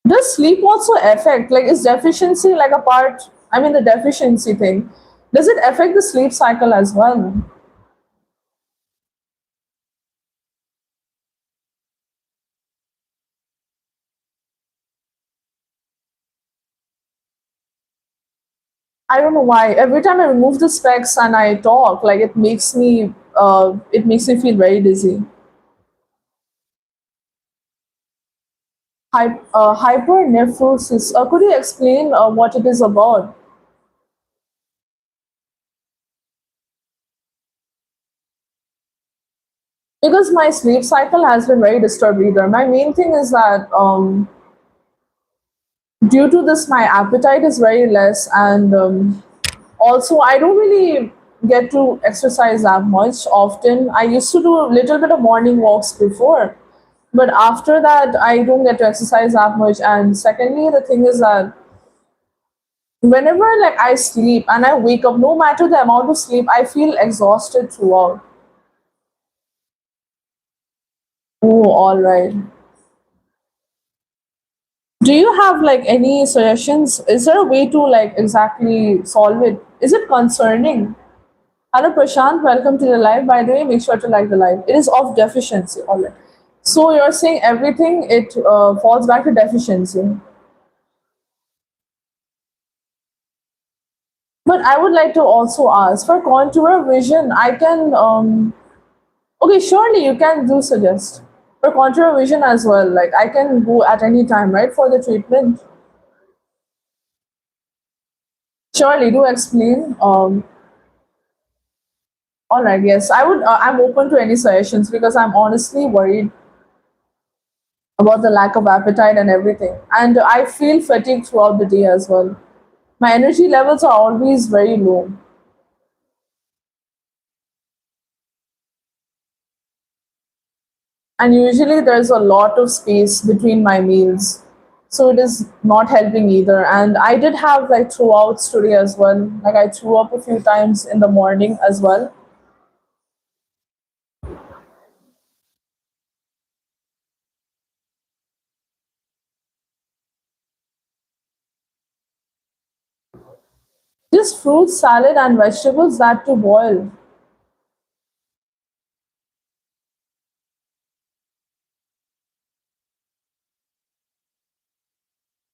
Speaker 1: Does sleep also affect? Like, is deficiency like a part? I mean, the deficiency thing. Does it affect the sleep cycle as well? I don't know why. Every time I remove the specs and I talk, like it makes me feel very dizzy. Hypernephrosis. Could you explain what it is about? Because my sleep cycle has been very disturbed either. My main thing is that due to this, my appetite is very less, and also I don't really get to exercise that much often. I used to do a little bit of morning walks before, but after that I don't get to exercise that much. And secondly, the thing is that whenever like I sleep and I wake up, no matter the amount of sleep, I feel exhausted throughout. Oh, all right. Do you have like any suggestions? Is there a way to like exactly solve it? Is it concerning? Hello Prashant, welcome to the live. By the way, make sure to like the live. It is of deficiency. All right. So you're saying everything it falls back to deficiency. But I would like to also ask for contour vision. I can okay, surely you can do suggest for contour vision as well. Like I can go at any time, right, for the treatment. Surely do explain. All right, yes, I would. I'm open to any suggestions because I'm honestly worried about the lack of appetite and everything, and I feel fatigued throughout the day as well. My energy levels are always very low, and usually there's a lot of space between my meals, so it is not helping either. And I did have like throughout today as well. Like I threw up a few times in the morning as well. Just fruit salad and vegetables that to boil.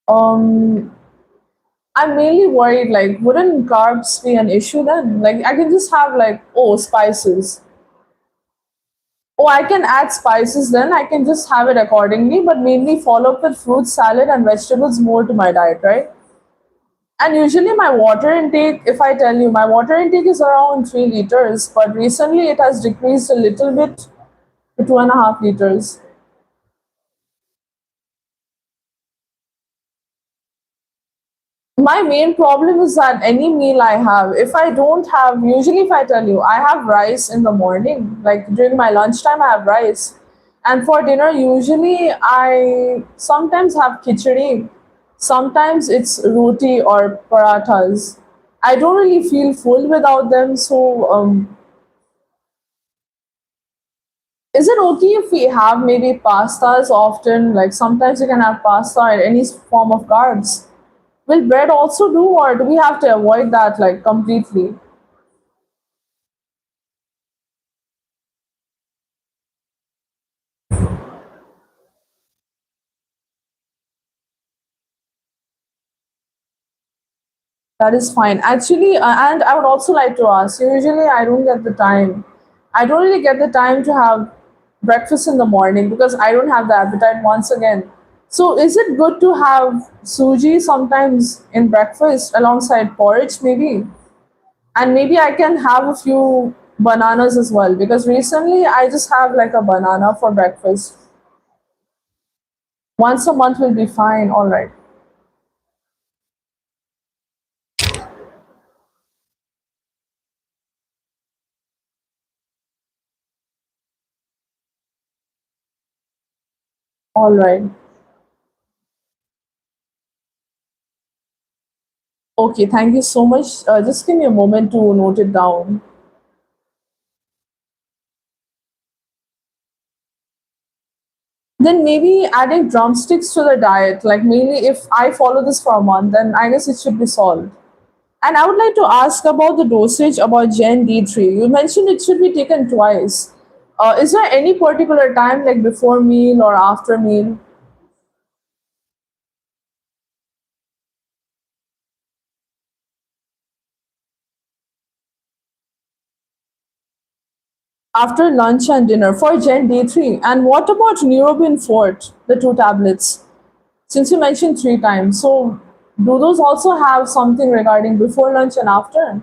Speaker 1: Um, I'm mainly worried like wouldn't carbs be an issue then? Like I can just have like spices. Oh, I can add spices then. I can just have it accordingly, but mainly follow up with fruit salad and vegetables more to my diet, right? And usually my water intake, if I tell you, my water intake is around 3 liters, but recently it has decreased a little bit to 2.5 liters. My main problem is that any meal I have, if I don't have, usually if I tell you, I have rice in the morning, like during my lunchtime, I have rice. And for dinner, usually I sometimes have khichdi, sometimes it's roti or parathas. I don't really feel full without them, so is it okay if we have maybe pastas often? Like sometimes you can have pasta or any form of carbs. Will bread also do, or do we have to avoid that like completely? That is fine. Actually, and I would also like to ask. Usually, I don't get the time. I don't really get the time to have breakfast in the morning because I don't have the appetite once again. So is it good to have suji sometimes in breakfast alongside porridge maybe? And maybe I can have a few bananas as well because recently I just have like a banana for breakfast. Once a month will be fine. All right. All right. Okay, thank you so much. Just give me a moment to note it down. Then maybe adding drumsticks to the diet, like mainly if I follow this for a month, then I guess it should be solved. And I would like to ask about the dosage about Gen D3. You mentioned it should be taken twice. Is there any particular time, like before meal or after meal? After lunch and dinner for Gen D3. And what about Neurobin Fort, the two tablets? Since you mentioned three times, so do those also have something regarding before lunch and after?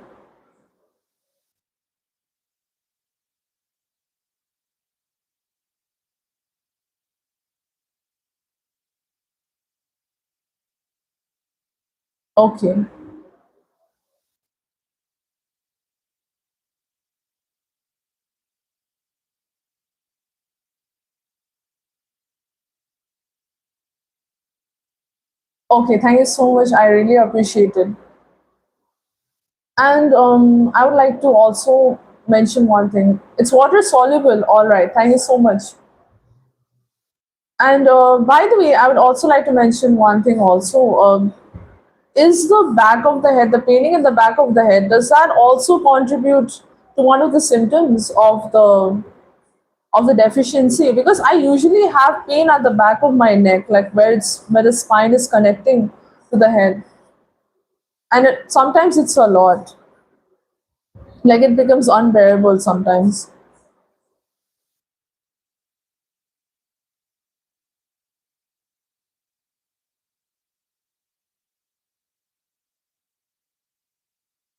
Speaker 1: Okay. Okay, thank you so much. I really appreciate it. And I would like to also mention one thing. It's water soluble. All right. Thank you so much. And by the way, I would also like to mention one thing also. Is the back of the head, the paining in the back of the head, does that also contribute to one of the symptoms of the deficiency? Because I usually have pain at the back of my neck, like where the spine is connecting to the head, and sometimes it's a lot. Like it becomes unbearable sometimes.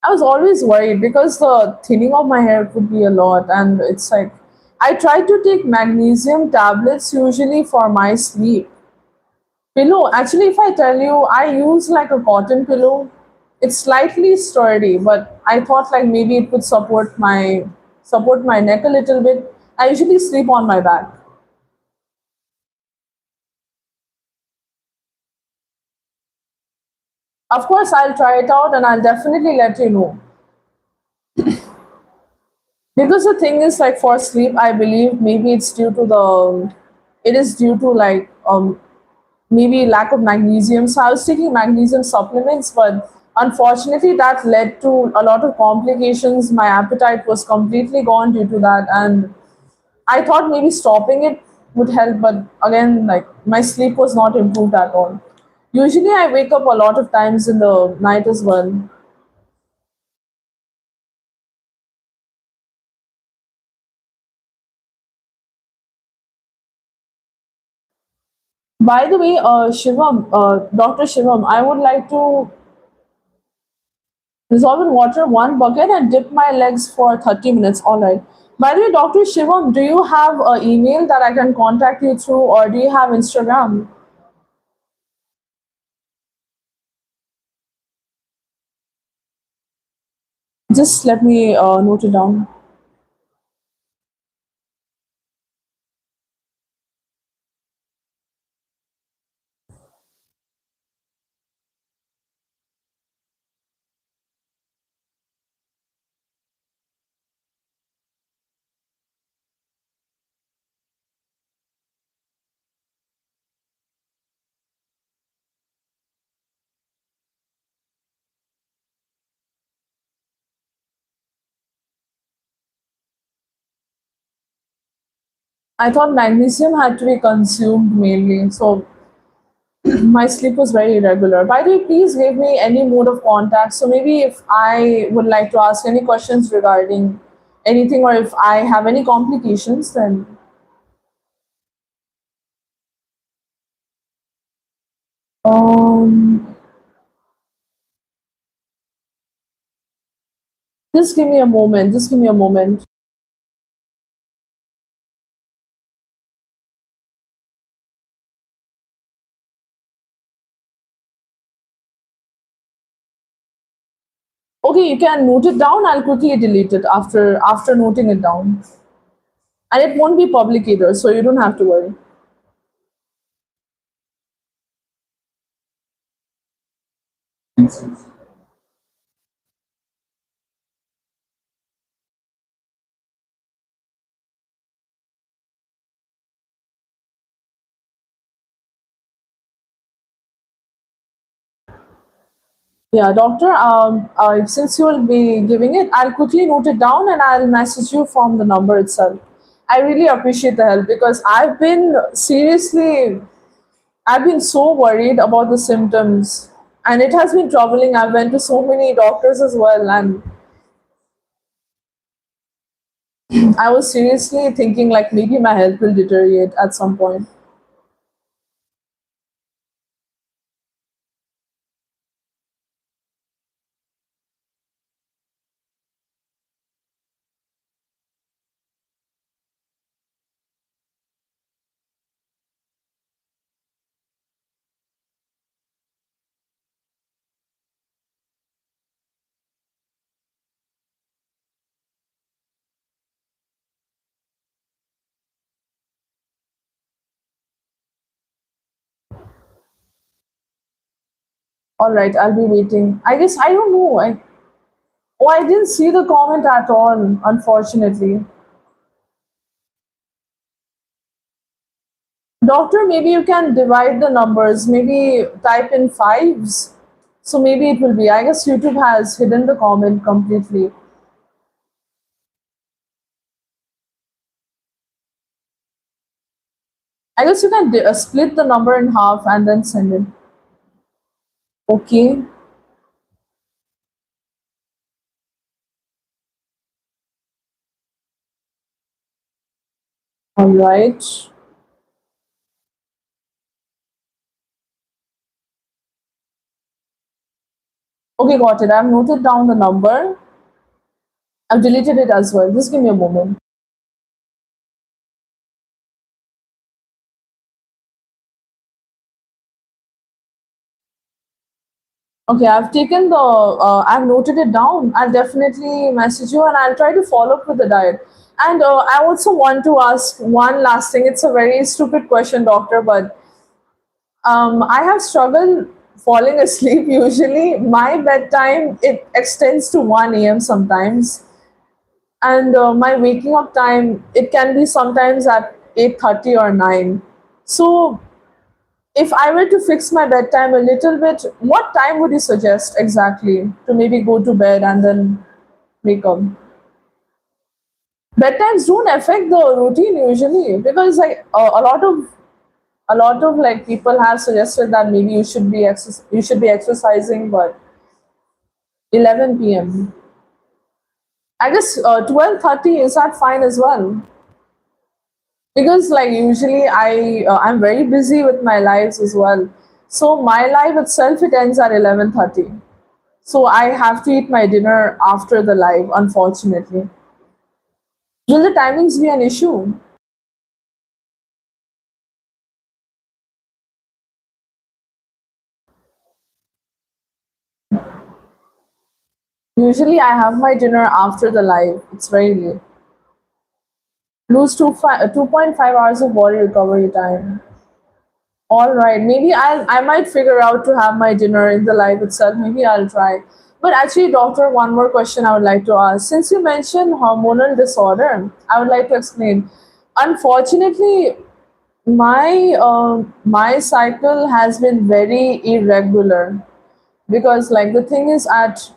Speaker 1: I was always worried because the thinning of my hair would be a lot, and it's like I try to take magnesium tablets usually for my sleep. Pillow, actually, if I tell you, I use like a cotton pillow. It's slightly sturdy, but I thought like maybe it could support my neck a little bit. I usually sleep on my back. Of course, I'll try it out and I'll definitely let you know. Because the thing is, like for sleep, I believe maybe it is due to like maybe lack of magnesium. So I was taking magnesium supplements, but unfortunately, that led to a lot of complications. My appetite was completely gone due to that, and I thought maybe stopping it would help, but again, like my sleep was not improved at all. Usually, I wake up a lot of times in the night as well. By the way, Dr. Shivam, I would like to dissolve in water one bucket and dip my legs for 30 minutes. All right. By the way, Dr. Shivam, do you have an email that I can contact you through, or do you have Instagram? Just let me note it down. I thought magnesium had to be consumed mainly, so my sleep was very irregular. By the way, please give me any mode of contact. So maybe if I would like to ask any questions regarding anything, or if I have any complications, then um, just give me a moment. Just give me a moment. Okay, you can note it down. I'll quickly delete it after noting it down, and it won't be public either, so you don't have to worry. Yeah, doctor. Since you will be giving it, I'll quickly note it down and I'll message you from the number itself. I really appreciate the help because I've been so worried about the symptoms, and it has been troubling. I went to so many doctors as well, and I was seriously thinking like maybe my health will deteriorate at some point. All right, I'll be waiting. I guess I don't know. I didn't see the comment at all, unfortunately. Doctor, maybe you can divide the numbers. Maybe type in fives. So maybe it will be. I guess YouTube has hidden the comment completely. I guess you can split the number in half and then send it. Okay. All right. Okay, got it. I've noted down the number. I've deleted it as well. Just give me a moment. Okay, I've noted it down. I'll definitely message you and I'll try to follow up with the diet. And I also want to ask one last thing. It's a very stupid question, doctor, but I have struggled falling asleep usually. My bedtime, it extends to 1 a.m. sometimes. And my waking up time, it can be sometimes at 8:30 or 9. So if I were to fix my bedtime a little bit, what time would you suggest exactly to maybe go to bed and then wake up? Bedtimes don't affect the routine usually because like a lot of like people have suggested that maybe you should be exercising, but 11 p.m. I guess 12:30 is that fine as well because like usually I'm very busy with my lives as well. So my life itself it ends at 11:30. So I have to eat my dinner after the live, unfortunately. Will the timings be an issue? Usually I have my dinner after the live. It's very late. Lose 2.5 hours of body recovery time. All right, maybe I might figure out to have my dinner in the live itself. Maybe I'll try. But actually, doctor, one more question I would like to ask. Since you mentioned hormonal disorder, I would like to explain. Unfortunately, my cycle has been very irregular because like the thing is at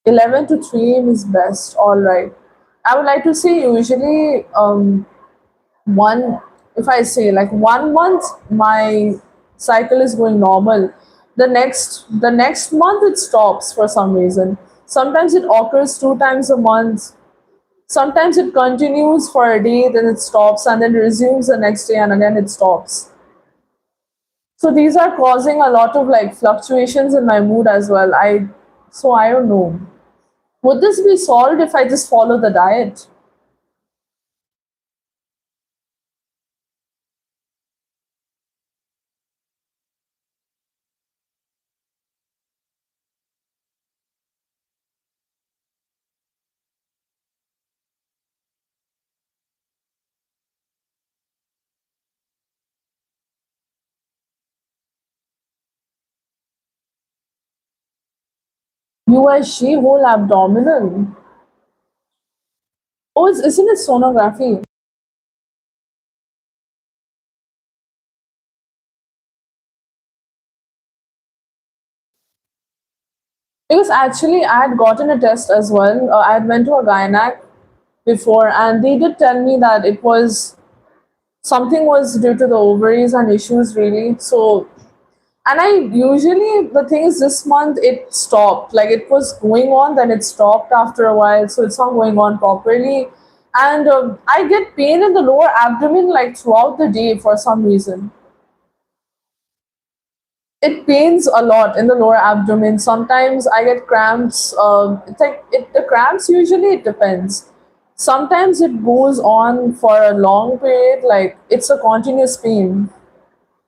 Speaker 1: 11 to 3 a.m. is best. All right. I would like to say usually one if I say like 1 month my cycle is going normal. The next month it stops for some reason. Sometimes it occurs 2 times a month. Sometimes it continues for a day, then it stops, and then resumes the next day, and again it stops. So these are causing a lot of like fluctuations in my mood as well. I don't know. Would this be solved if I just follow the diet? USG whole abdominal. Oh, isn't it sonography? Because actually, I had gotten a test as well. I had went to a gynac before, and they did tell me that it was something was due to the ovaries and issues really. So, and I usually the thing is this month it stopped. Like it was going on, then it stopped after a while. So it's not going on properly, and I get pain in the lower abdomen like throughout the day for some reason. It pains a lot in the lower abdomen. Sometimes I get cramps. It's like the cramps usually it depends. Sometimes it goes on for a long period, like it's a continuous pain.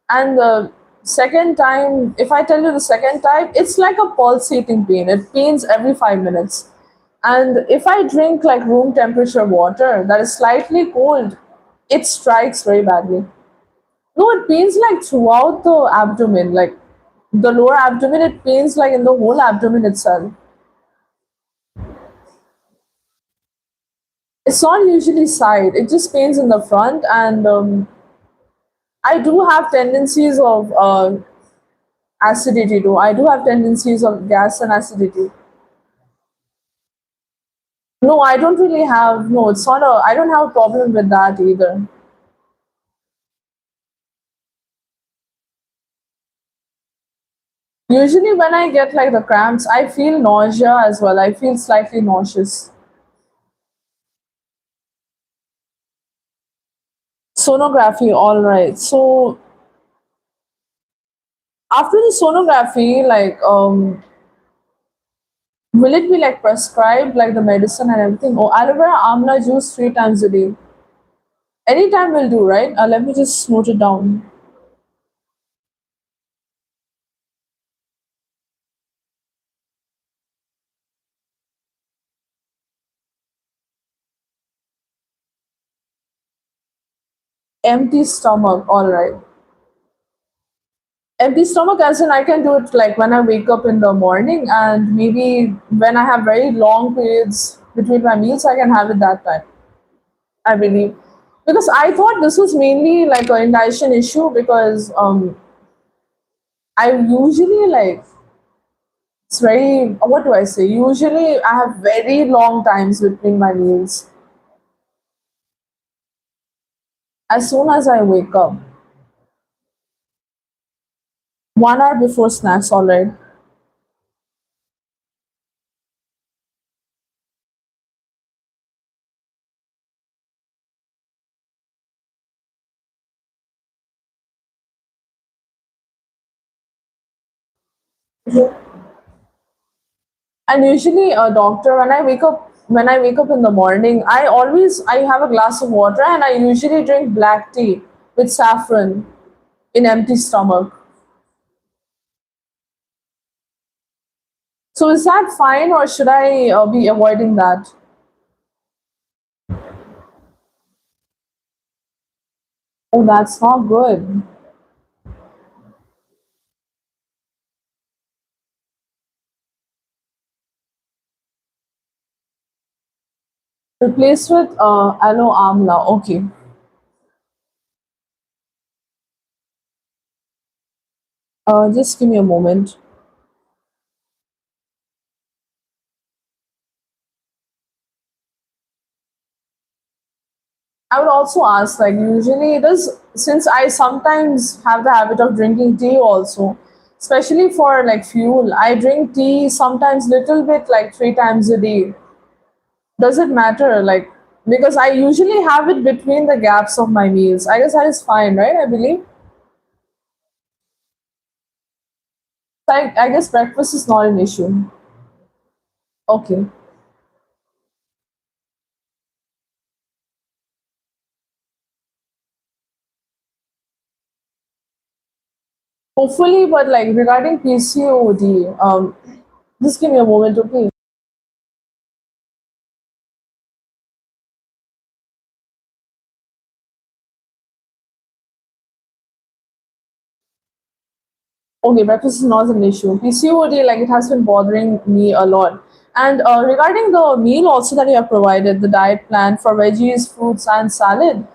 Speaker 1: And the second time, if I tell you the second time, it's like a pulsating pain. It pains every 5 minutes. And if I drink like room temperature water that is slightly cold, it strikes very badly. No, it pains like throughout the abdomen, like the lower abdomen, it pains like in the whole abdomen itself. It's not usually side, it just pains in the front, and I do have tendencies of acidity too. I do have tendencies of gas and acidity. No, I don't really have, no, it's not a, I don't have a problem with that either. Usually when I get like the cramps, I feel nausea as well. I feel slightly nauseous. Sonography, all right. So after the sonography, like will it be like prescribed like the medicine and everything? Oh, aloe vera amla juice 3 times a day. Anytime will do, right? Let me just note it down. Empty stomach, all right. Empty stomach, as in I can do it like when I wake up in the morning, and maybe when I have very long periods between my meals, I can have it that time. I believe. Because I thought this was mainly like an indigestion issue because I usually like it's very what do I say? Usually I have very long times between my meals. As soon as I wake up, 1 hour before snacks, all right. And usually a doctor when I wake up in the morning, I have a glass of water and I usually drink black tea with saffron in empty stomach. So is that fine or should I be avoiding that? Oh, that's not good. Replace with aloe amla. Okay. Just give me a moment. I would also ask, like, usually it is, since I sometimes have the habit of drinking tea also. especially for like fuel. I drink tea sometimes little bit like 3 times a day. Does it matter? Like, because I usually have it between the gaps of my meals. I guess that is fine, right? I believe. I guess breakfast is not an issue. Okay. Hopefully, but like regarding PCOD, just give me a moment, okay? Okay, breakfast is not an issue. PCOD, like it has been bothering me a lot. And regarding the meal also that you have provided, the diet plan for veggies, fruits, and salad,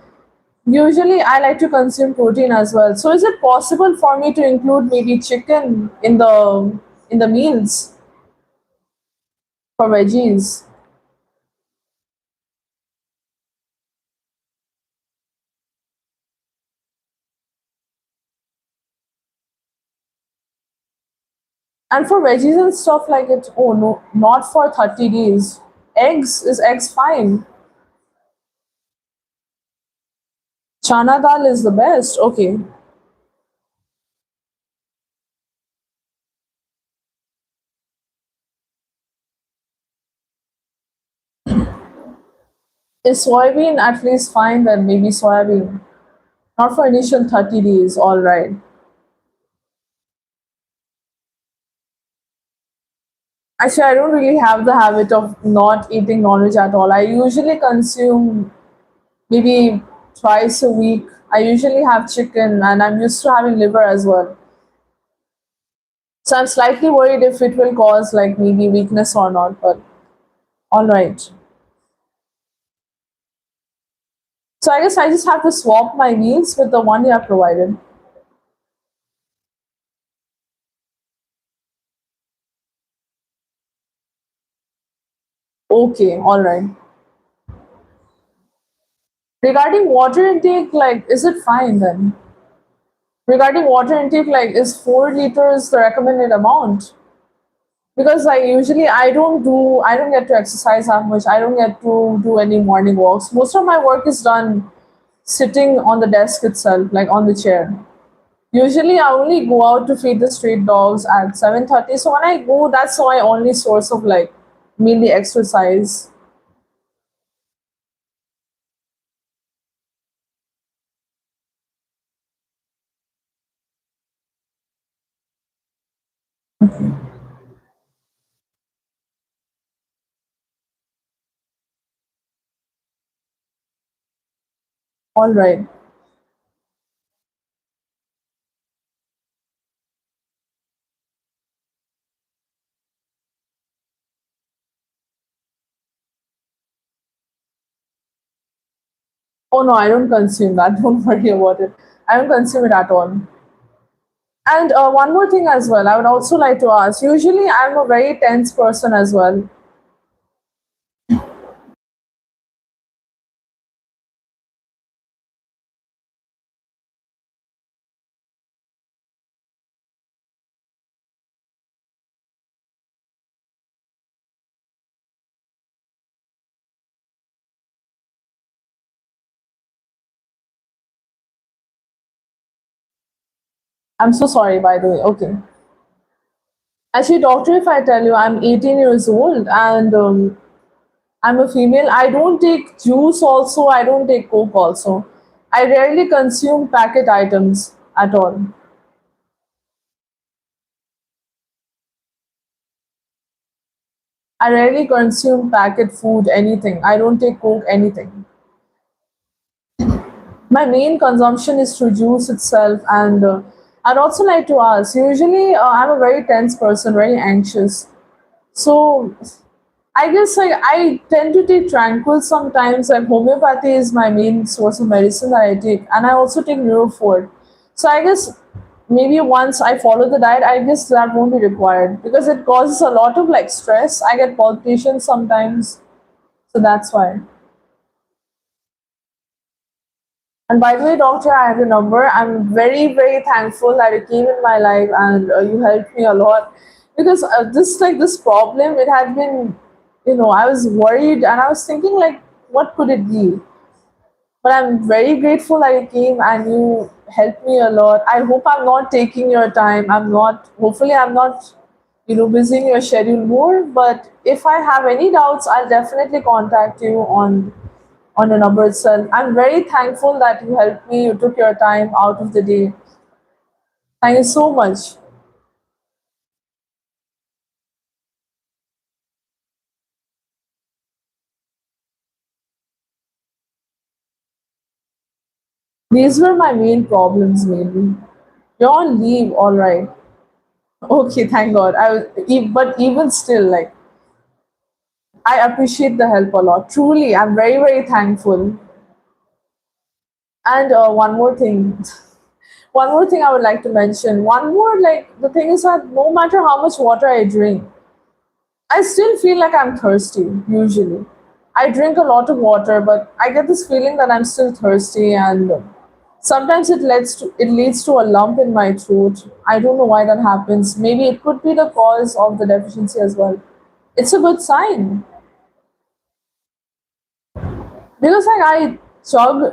Speaker 1: usually I like to consume protein as well. So is it possible for me to include maybe chicken in the meals for veggies? And for veggies and stuff like it, oh no, not for 30 days. Eggs fine. Chana dal is the best. Okay. Is soybean at least fine then? Maybe soybean. Not for initial 30 days, alright. Actually, I don't really have the habit of not eating non-veg at all. I usually consume maybe twice a week. I usually have chicken and I'm used to having liver as well. So I'm slightly worried if it will cause like maybe weakness or not, but alright. So I guess I just have to swap my meals with the one you have provided. Okay, alright. Regarding water intake, like, is it fine then? Regarding water intake, like, is 4 liters the recommended amount? Because like usually I don't get to exercise that much. I don't get to do any morning walks. Most of my work is done sitting on the desk itself, like on the chair. Usually I only go out to feed the street dogs at 7:30. So when I go, that's my only source of like mainly exercise. All right. Oh no, I don't consume that. Don't worry about it. I don't consume it at all. And one more thing as well, I would also like to ask. Usually, I'm a very tense person as well. I'm so sorry, by the way. Okay. Actually, doctor, if I tell you I'm 18 years old and I'm a female, I don't take juice also, I don't take Coke also. I rarely consume packet items at all. I rarely consume packet food, anything. I don't take Coke, anything. My main consumption is through juice itself. And I'd also like to ask usually, I'm a very tense person, very anxious. So I guess I tend to take tranquil sometimes, and homeopathy is my main source of medicine that I take, and I also take Neurofort. So I guess maybe once I follow the diet, I guess that won't be required because it causes a lot of like stress. I get palpitations sometimes, so that's why. And by the way, doctor, I have your number. I'm very, very thankful that you came in my life and you helped me a lot because this problem, it had been, I was worried and I was thinking like, what could it be? But I'm very grateful that you came and you helped me a lot. I hope I'm not taking your time. Hopefully, I'm not, busying your schedule more. But if I have any doubts, I'll definitely contact you on the number itself. I'm very thankful that you helped me. You took your time out of the day. Thank you so much. These were my main problems mainly. You're on leave, all right. Okay, thank God. But even still, like, I appreciate the help a lot. Truly, I'm very, very thankful. And one more thing I would like to mention. One more, like, the thing is that no matter how much water I drink, I still feel like I'm thirsty, usually. I drink a lot of water, but I get this feeling that I'm still thirsty, and sometimes it leads to a lump in my throat. I don't know why that happens. Maybe it could be the cause of the deficiency as well. It's a good sign. Because like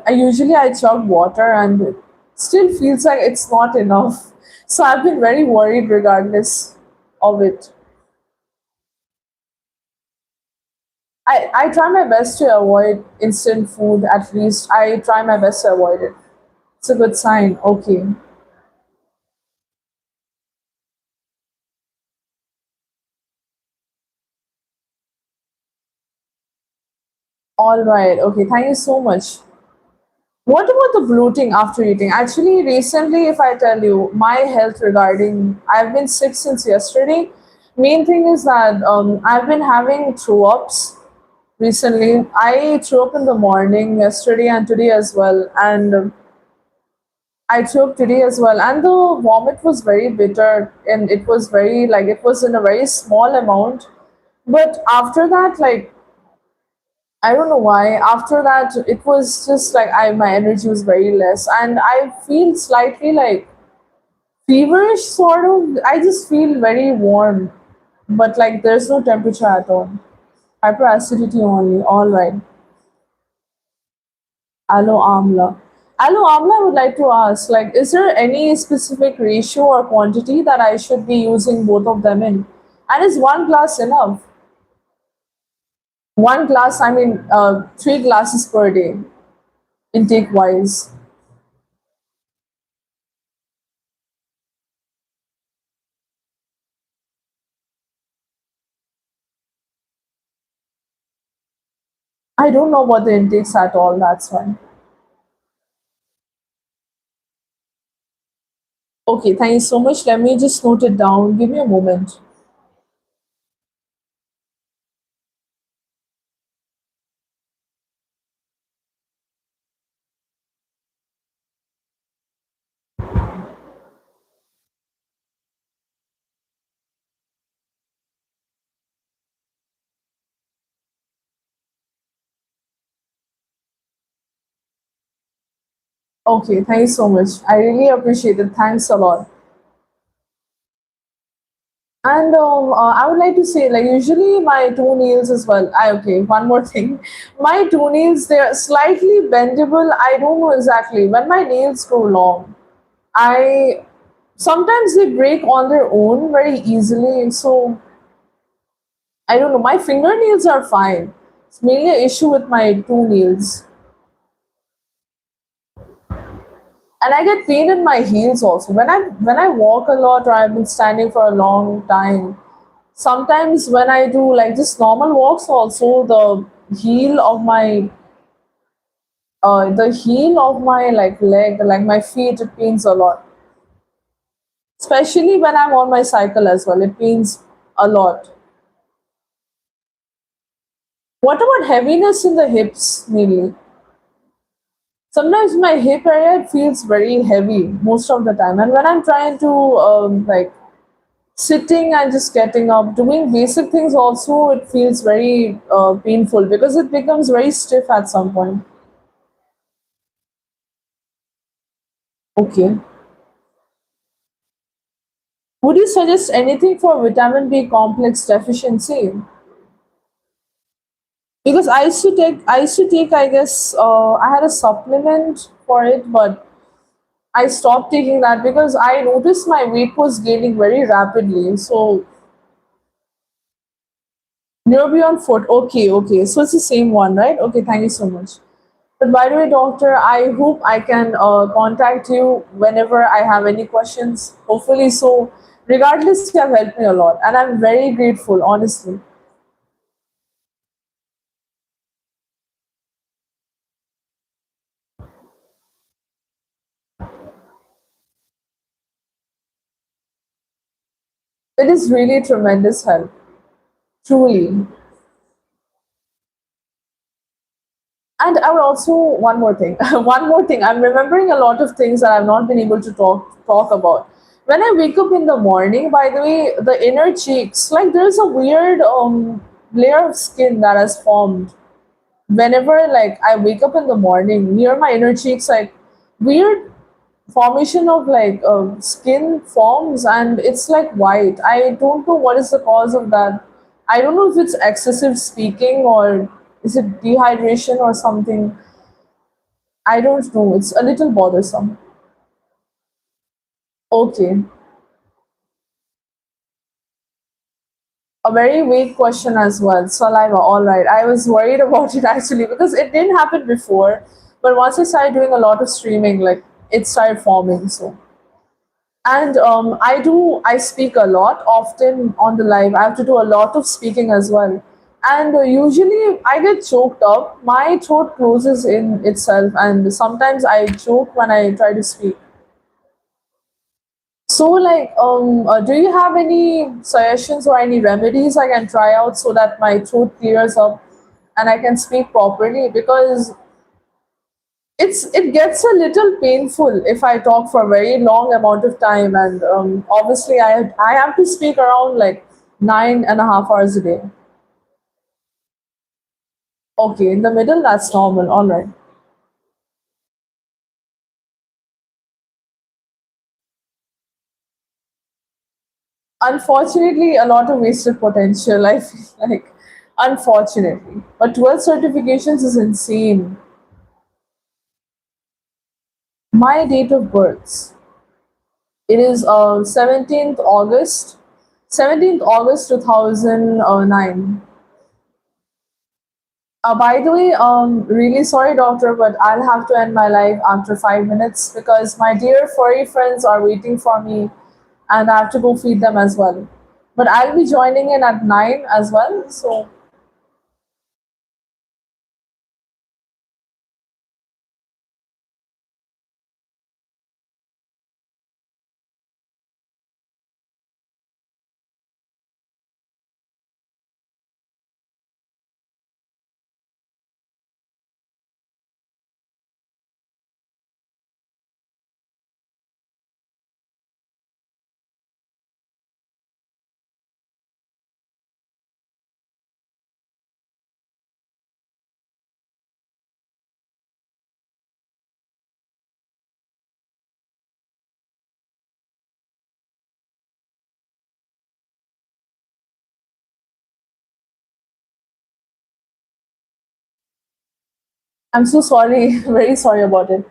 Speaker 1: I usually chug water and it still feels like it's not enough. So I've been very worried regardless of it. I try my best to avoid instant food, at least. I try my best to avoid it. It's a good sign. Okay. All right. Okay. Thank you so much. What about the bloating after eating? Actually, recently, if I tell you my health regarding, I've been sick since yesterday. Main thing is that I've been having throw ups recently. I threw up in the morning yesterday and today as well, and I threw up today as well. And the vomit was very bitter, and it was very like it was in a very small amount. But after that, like I don't know why. After that, it was just like my energy was very less, and I feel slightly like feverish, sort of. I just feel very warm, but like there's no temperature at all. Hyperacidity only. All right. Aloe amla. Aloe amla, I would like to ask, like, is there any specific ratio or quantity that I should be using both of them in? And is one glass enough? One glass, I mean, 3 glasses per day, intake wise. I don't know what the intakes at all, that's why. Okay, thank you so much. Let me just note it down. Give me a moment. Okay, thank you so much. I really appreciate it. Thanks a lot. And I would like to say, like, usually my toenails as well. Okay, one more thing. My toenails, they're slightly bendable. I don't know exactly. When my nails grow long, I sometimes they break on their own very easily. So I don't know. My fingernails are fine. It's mainly an issue with my toenails. And I get pain in my heels also. When I walk a lot or I've been standing for a long time, sometimes when I do like just normal walks also heel of my the heel of my like leg, like my feet, it pains a lot. Especially when I'm on my cycle as well. It pains a lot. What about heaviness in the hips mainly? Sometimes my hip area it feels very heavy most of the time. And when I'm trying to like sitting and just getting up, doing basic things also, it feels very painful because it becomes very stiff at some point. Okay. Would you suggest anything for vitamin B complex deficiency? Because I used to take, I guess, I had a supplement for it, but I stopped taking that because I noticed my weight was gaining very rapidly. So Neurobion foot. Okay, okay. So it's the same one, right? Okay, thank you so much. But by the way, doctor, I hope I can contact you whenever I have any questions. Hopefully, so regardless, you have helped me a lot, and I'm very grateful, honestly. It is really tremendous help, truly. And I would also one more thing, one more thing. I'm remembering a lot of things that I've not been able to talk about. When I wake up in the morning, by the way, the inner cheeks, like there's a weird layer of skin that has formed. Whenever like I wake up in the morning, near my inner cheeks, like weird formation of like skin forms, and it's like white. I don't know what is the cause of that. I don't know if it's excessive speaking or is it dehydration or something. I don't know. It's a little bothersome. Okay. A very vague question as well. Saliva. All right. I was worried about it actually because it didn't happen before. But once I started doing a lot of streaming, like it started forming. So, and I speak a lot often on the live. I have to do a lot of speaking as well. And usually I get choked up. My throat closes in itself, and sometimes I choke when I try to speak. So, like, do you have any suggestions or any remedies I can try out so that my throat clears up and I can speak properly? Because it gets a little painful if I talk for a very long amount of time, and obviously I have to speak around like 9.5 hours a day. Okay, in the middle that's normal. All right. Unfortunately, a lot of wasted potential. I feel like, unfortunately, but 12 certifications is insane. My date of birth. It is 17th August 2009. By the way, really sorry, doctor, but I'll have to end my live after 5 minutes because my dear furry friends are waiting for me and I have to go feed them as well. But I'll be joining in at 9 as well. So I'm so sorry, very sorry about it.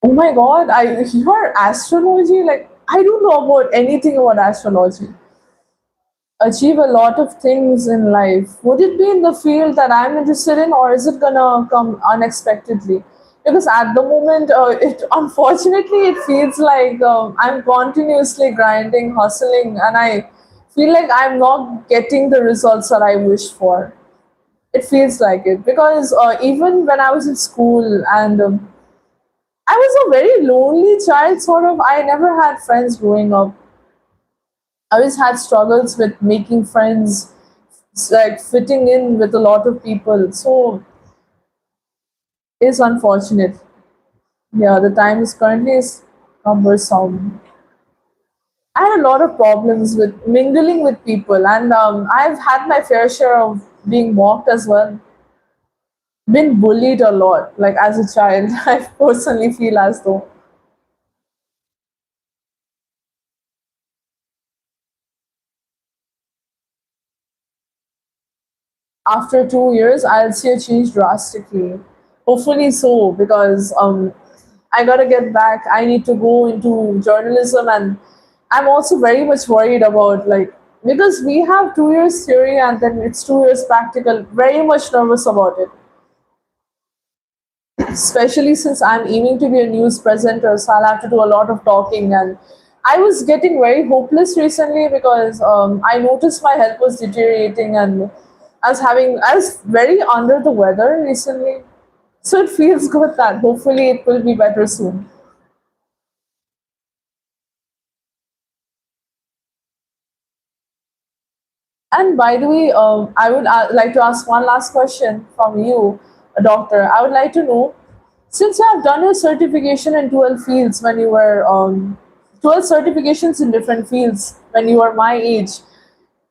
Speaker 1: Oh my god, your astrology, like, I don't know about anything about astrology. Achieve a lot of things in life, would it be in the field that I'm interested in, or is it gonna come unexpectedly? Because at the moment, it unfortunately it feels like I'm continuously grinding, hustling, and I feel like I'm not getting the results that I wish for. It feels like it because even when I was in school and I was a very lonely child, sort of. I never had friends growing up. I always had struggles with making friends, like fitting in with a lot of people. So it's unfortunate. Yeah, the time is currently is cumbersome. I had a lot of problems with mingling with people, and I've had my fair share of being mocked as well. been bullied a lot, like as a child. I personally feel as though after 2 years, I'll see a change drastically. Hopefully so, because I gotta get back. I need to go into journalism, and I'm also very much worried about like because we have 2 years theory and then it's 2 years practical. Very much nervous about it, especially since I'm aiming to be a news presenter, so I'll have to do a lot of talking. And I was getting very hopeless recently because I noticed my health was deteriorating, and I was very under the weather recently. So it feels good that hopefully it will be better soon. And by the way, I would like to ask one last question from you, doctor. I would like to know, since you have done your certification in 12 fields when you were 12 certifications in different fields when you were my age,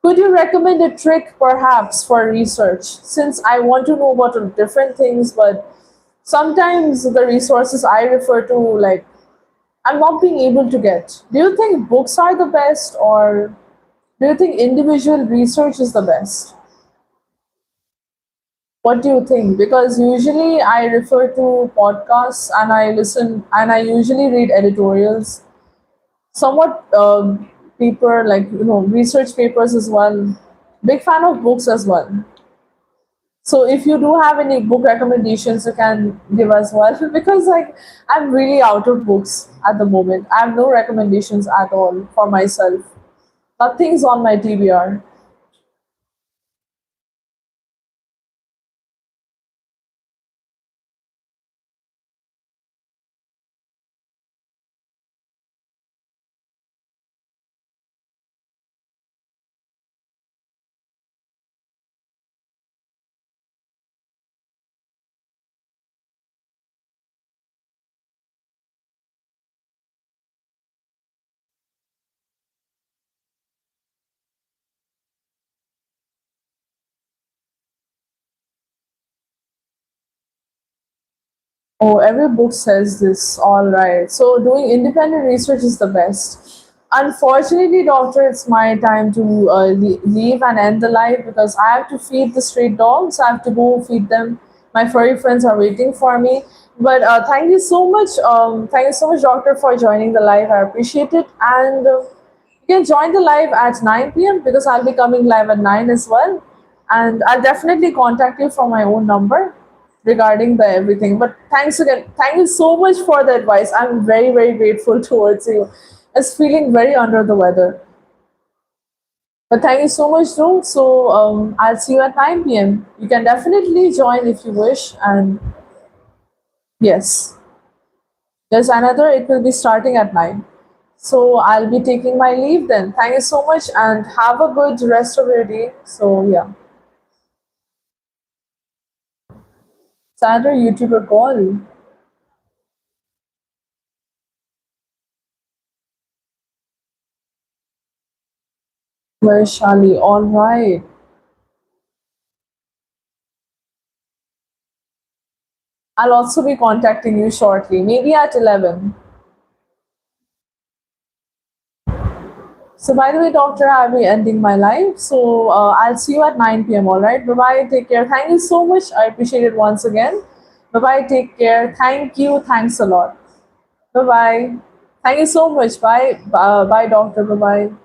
Speaker 1: could you recommend a trick perhaps for research? Since I want to know about different things, but sometimes the resources I refer to, like, I'm not being able to get. Do you think books are the best, or do you think individual research is the best? What do you think? Because usually I refer to podcasts and I listen and I usually read editorials, somewhat paper like research papers as well. Big fan of books as well. So if you do have any book recommendations, you can give as well. Because like I'm really out of books at the moment. I have no recommendations at all for myself. Nothing's on my TBR. Oh, every book says this. All right. So doing independent research is the best. Unfortunately, doctor, it's my time to leave and end the live because I have to feed the stray dogs. I have to go feed them. My furry friends are waiting for me. But thank you so much. Thank you so much, doctor, for joining the live. I appreciate it. And you can join the live at 9 p.m. because I'll be coming live at 9 as well. And I'll definitely contact you from my own number regarding the everything. But thanks again. Thank you so much for the advice. I'm very, very grateful towards you. I was feeling very under the weather. But thank you so much, though. So I'll see you at 9 p.m. You can definitely join if you wish. And yes, there's another, it will be starting at 9. So I'll be taking my leave then. Thank you so much and have a good rest of your day. So yeah, it's another YouTuber call. Where's Shali? All right. I'll also be contacting you shortly, maybe at 11. So, by the way, doctor, I'll be ending my live. So, I'll see you at 9 p.m. All right. Bye bye. Take care. Thank you so much. I appreciate it once again. Bye bye. Take care. Thank you. Thanks a lot. Bye bye. Thank you so much. Bye. Bye, doctor. Bye bye.